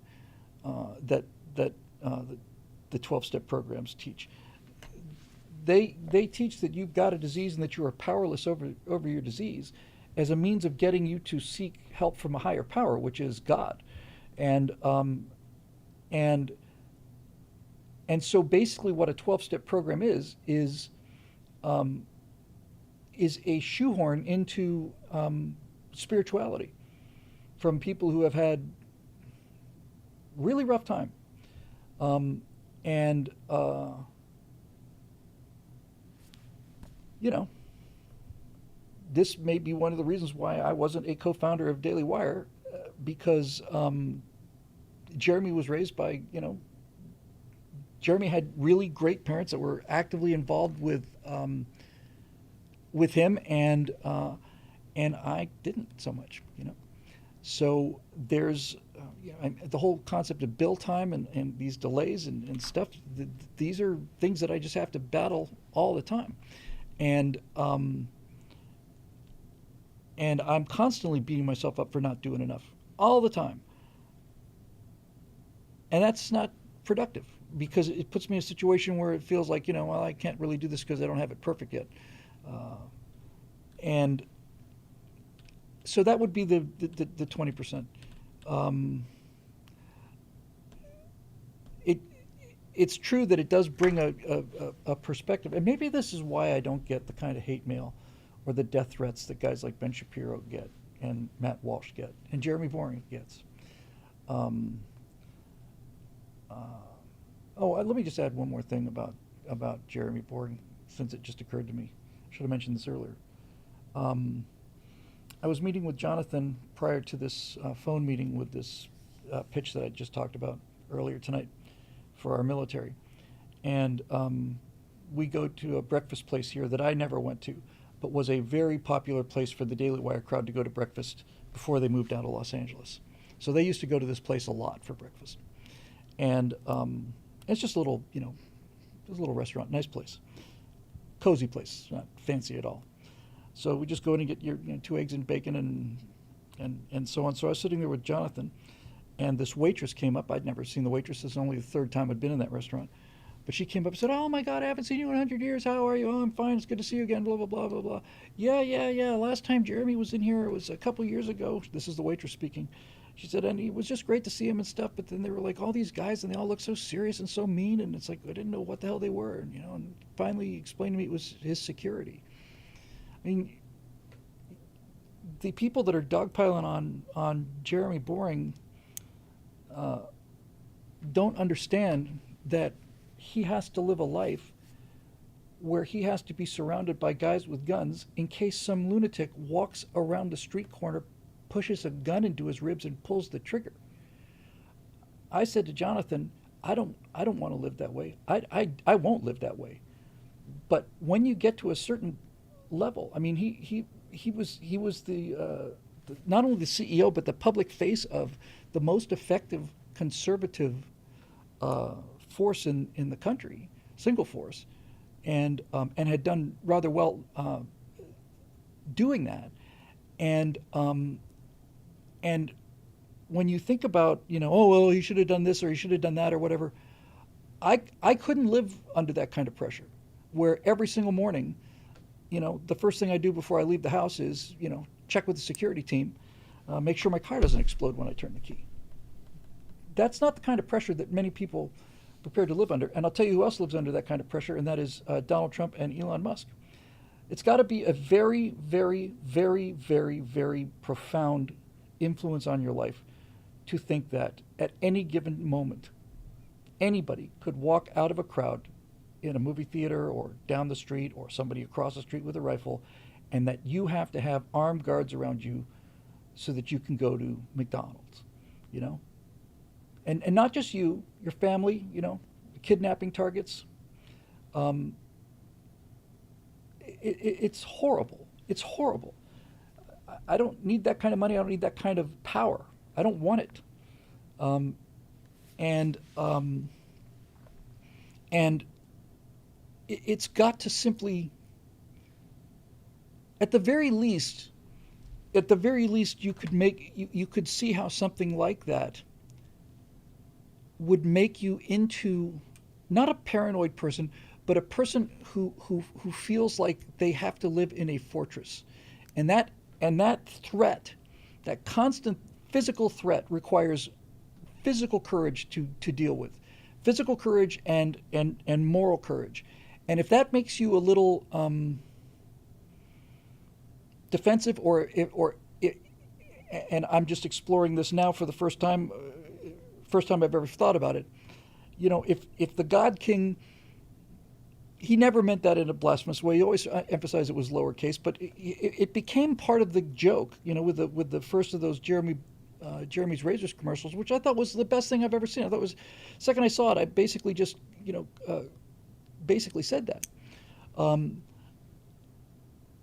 that the 12-step programs teach. They teach that you've got a disease and that you are powerless over your disease as a means of getting you to seek help from a higher power, which is God. And so basically what a 12-step program is a shoehorn into spirituality from people who have had really rough time. And this may be one of the reasons why I wasn't a co-founder of Daily Wire, because Jeremy was raised by, Jeremy had really great parents that were actively involved with him, and I didn't so much, So there's the whole concept of bill time and these delays and stuff. These are things that I just have to battle all the time, and I'm constantly beating myself up for not doing enough all the time. And that's not productive. because it puts me in a situation where it feels like, well, I can't really do this because I don't have it perfect yet. And so that would be the 20%. Um, it it's true that it does bring a perspective, and maybe this is why I don't get the kind of hate mail or the death threats that guys like Ben Shapiro get and Matt Walsh get and Jeremy Boring gets. Um, uh, Let me just add one more thing about Jeremy Boring, since it just occurred to me. Should have mentioned this earlier. Um, I was meeting with Jonathan prior to this phone meeting with this pitch that I just talked about earlier tonight for our military. And we go to a breakfast place here that I never went to, but was a very popular place for the Daily Wire crowd to go to breakfast before they moved down to Los Angeles. So they used to go to this place a lot for breakfast. And it's just a little, just a little restaurant, nice place. Cozy place, not fancy at all. So we just go in and get your 2 eggs and bacon and so on. So I was sitting there with Jonathan, and this waitress came up. I'd never seen the waitress. This is only the third time I'd been in that restaurant. But she came up and said, "Oh my God, I haven't seen you in 100 years. How are you? Oh, I'm fine. It's good to see you again. Blah, blah, blah, blah, blah. Yeah. Last time Jeremy was in here, it was a couple years ago." This is the waitress speaking. She said, "And it was just great to see him and stuff. But then there were like all these guys, and they all looked so serious and so mean. And it's like, I didn't know what the hell they were. And finally he explained to me it was his security." I mean, the people that are dogpiling on Jeremy Boring don't understand that he has to live a life where he has to be surrounded by guys with guns in case some lunatic walks around the street corner, pushes a gun into his ribs, and pulls the trigger. I said to Jonathan, I don't want to live that way. I won't live that way. But when you get to a certain level, I mean, he was the not only the CEO but the public face of the most effective conservative force in the country, single force, and had done rather well doing that, and when you think about, oh well, he should have done this or he should have done that or whatever, I couldn't live under that kind of pressure, where every single morning, the first thing I do before I leave the house is, check with the security team, make sure my car doesn't explode when I turn the key. That's not the kind of pressure that many people prepared to live under. And I'll tell you who else lives under that kind of pressure, and that is Donald Trump and Elon Musk. It's got to be a very, very, very, very, very profound influence on your life to think that at any given moment, anybody could walk out of a crowd in a movie theater or down the street or somebody across the street with a rifle, and that you have to have armed guards around you so that you can go to McDonald's, And not just you, your family, kidnapping targets. It's horrible. It's horrible. I don't need that kind of money. I don't need that kind of power. I don't want it. And it's got to simply, at the very least, you could see how something like that would make you into not a paranoid person, but a person who feels like they have to live in a fortress, and that threat, that constant physical threat, requires physical courage to deal with, physical courage and moral courage, and if that makes you a little defensive, and I'm just exploring this now for the first time I've ever thought about it. If the God King, he never meant that in a blasphemous way. He always emphasized it was lowercase, but it became part of the joke. With the first of those Jeremy's Razors commercials, which I thought was the best thing I've ever seen. I thought it was, second I saw it, I basically just basically said that.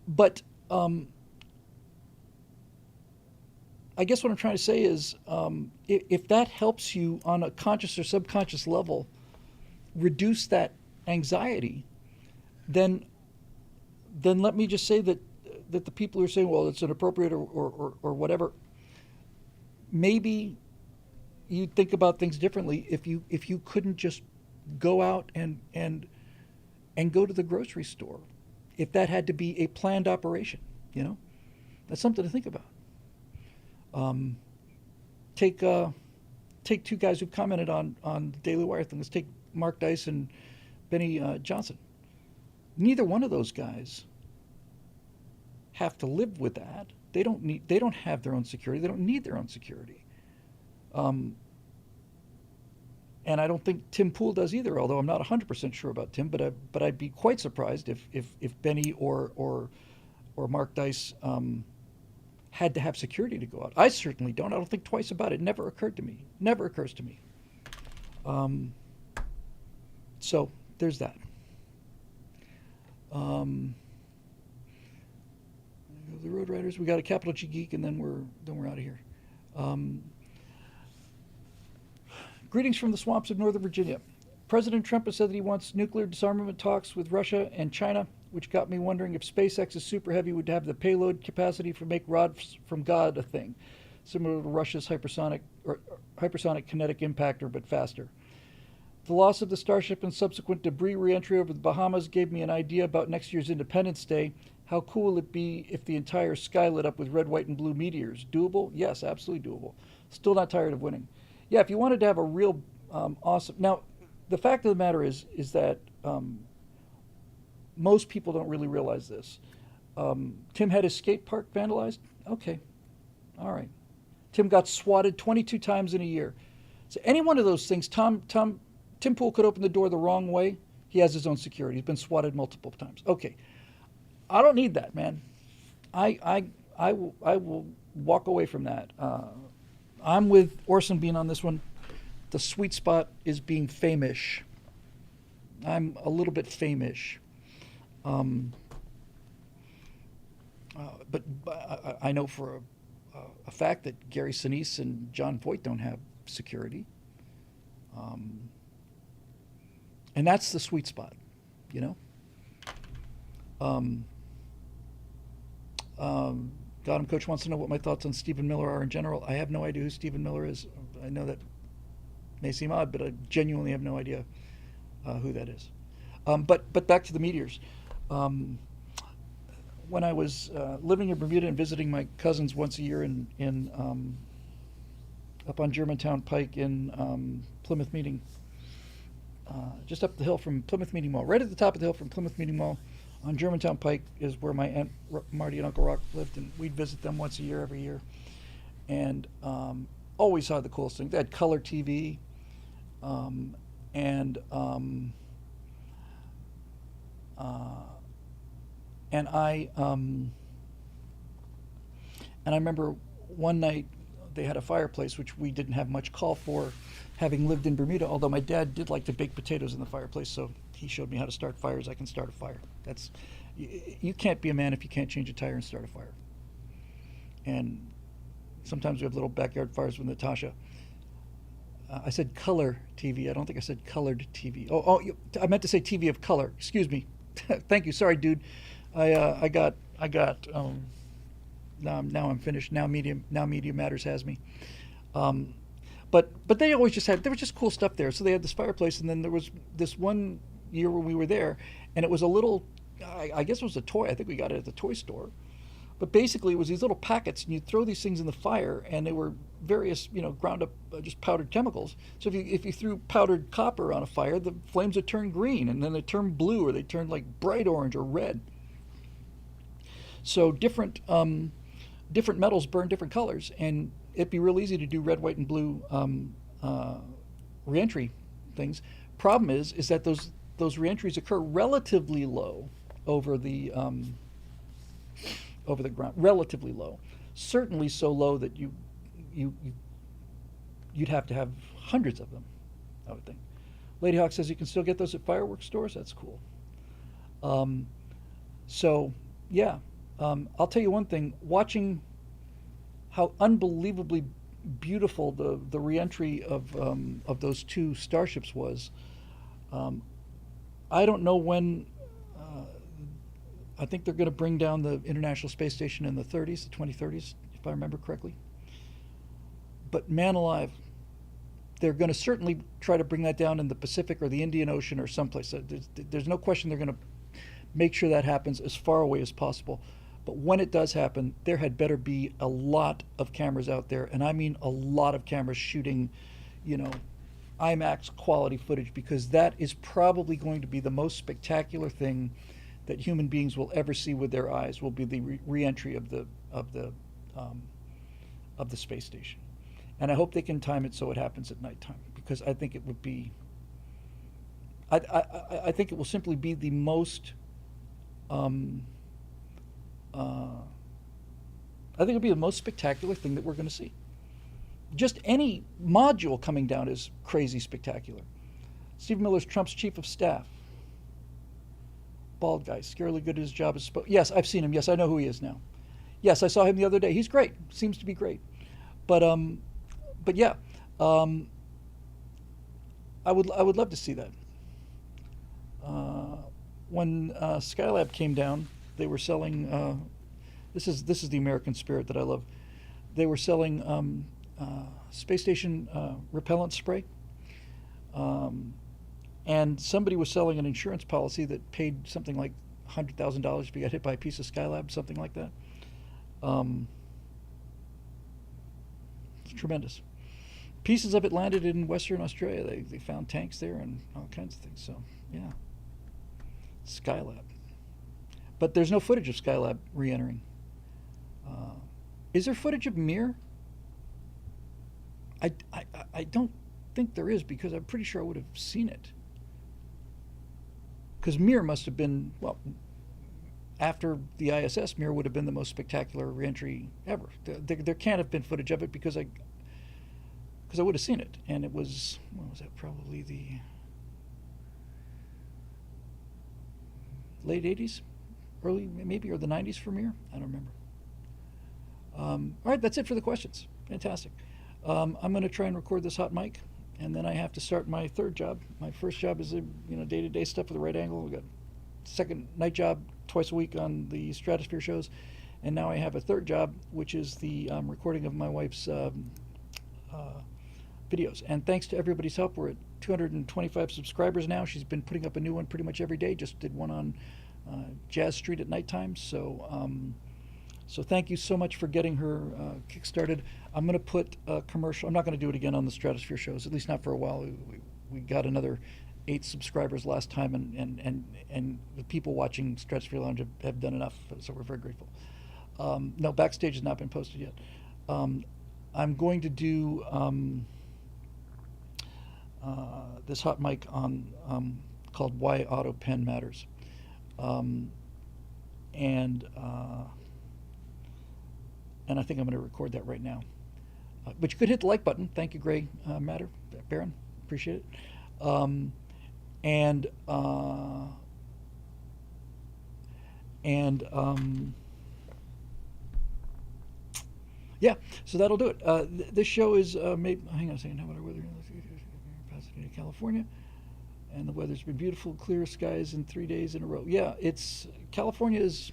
But I guess what I'm trying to say is, if that helps you on a conscious or subconscious level reduce that anxiety, then let me just say that the people who are saying, well, it's inappropriate or whatever, maybe you'd think about things differently if you couldn't just go out and go to the grocery store if that had to be a planned operation. You know, that's something to think about. Um, take take two guys who commented on the Daily Wire thing. Let's take Mark Dice and Benny Johnson. Neither one of those guys have to live with that. They don't have their own security. They don't need their own security. Um, and I don't think Tim Pool does either. Although I'm not 100% sure about Tim, but I'd be quite surprised if Benny or Mark Dice had to have security to go out. I certainly don't. I don't think twice about it. It never occurred to me. Never occurs to me. Um, so there's that. Um, the Road Riders. We got a capital G geek, and then we're out of here. Um, greetings from the swamps of Northern Virginia. President Trump has said that he wants nuclear disarmament talks with Russia and China, which got me wondering if SpaceX's Super Heavy would have the payload capacity for make rods from God a thing, similar to Russia's hypersonic kinetic impactor, but faster. The loss of the Starship and subsequent debris reentry over the Bahamas gave me an idea about next year's Independence Day. How cool would it be if the entire sky lit up with red, white, and blue meteors? Doable? Yes, absolutely doable. Still not tired of winning. Yeah, if you wanted to have a real awesome... Now, the fact of the matter is that most people don't really realize this. Tim had his skate park vandalized? Okay. All right. Tim got swatted 22 times in a year. So any one of those things, Tim Pool could open the door the wrong way. He has his own security. He's been swatted multiple times. Okay. I don't need that, man. I will walk away from that. I'm with Orson Bean on this one. The sweet spot is being famish. I'm a little bit famish. But I know for a fact that Gary Sinise and John Voight don't have security. And that's the sweet spot, you know? Gotham Coach wants to know what my thoughts on Stephen Miller are in general. I have no idea who Stephen Miller is. I know that may seem odd, but I genuinely have no idea who that is. But back to the meteors. When I was living in Bermuda and visiting my cousins once a year in up on Germantown Pike in Plymouth Meeting, just up the hill from Plymouth Meeting Mall, right at the top of the hill from Plymouth Meeting Mall, on Germantown Pike is where my Aunt Marty and Uncle Rock lived, and we'd visit them once a year, every year, and always saw the coolest thing. They had color TV, and I remember one night they had a fireplace, which we didn't have much call for, having lived in Bermuda, although my dad did like to bake potatoes in the fireplace, so he showed me how to start fires. I can start a fire. You can't be a man if you can't change a tire and start a fire. And sometimes we have little backyard fires with Natasha. I said color TV. I don't think I said colored TV. I meant to say TV of color. Excuse me. Thank you. Sorry, dude. I got. Now I'm finished. Now Media Matters has me. But they always just had. There was just cool stuff there. So they had this fireplace, and then there was this one year when we were there, and it was a little. I guess it was a toy. I think we got it at the toy store. But basically, it was these little packets, and you'd throw these things in the fire, and they were various, ground up, just powdered chemicals. So if you threw powdered copper on a fire, the flames would turn green, and then they turn blue, or they turn like bright orange or red. So different metals burn different colors, and it'd be real easy to do red, white, and blue reentry things. Problem is that those reentries occur relatively low over the ground, relatively low. Certainly so low that you'd have to have hundreds of them, I would think. Lady Hawk says you can still get those at fireworks stores. That's cool. So yeah, I'll tell you one thing. Watching how unbelievably beautiful the reentry of those two starships was. I don't know when. I think they're going to bring down the International Space Station in the 2030s, if I remember correctly. But man alive, they're going to certainly try to bring that down in the Pacific or the Indian Ocean or someplace. There's no question they're going to make sure that happens as far away as possible. But when it does happen, there had better be a lot of cameras out there, and I mean a lot of cameras shooting, you know, IMAX quality footage, because that is probably going to be the most spectacular thing that human beings will ever see with their eyes. Will be the re-entry of um, the space station, and I hope they can time it so it happens at nighttime, because I think it would be. I think it will simply be the most. I think it'll be the most spectacular thing that we're going to see. Just any module coming down is crazy spectacular. Steve Miller's Trump's chief of staff. Bald guy, scarily good at his job. Yes, I've seen him. Yes, I know who he is now. Yes, I saw him the other day. He's great. Seems to be great. But yeah, I would love to see that. When Skylab came down, they were selling. This is the American spirit that I love. They were selling space station repellent spray, and somebody was selling an insurance policy that paid something like $100,000 if you got hit by a piece of Skylab, something like that. It's tremendous. Pieces of it landed in Western Australia. They found tanks there and all kinds of things. So yeah, Skylab. But there's no footage of Skylab re-entering. Is there footage of Mir? I don't think there is, because I'm pretty sure I would have seen it. Because Mir must have been, well, after the ISS, Mir would have been the most spectacular re-entry ever. There can't have been footage of it, because I would have seen it. And it was, what was that, probably the late 80s? Early, maybe, or the 90s for Mir? I don't remember. All right, that's it for the questions. Fantastic. I'm going to try and record this hot mic, and then I have to start my third job. My first job is day-to-day stuff with the right angle. We got second night job twice a week on the Stratosphere shows, and now I have a third job, which is the recording of my wife's videos. And thanks to everybody's help, we're at 225 subscribers now. She's been putting up a new one pretty much every day. Just did one on Jazz Street at nighttime. So thank you so much for getting her kick-started. I'm going to put a commercial. I'm not going to do it again on the Stratosphere shows, at least not for a while. We got another 8 subscribers last time, and the people watching Stratosphere Lounge have done enough, so we're very grateful. No, Backstage has not been posted yet. I'm going to do this hot mic on called Why Auto Pen Matters. And I think I'm going to record that right now. But you could hit the like button. Thank you, Gray Baron. Appreciate it. Yeah, so that'll do it. This show is made. Hang on a second. How about our weather? Pasadena, California. And the weather's been beautiful, clear skies in 3 days in a row. Yeah, California is.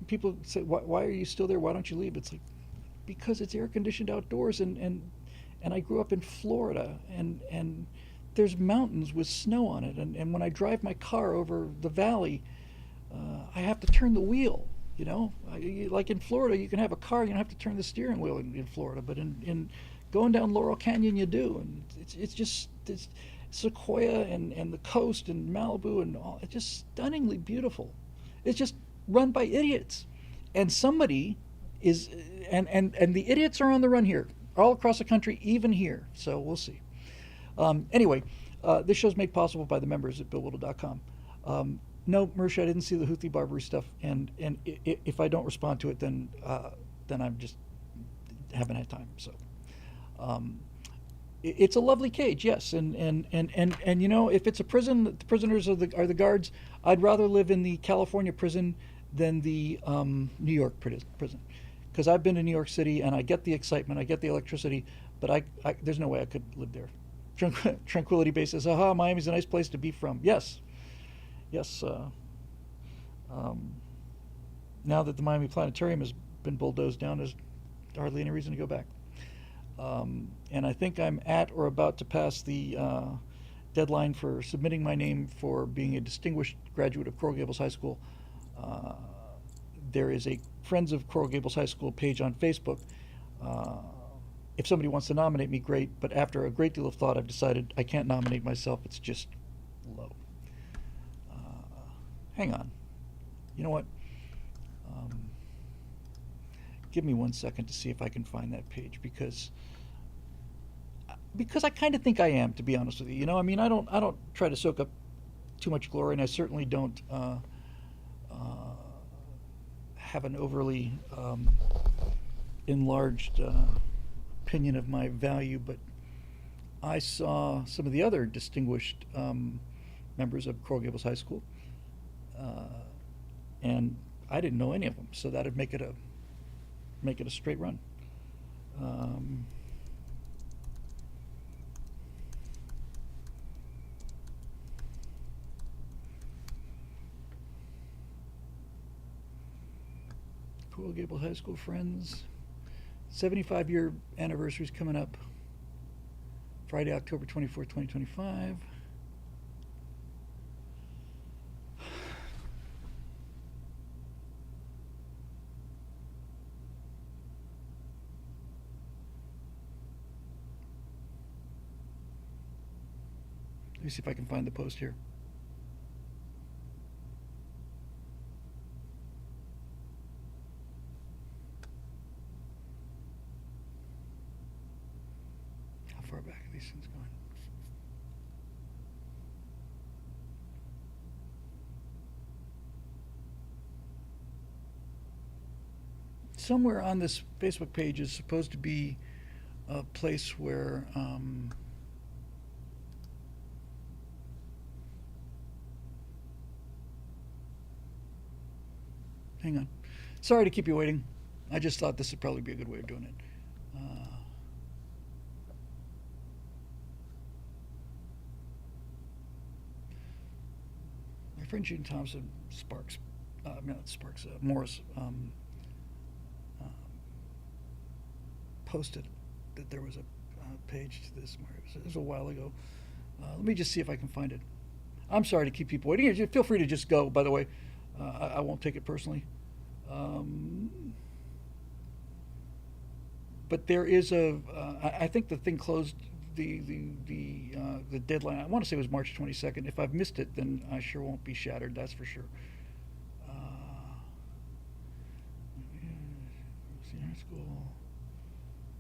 People say, why are you still there? Why don't you leave? It's like, because it's air conditioned outdoors, and I grew up in Florida, and there's mountains with snow on it, and when I drive my car over the valley, I have to turn the wheel. Like in Florida, you can have a car, you don't have to turn the steering wheel in Florida, but in going down Laurel Canyon, you do, and it's Sequoia and the coast and Malibu and all. It's just stunningly beautiful. It's just run by idiots, and somebody is, and the idiots are on the run here, all across the country, even here. So we'll see. Anyway, this show's made possible by the members at BillWhittle.com. No, Marisha, I didn't see the Houthi Barbary stuff, and if I don't respond to it, then I'm just haven't had time. So it's a lovely cage, yes, and if it's a prison, the prisoners are the guards. I'd rather live in the California prison than the New York prison, because I've been to New York City and I get the excitement, I get the electricity, but I there's no way I could live there. Tranquility Base says, aha, Miami's a nice place to be from. Yes. Now that the Miami Planetarium has been bulldozed down, there's hardly any reason to go back. And I think I'm at or about to pass the deadline for submitting my name for being a distinguished graduate of Coral Gables High School. Uh, there is a Friends of Coral Gables High School page on Facebook. Uh, if somebody wants to nominate me, great. But after a great deal of thought, I've decided I can't nominate myself. It's just low. Hang on. You know what? Give me 1 second to see if I can find that page because I kind of think I am, to be honest with you. You know, I mean, I don't try to soak up too much glory, and I certainly don't have an overly enlarged opinion of my value. But I saw some of the other distinguished members of Coral Gables High School, and I didn't know any of them, so that'd make it a straight run. Coral Gables High School friends. 75-year anniversary is coming up. Friday, October 24th, 2025. Let me see if I can find the post here. How far back are these things going? Somewhere on this Facebook page is supposed to be a place where hang on. Sorry to keep you waiting. I just thought this would probably be a good way of doing it. My friend Gene Thompson Morris posted that there was a page to this. It was a while ago. Let me just see if I can find it. I'm sorry to keep people waiting. Feel free to just go, by the way. I won't take it personally. But there is I think the thing closed, the deadline, I want to say it was March 22nd. If I've missed it, then I sure won't be shattered, that's for sure. Senior school.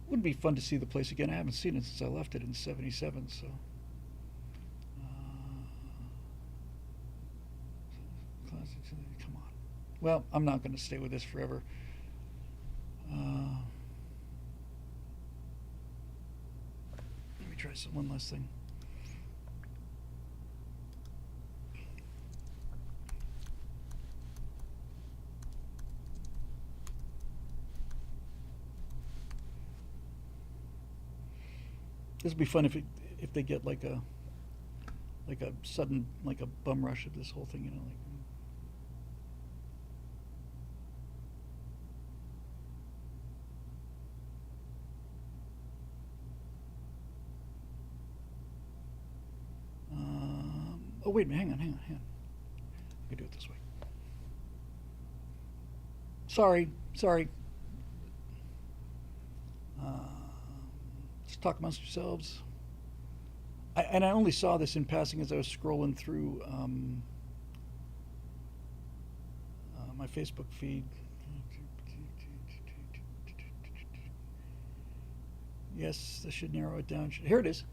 Would be fun to see the place again. I haven't seen it since I left it in '77, so. Come on. Well, I'm not going to stay with this forever. Let me try one last thing. This would be fun if they get like a sudden, like a bum rush of this whole thing, you know, like. Oh wait a minute, hang on. I can do it this way. Sorry. Just talk amongst yourselves. I only saw this in passing as I was scrolling through my Facebook feed. Yes, this should narrow it down. Here it is.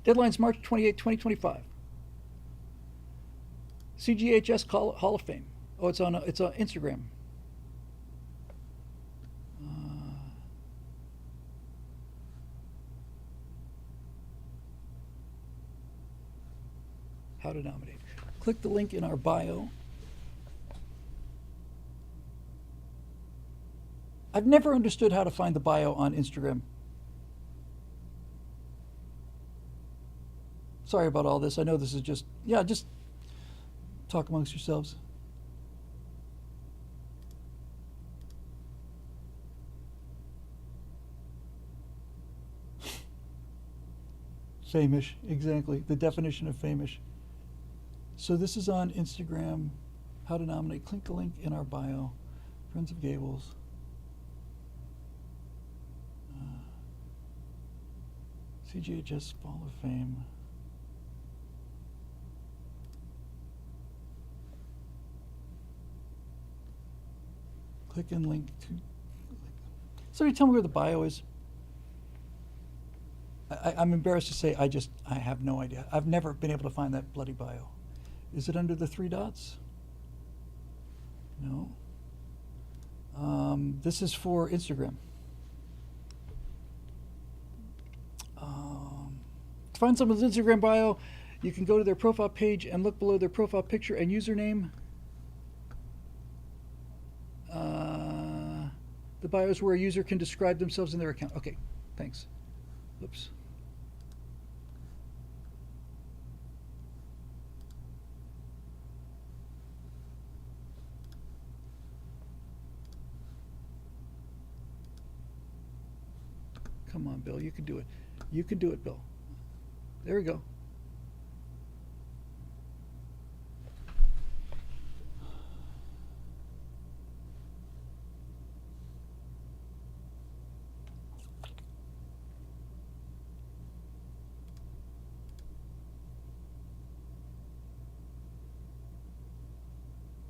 Deadline's March 28, 2025. CGHS Hall of Fame. Oh, it's on Instagram. How to nominate. Click the link in our bio. I've never understood how to find the bio on Instagram. Sorry about all this. I know this is just talk amongst yourselves. Famish, exactly. The definition of famish. So this is on Instagram. How to nominate. Click the link in our bio. Friends of Gables. CGHS Hall of Fame. Click and link to. Somebody tell me where the bio is. I'm embarrassed to say I have no idea. I've never been able to find that bloody bio. Is it under the 3 dots? No. This is for Instagram. To find someone's Instagram bio, you can go to their profile page and look below their profile picture and username. The bio is where a user can describe themselves and their account. Okay, thanks. Oops. Come on, Bill, you can do it. You can do it, Bill. There we go.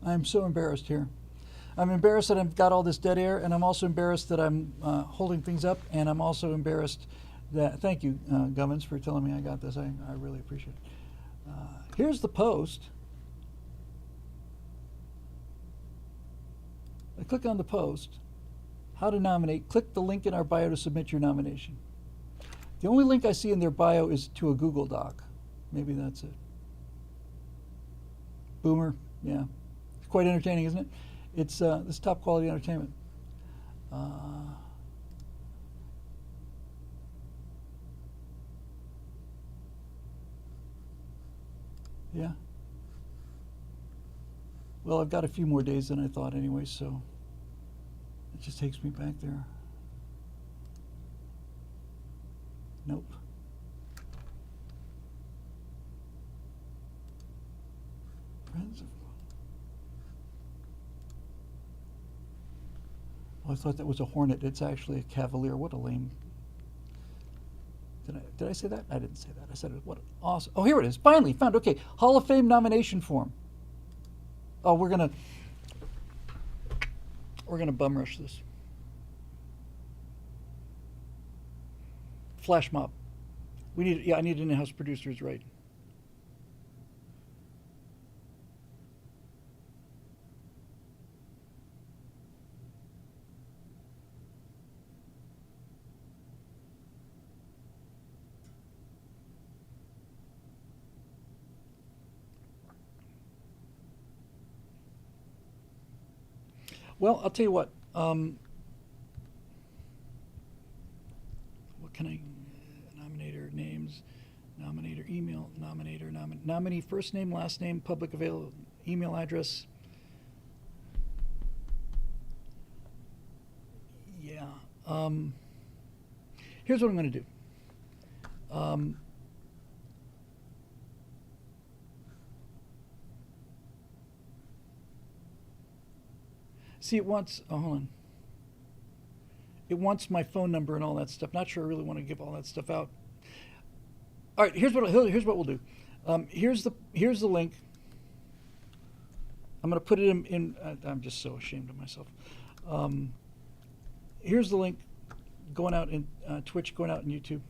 I'm so embarrassed here. I'm embarrassed that I've got all this dead air, and I'm also embarrassed that I'm holding things up, and I'm also embarrassed that, thank you, Gummins, for telling me I got this. I really appreciate it. Here's the post. I click on the post. How to nominate. Click the link in our bio to submit your nomination. The only link I see in their bio is to a Google Doc. Maybe that's it. Boomer, yeah. It's quite entertaining, isn't it? It's this top quality entertainment. Yeah. Well, I've got a few more days than I thought anyway, so it just takes me back there. Nope. Friends of. Oh, I thought that was a hornet. It's actually a cavalier. What a lame. Did I say that? I didn't say that. I said it. What awesome. Oh, here it is. Finally found. Okay, Hall of Fame nomination form. Oh, we're gonna bum rush this. Flash mob. We need. Yeah, I need an in-house producers, right? Well, I'll tell you what. What can I? Nominator names, nominator email, nominator nominee first name, last name, public available email address. Yeah. Here's what I'm going to do. See, it wants. Oh, hold on. It wants my phone number and all that stuff. Not sure I really want to give all that stuff out. All right, here's what we'll do. Here's the link. I'm going to put it in. I'm just so ashamed of myself. Here's the link going out in Twitch, going out in YouTube.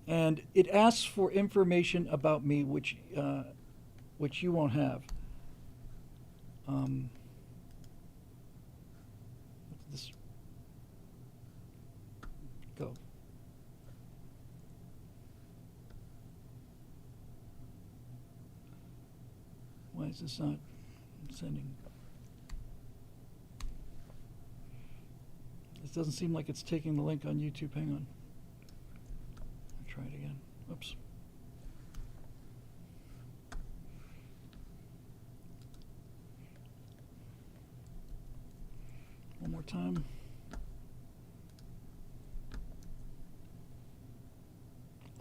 And it asks for information about me, which you won't have. This go. Why is this not sending? This doesn't seem like it's taking the link on YouTube. Hang on. I'll try it again. Oops. One more time.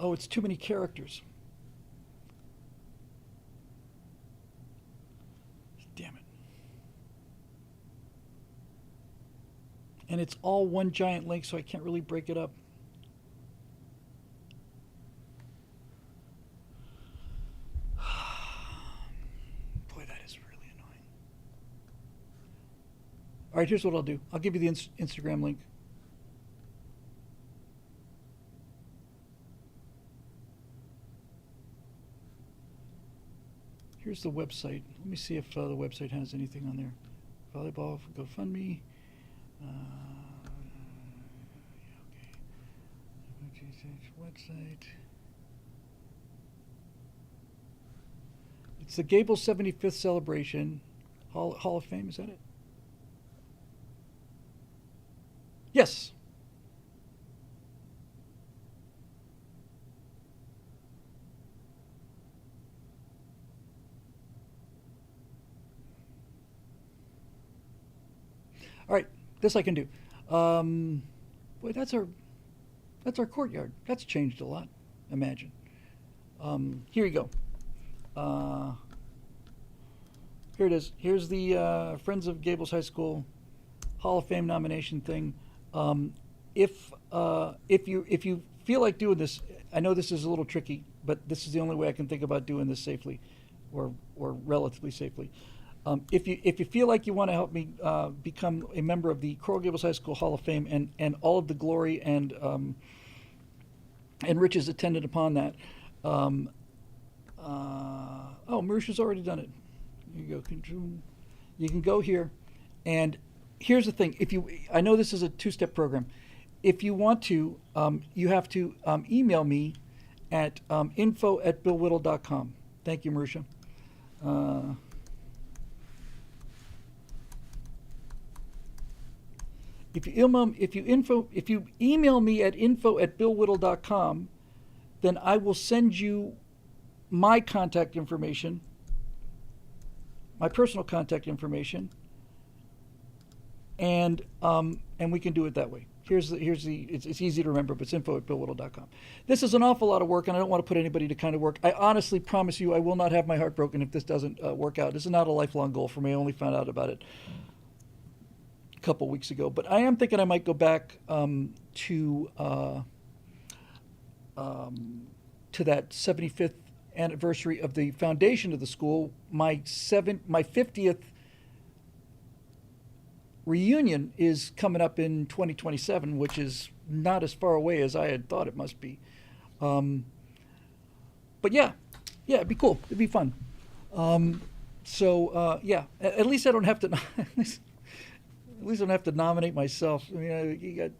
Oh, it's too many characters. Damn it. And it's all one giant link, so I can't really break it up. Boy, that is really annoying. All right, here's what I'll do. I'll give you the Instagram link. Here's the website. Let me see if the website has anything on there. Volleyball, GoFundMe. Okay. Website. It's the Gable 75th celebration. Hall of Fame, is that it? Yes. All right, this I can do. Boy, that's our courtyard. That's changed a lot. Imagine. Here you go. Here it is. Here's the Friends of Gables High School Hall of Fame nomination thing. If you feel like doing this, I know this is a little tricky, but this is the only way I can think about doing this safely, or relatively safely. If you feel like you want to help me become a member of the Coral Gables High School Hall of Fame and all of the glory and riches attendant upon that, Marusha's already done it. Here you go. You can go here, and here's the thing. I know this is a two-step program. If you want to, you have to email me at info@billwhittle.com. Thank you, Marusha. If you email me at info@billwhittle.com, then I will send you my contact information, my personal contact information, and we can do it that way. It's easy to remember, but it's info@billwhittle.com. This is an awful lot of work, and I don't want to put anybody to kind of work. I honestly promise you I will not have my heart broken if this doesn't work out. This is not a lifelong goal for me. I only found out about it a couple weeks ago. But I am thinking I might go back to that 75th anniversary of the foundation of the school. My 50th reunion is coming up in 2027, which is not as far away as I had thought it must be. But yeah, it'd be cool. It'd be fun. At least I don't have to. At least I don't have to nominate myself. I mean, you got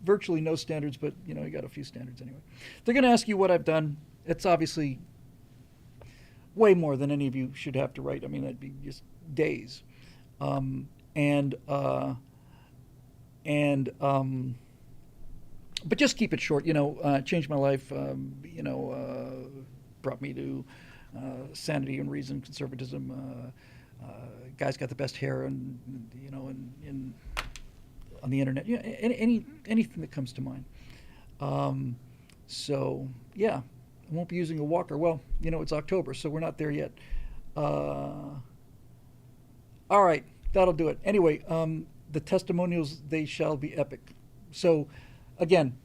virtually no standards, but you got a few standards anyway. They're going to ask you what I've done. It's obviously way more than any of you should have to write. I mean, that'd be just days. But just keep it short. Changed my life. Brought me to sanity and reason, conservatism. Guy's got the best hair, and on the internet. Anything that comes to mind. I won't be using a walker. Well, it's October, so we're not there yet. All right, that'll do it. Anyway, the testimonials, they shall be epic. So, again,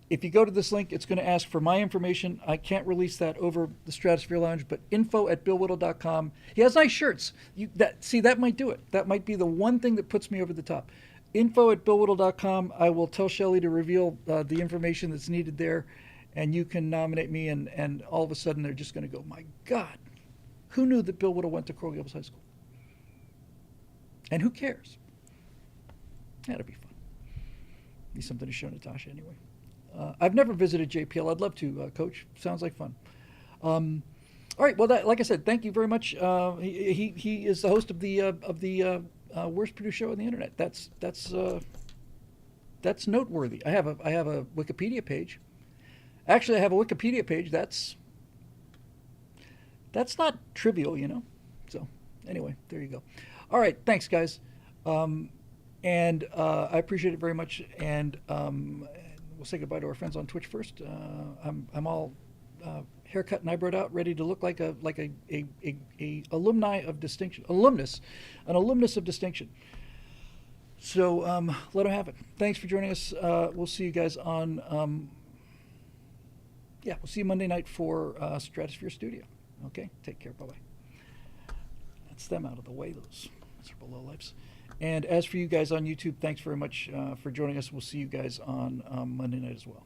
if you go to this link, it's going to ask for my information. I can't release that over the Stratosphere Lounge, but info@billwhittle.com. He has nice shirts. That might do it. That might be the one thing that puts me over the top. Info@billwhittle.com. I will tell Shelley to reveal the information that's needed there, and you can nominate me, and all of a sudden they're just going to go, my God, who knew that Bill Whittle went to Coral Gables High School? And who cares? That'll be fun. Be something to show Natasha anyway. I've never visited JPL. I'd love to, Coach. Sounds like fun. All right. Well, like I said, thank you very much. He is the host of the worst produced show on the internet. That's noteworthy. I have a Wikipedia page. Actually, I have a Wikipedia page. That's not trivial, So anyway, there you go. All right. Thanks, guys. I appreciate it very much. And we'll say goodbye to our friends on Twitch first. I'm all haircut and eyebrowed out, ready to look like a alumni of distinction, an alumnus of distinction. So let them have it. Thanks for joining us. We'll see you guys on. We'll see you Monday night for Stratosphere Studio. Okay, take care. Bye bye. That's them out of the way. Those miserable lowlifes. And as for you guys on YouTube, thanks very much for joining us. We'll see you guys on Monday night as well.